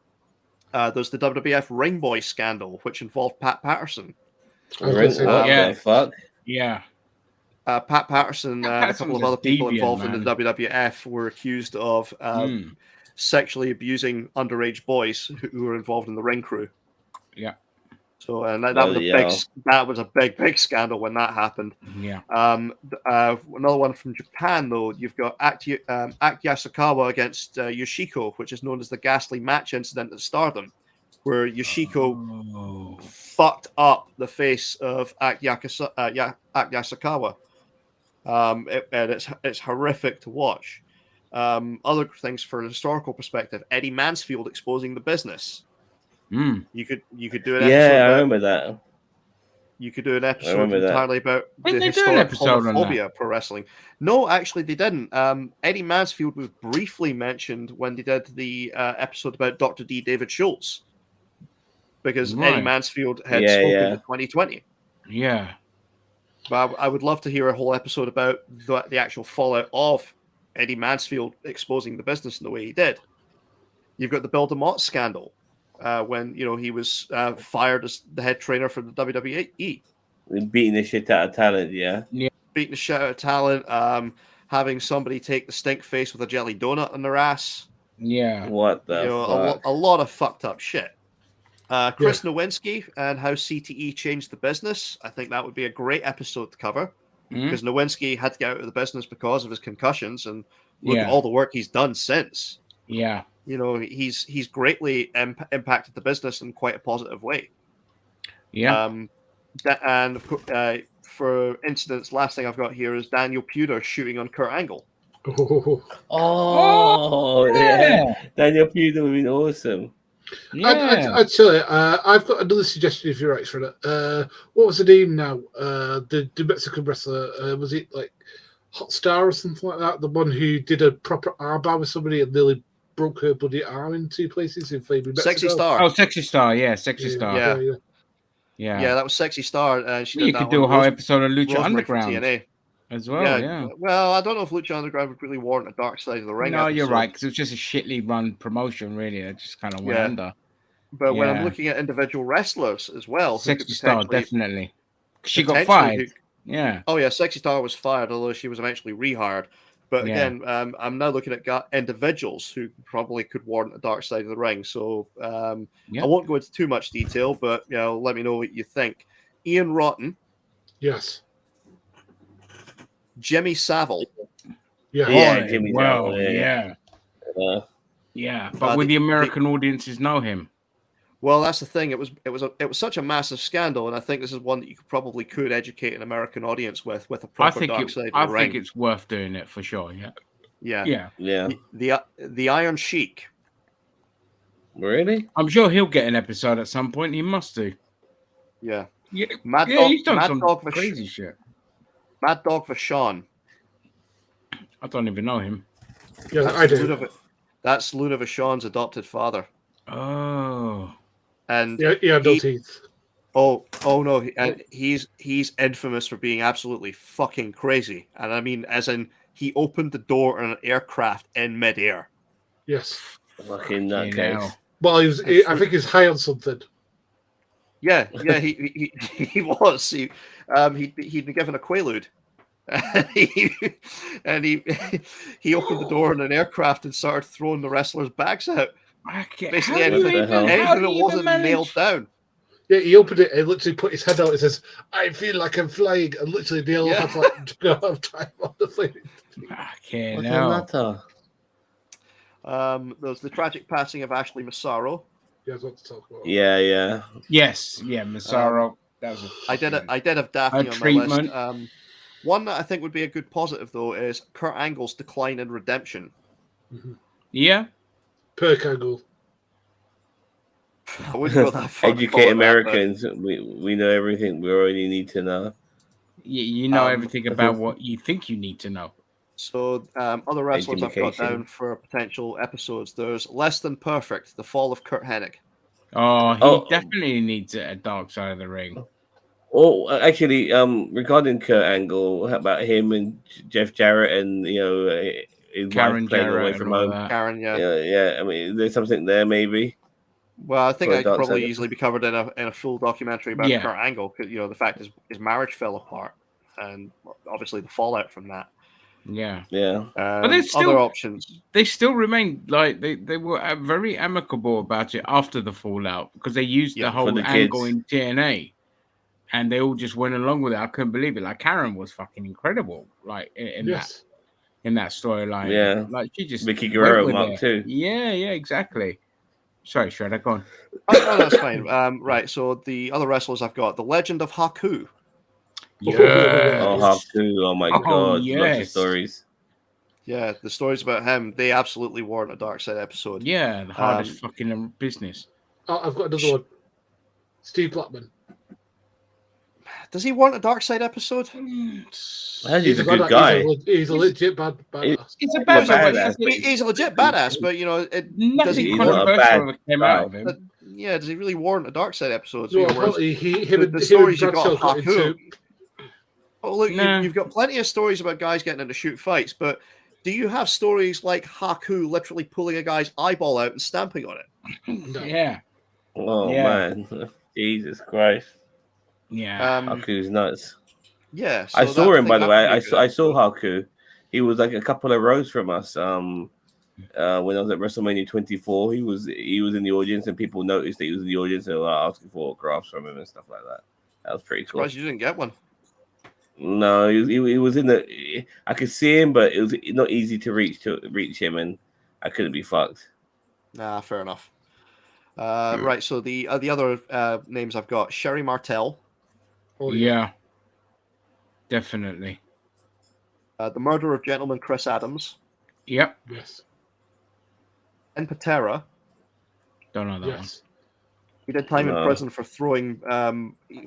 There's the WWF Ring Boy scandal, which involved Pat Patterson. The fuck? Yeah. Pat Patterson and a couple of other people involved in the WWF were accused of sexually abusing underage boys who were involved in the ring crew. Yeah. So, and that was a big scandal when that happened. Yeah. Another one from Japan, though, you've got Aki Yasukawa against Yoshiko, which is known as the ghastly match incident at Stardom, where Yoshiko fucked up the face of Aki Yasukawa. And it's horrific to watch. Other things for a historical perspective: Eddie Mansfield exposing the business. You could do an episode. Yeah, I remember that. You could do an episode entirely about the historic homophobia pro wrestling. No, actually, they didn't. Eddie Mansfield was briefly mentioned when they did the episode about Dr. D. David Schultz, because Eddie Mansfield had spoken in 2020. Yeah. But I would love to hear a whole episode about the actual fallout of Eddie Mansfield exposing the business in the way he did. You've got the Bill DeMott scandal when he was fired as the head trainer for the WWE. Beating the shit out of talent, beating the shit out of talent. Having somebody take the stink face with a jelly donut on their ass. Yeah. What the fuck? A lot of fucked up shit. Chris Nowinski and how CTE changed the business. I think that would be a great episode to cover, because Nowinski had to get out of the business because of his concussions, and look at all the work he's done since. Yeah. He's greatly impacted the business in quite a positive way. Yeah. And of course, for instance, last thing I've got here is Daniel Puder shooting on Kurt Angle. Oh, yeah. Daniel Puder would be awesome. Yeah. I'd tell you, I've got another suggestion if you're right for it. What was the name now? The Mexican wrestler, was it like Hot Star or something like that? The one who did a proper armbar with somebody and nearly broke her bloody arm in two places in Mexico. Sexy Star. Oh, Sexy Star, Sexy Star. Yeah, that was Sexy Star. You could do a whole episode of Lucha Underground TNA. as well. Yeah. Well, I don't know if Lucha Underground would really warrant a Dark Side of the Ring. No, you're right, because it was just a shitly run promotion, really. It just kind of went under. But when I'm looking at individual wrestlers as well, Sexy Star, definitely. She got fired. Oh, yeah, Sexy Star was fired, although she was eventually rehired. But again, I'm now looking at individuals who probably could warrant a Dark Side of the Ring. So I won't go into too much detail, but let me know what you think. Ian Rotten. Yes. Jimmy Savile. Jimmy Savile. Yeah. But will the American audiences know him? Well, that's the thing. It was such a massive scandal, and I think this is one that you probably could educate an American audience with a proper dark side of the ring. think it's worth doing it for sure. Yeah. Yeah. Yeah. Yeah. The Iron Sheik. Really? I'm sure he'll get an episode at some point. He must do. Yeah. Yeah. Mad Yeah, Dog, he's done Mad some Dog crazy shit. Mad Dog Vachon. I don't even know him. Yeah, I do. That's Luna Vachon's adopted father. Oh. And yeah, no teeth. Oh no, he's infamous for being absolutely fucking crazy. And I mean, as in, he opened the door on an aircraft in midair. Yes. Fucking nutcase. Well, I think he's high on something. Yeah, he was. He'd been given a Quaalude. and he opened the door on an aircraft and started throwing the wrestlers' bags out. Basically, anything that wasn't nailed down. Yeah, he opened it and literally put his head out and says, "I feel like I'm flying." And literally, they all have like have time on the plane. Okay, now. There's the tragic passing of Ashley Massaro. Yeah, that's what to talk about. Yeah. Yes, yeah, Massaro. That was I did have Daphne on treatment. my list. One that I think would be a good positive though is Kurt Angle's decline in redemption. Mm-hmm. Yeah. Perk Angle. I wouldn't go that far. Educate Americans. We know everything we already need to know. You know everything about what you think you need to know. So, other wrestlers I've got down for potential episodes. There's Less Than Perfect, The Fall of Kurt Hennig. Oh, he definitely needs a dark side of the ring. Oh, actually, regarding Kurt Angle, how about him and Jeff Jarrett and his Karen wife playing Jarrett away from home? Karen, yeah. I mean, there's something there, maybe. Well, I think that could probably easily be covered in a full documentary about Kurt Angle. The fact his marriage fell apart, and obviously the fallout from that. Yeah. But there's still other options. They still remain like they were very amicable about it after the fallout because they used the whole angle in TNA, and they all just went along with it. I couldn't believe it. Like Karen was fucking incredible. Like in that storyline. Yeah. Like she just Vicky Guerrero mark too. Yeah, exactly. Sorry, Shredder, go on. Oh, that's fine. Right. So the other wrestlers I've got, the Legend of Haku. Yeah. Oh, Haku. Oh my God. Yes. Lots of stories. Yeah, the stories about him, they absolutely warrant a Dark Side episode. Yeah, the hardest fucking business. Oh, I've got another one. Steve Blackman. Does he want a Dark Side episode? He's a good guy. He's a legit badass. He's a badass. He's a legit badass, but nothing controversial that came out of him. Yeah, does he really warrant a Dark Side episode? No, the stories you got Haku. Oh, look, you've got plenty of stories about guys getting into shoot fights, but do you have stories like Haku literally pulling a guy's eyeball out and stamping on it? No. Yeah. Oh man, Jesus Christ. Yeah. Haku's nuts. Yeah, so I saw him by the way. I saw Haku. He was like a couple of rows from us. When I was at WrestleMania 24, he was in the audience, and people noticed that he was in the audience and were asking for autographs from him and stuff like that. That was pretty cool. Surprised you didn't get one. No, he was in the. I could see him, but it was not easy to reach him, and I couldn't be fucked. Nah, fair enough. Right, so the other names I've got: Sherry Martel. Oh yeah, definitely. The Murder of Gentleman Chris Adams. Yep. Yes. And Patera. Don't know that one. He did time in prison for throwing.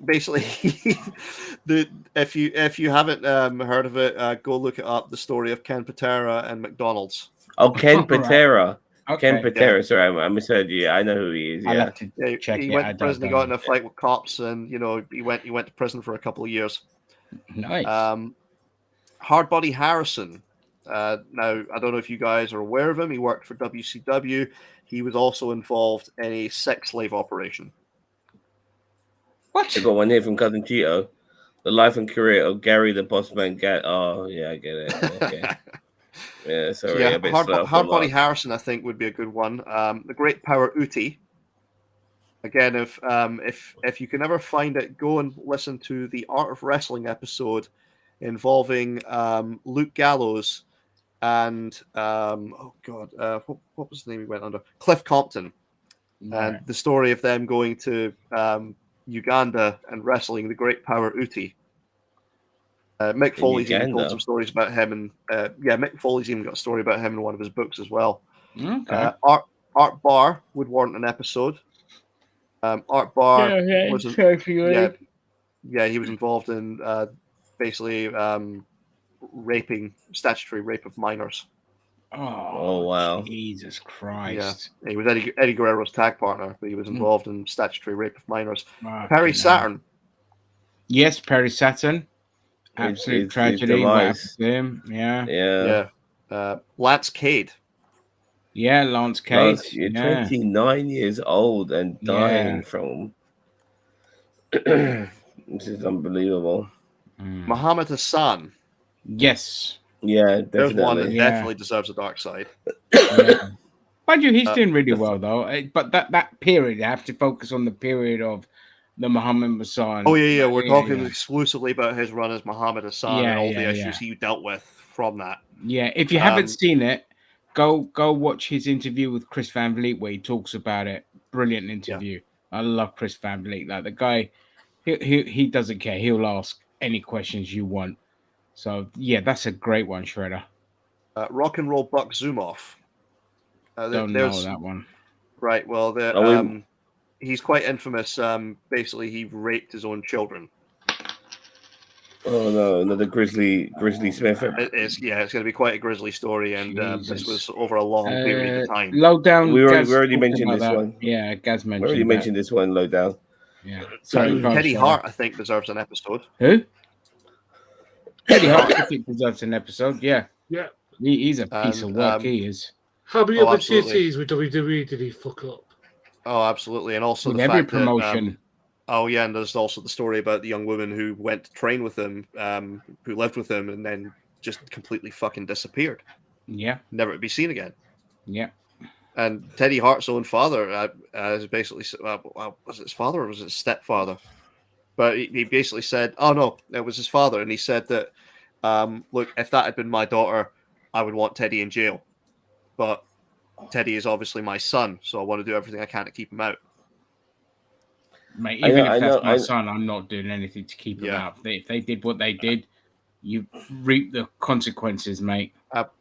Basically, if you haven't heard of it, go look it up. The story of Ken Patera and McDonald's. Oh, Ken Patera. Okay. Ken Patera. Yeah. Sorry, I misheard you. I know who he is. Yeah. He went to prison. He got in a fight with cops, and he went to prison for a couple of years. Nice. Hardbody Harrison. Now, I don't know if you guys are aware of him. He worked for WCW. He was also involved in a sex slave operation. What? I got one here from Cousin Cheeto. The life and career of Gary the Bossman. Oh, yeah, I get it. Okay. Yeah, sorry. Yeah, Hardbody Harrison, I think, would be a good one. The Great Power Uti. Again, if you can ever find it, go and listen to the Art of Wrestling episode involving Luke Gallows and what was the name he went under? Cliff Compton. and the story of them going to Uganda and wrestling the Great Power Uti. Mick Foley's even told some stories about him, and Mick Foley's even got a story about him in one of his books as well. Okay. Art Barr would warrant an episode. Art Barr was he was involved in basically statutory rape of minors. Oh wow! Jesus Christ! Yeah, he was Eddie Guerrero's tag partner, but he was involved in statutory rape of minors. Wow, Perry Saturn. Yes, Perry Saturn. Absolute tragedy. What happened to him? Yeah. Lance Cade. Yeah, Lance Cade. You're 29 years old and dying from. This is unbelievable. Muhammad Hassan. Yes. Yeah, definitely. There's one that definitely deserves a dark side. Mind you, he's doing really well though. But that period, you have to focus on the period of the Muhammad Hassan. Oh yeah. We're talking exclusively about his run as Muhammad Hassan and all the issues he dealt with from that. Yeah, if you haven't seen it, go watch his interview with Chris Van Vliet where he talks about it. Brilliant interview. I love Chris Van Vliet. Like the guy, he doesn't care. He'll ask any questions you want. So yeah, that's a great one, Shredder. Rock and Roll Buck Zumoff. Don't know that one. Right. Well, he's quite infamous. Basically, he raped his own children. Oh no, another Grizzly Smith. It's going to be quite a grisly story, and this was over a long period of time. Lowdown. We already mentioned this one. Yeah, Gaz mentioned. We already mentioned this one. Lowdown. Yeah. Sorry, Teddy Hart, I think, deserves an episode. Who? Teddy Hart, I think, deserves an episode. Yeah. Yeah. He's a piece of work. He is. How many opportunities with WWE did he fuck up? Oh, absolutely, and also with the every fact promotion. And there's also the story about the young woman who went to train with him, who lived with him, and then just completely fucking disappeared. Yeah, never to be seen again. Yeah, and Teddy Hart's own father has basically was it his father or was it his stepfather? But he basically said, "Oh no, it was his father," and he said that, "Look, if that had been my daughter, I would want Teddy in jail, but Teddy is obviously my son, so I want to do everything I can to keep him out." Mate, even if that's my son, I'm not doing anything to keep him out. If they did what they did, you reap the consequences, mate.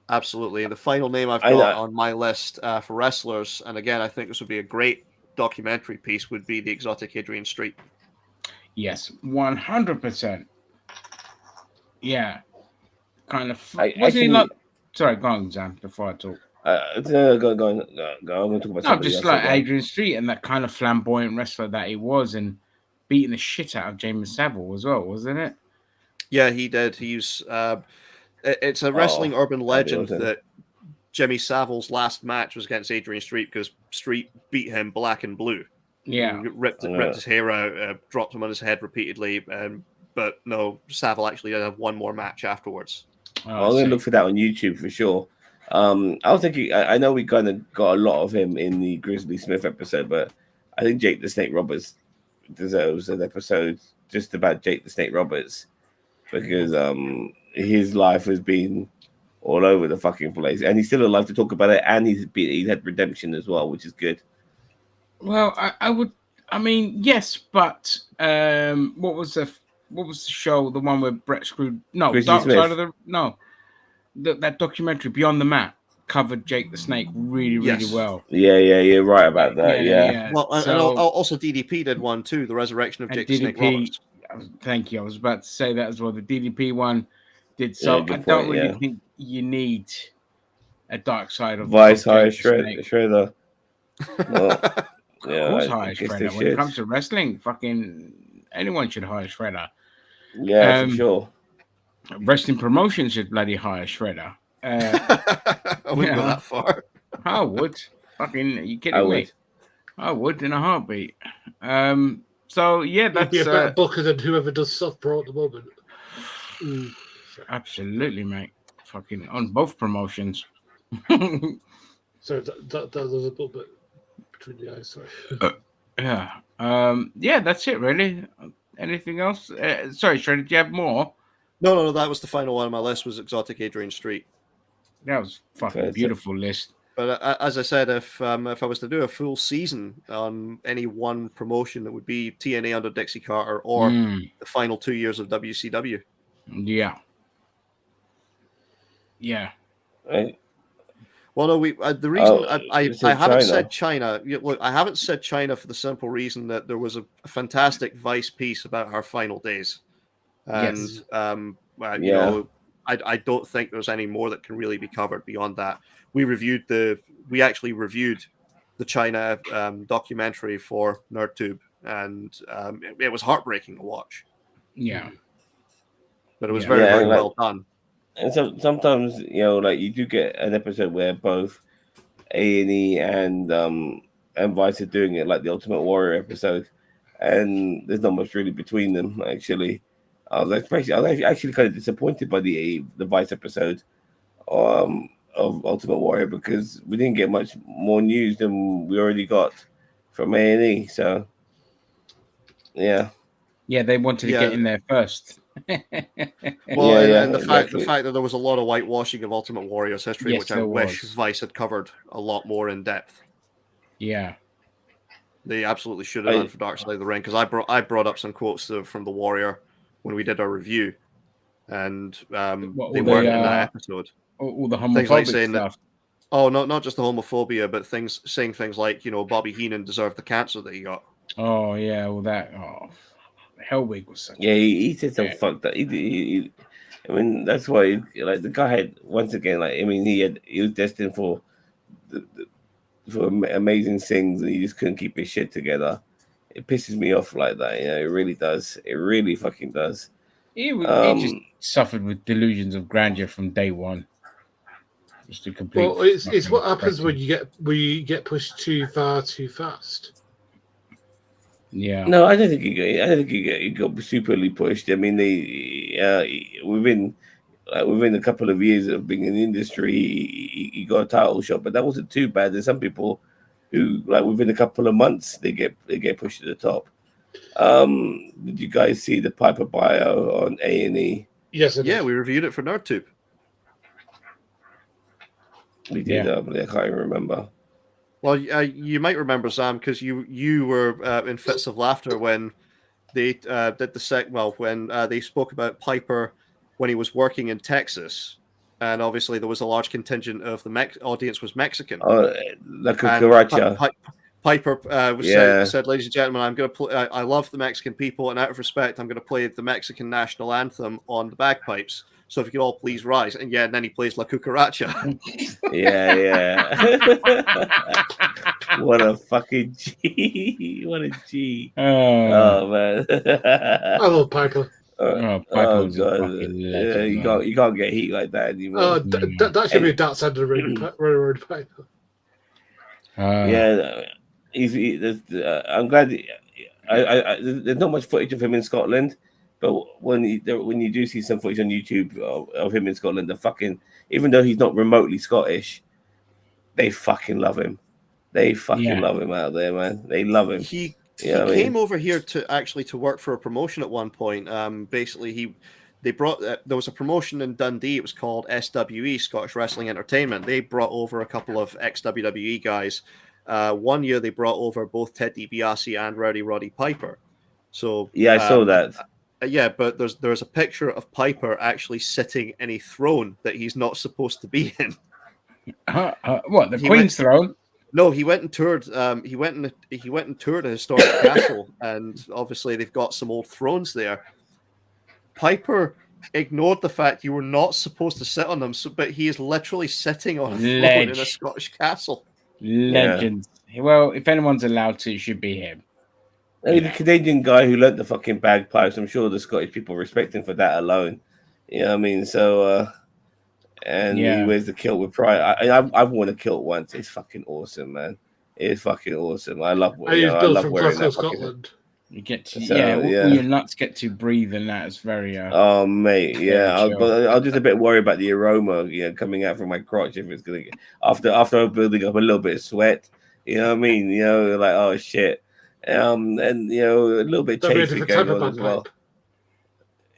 Absolutely. And the final name I've got on my list for wrestlers, and again, I think this would be a great documentary piece, would be the Exotic Adrian Street. Yes, 100%. Yeah. Kind of. Wasn't he like... Sorry, go on, Zam, before I talk. Go on. I'm going to talk about something. Just like Adrian Street and that kind of flamboyant wrestler that he was, and beating the shit out of James Savile as well, wasn't it? Yeah, he did. He's it's a wrestling urban legend that Jimmy Savile's last match was against Adrian Street because Street beat him black and blue. Yeah, ripped his hair out, dropped him on his head repeatedly, but no, Savile actually did have one more match afterwards. I'm going to look for that on YouTube for sure. I was thinking, I know we kind of got a lot of him in the Grizzly Smith episode, but I think Jake the Snake Roberts deserves an episode just about Jake the Snake Roberts because his life has been all over the fucking place, and he's still alive to talk about it, and he's had redemption as well, which is good. Well, I mean, yes, but what was the show? The one where Brett screwed? No, Grizzly Dark Smith. Side of the that documentary Beyond the Mat covered Jake the Snake really well. Yeah, you're right about that. Yeah. Well, and also DDP did one too, the Resurrection of Jake the Snake Roberts. Thank you. I was about to say that as well. The DDP one did so. I don't really think you need a dark side of Vice High Shredder. Well, of course, hire Shredder. When it comes to wrestling, fucking anyone should hire Shredder. Yeah, for sure. Wrestling promotions should bloody hire Shredder. I wouldn't go that far. I would. Fucking, are you kidding me? I would in a heartbeat. So yeah, that's be a better booker than whoever does South Pro at the moment. Absolutely, mate. Fucking on both promotions. So that was a little bit between the eyes. Sorry. Yeah, that's it really. Anything else? Sorry, Shredder, do you have more? No. That was the final one on my list. Was Exotic Adrian Street. That was fucking beautiful list. But as I said, if I was to do a full season on any one promotion, it would be TNA under Dixie Carter or the final 2 years of WCW. Yeah. Yeah. Right? Well, no, the reason I said haven't China. said China. Look, I haven't said China for the simple reason that there was a fantastic Vice piece about her final days, and Yes. you know, I don't think there's any more that can really be covered beyond that. We actually reviewed the China documentary for NerdTube, and it was heartbreaking to watch, Yeah. but it was Yeah. very, Yeah, very and, like, well done. And sometimes, you know, like you do get an episode where both A&E and Vice are doing it, like the Ultimate Warrior episode, and there's not much really between them. Actually, I was actually kind of disappointed by the Vice episode of Ultimate Warrior because we didn't get much more news than we already got from A&E. So, yeah. Yeah, they wanted to get in there first. Well, and the exactly. fact that there was a lot of whitewashing of Ultimate Warrior's history, Yes, which I there wish was. Vice had covered a lot more in depth. Yeah. They absolutely should have done for Dark Side of the Ring, because I brought up some quotes from the Warrior when we did our review, and they weren't in that episode. All the homophobic things like saying stuff. Not just the homophobia, but saying things like, you know, Bobby Heenan deserved the cancer that he got. Oh yeah, well Hellwig was such. Yeah, he said some fucked up. I mean, that's why, like, the guy had, once again, like, I mean, he was destined for amazing things, and he just couldn't keep his shit together. It pisses me off like that. You know, it really does. It really fucking does. He just suffered with delusions of grandeur from day one. Just a complete. Well, it's what happens when you get pushed too far too fast. Yeah. No, I don't think he got superly pushed. I mean, within a couple of years of being in the industry, he got a title shot, but that wasn't too bad. There's some people who, like, within a couple of months, they get pushed to the top. Did you guys see the Piper bio on A&E? Yes, yeah, we reviewed it for NerdTube. We did. I can't even remember. Well, you might remember, Sam, because you were in fits of laughter when they did when they spoke about Piper when he was working in Texas, and obviously there was a large contingent of the audience was Mexican. Oh, La Cucaracha. Piper said, "Ladies and gentlemen, I'm going to play. I love the Mexican people, and out of respect, I'm going to play the Mexican national anthem on the bagpipes. So if you could all please rise." And then he plays La Cucaracha. Yeah. What a fucking G! What a G! Oh man, I love Piper. Piper was a fucking legend. Yeah, you can't get heat like that anymore. Oh, that should be Dark Side of the Ring. Piper. I'm glad. There's not much footage of him in Scotland, but when you do see some footage on YouTube of him in Scotland, even though he's not remotely Scottish, they fucking love him. They fucking love him out there, man. They love him. He came over here to work for a promotion at one point. Basically, there was a promotion in Dundee. It was called SWE, Scottish Wrestling Entertainment. They brought over a couple of ex-WWE guys. One year they brought over both Ted DiBiase and Roddy Piper. So I saw that. But there's a picture of Piper actually sitting in a throne that he's not supposed to be in. What, the Queen's throne? No, he went and toured. He went and toured a historic castle, and obviously they've got some old thrones there. Piper ignored the fact you were not supposed to sit on them, but he is literally sitting on a throne in a Scottish castle. Legend. Yeah. Well, if anyone's allowed to, it should be him. The Canadian guy who learnt the fucking bagpipes, I'm sure the Scottish people respect him for that alone. You know what I mean? So, he wears the kilt with pride. I've worn a kilt once. It's fucking awesome, man. It's fucking awesome. I love wearing that. Scotland. You get to, all your nuts get to breathe, and that is very. Oh, mate, yeah. I was just a bit worried about the aroma, coming out from my crotch if it's gonna get after building up a little bit of sweat. You know what I mean? Like, oh shit. And a little bit chafing going on as well.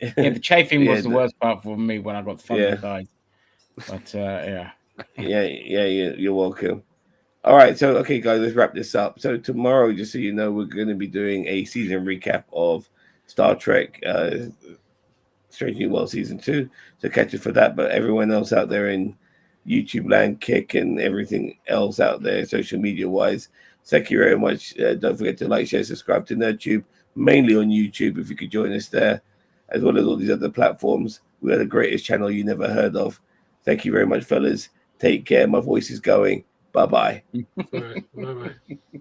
Yeah, the chafing was the worst part for me when I got thunder eyes. But You're welcome. All right, so okay, guys, let's wrap this up. So tomorrow, just so you know, we're going to be doing a season recap of Star Trek, Strange New World season 2. So catch it for that. But everyone else out there in YouTube land, Kick, and everything else out there, social media wise, thank you very much. Don't forget to like, share, subscribe to NerdTube, mainly on YouTube. If you could join us there, as well as all these other platforms, we are the greatest channel you never heard of. Thank you very much, fellas. Take care. My voice is going. Bye bye. All right. Bye bye.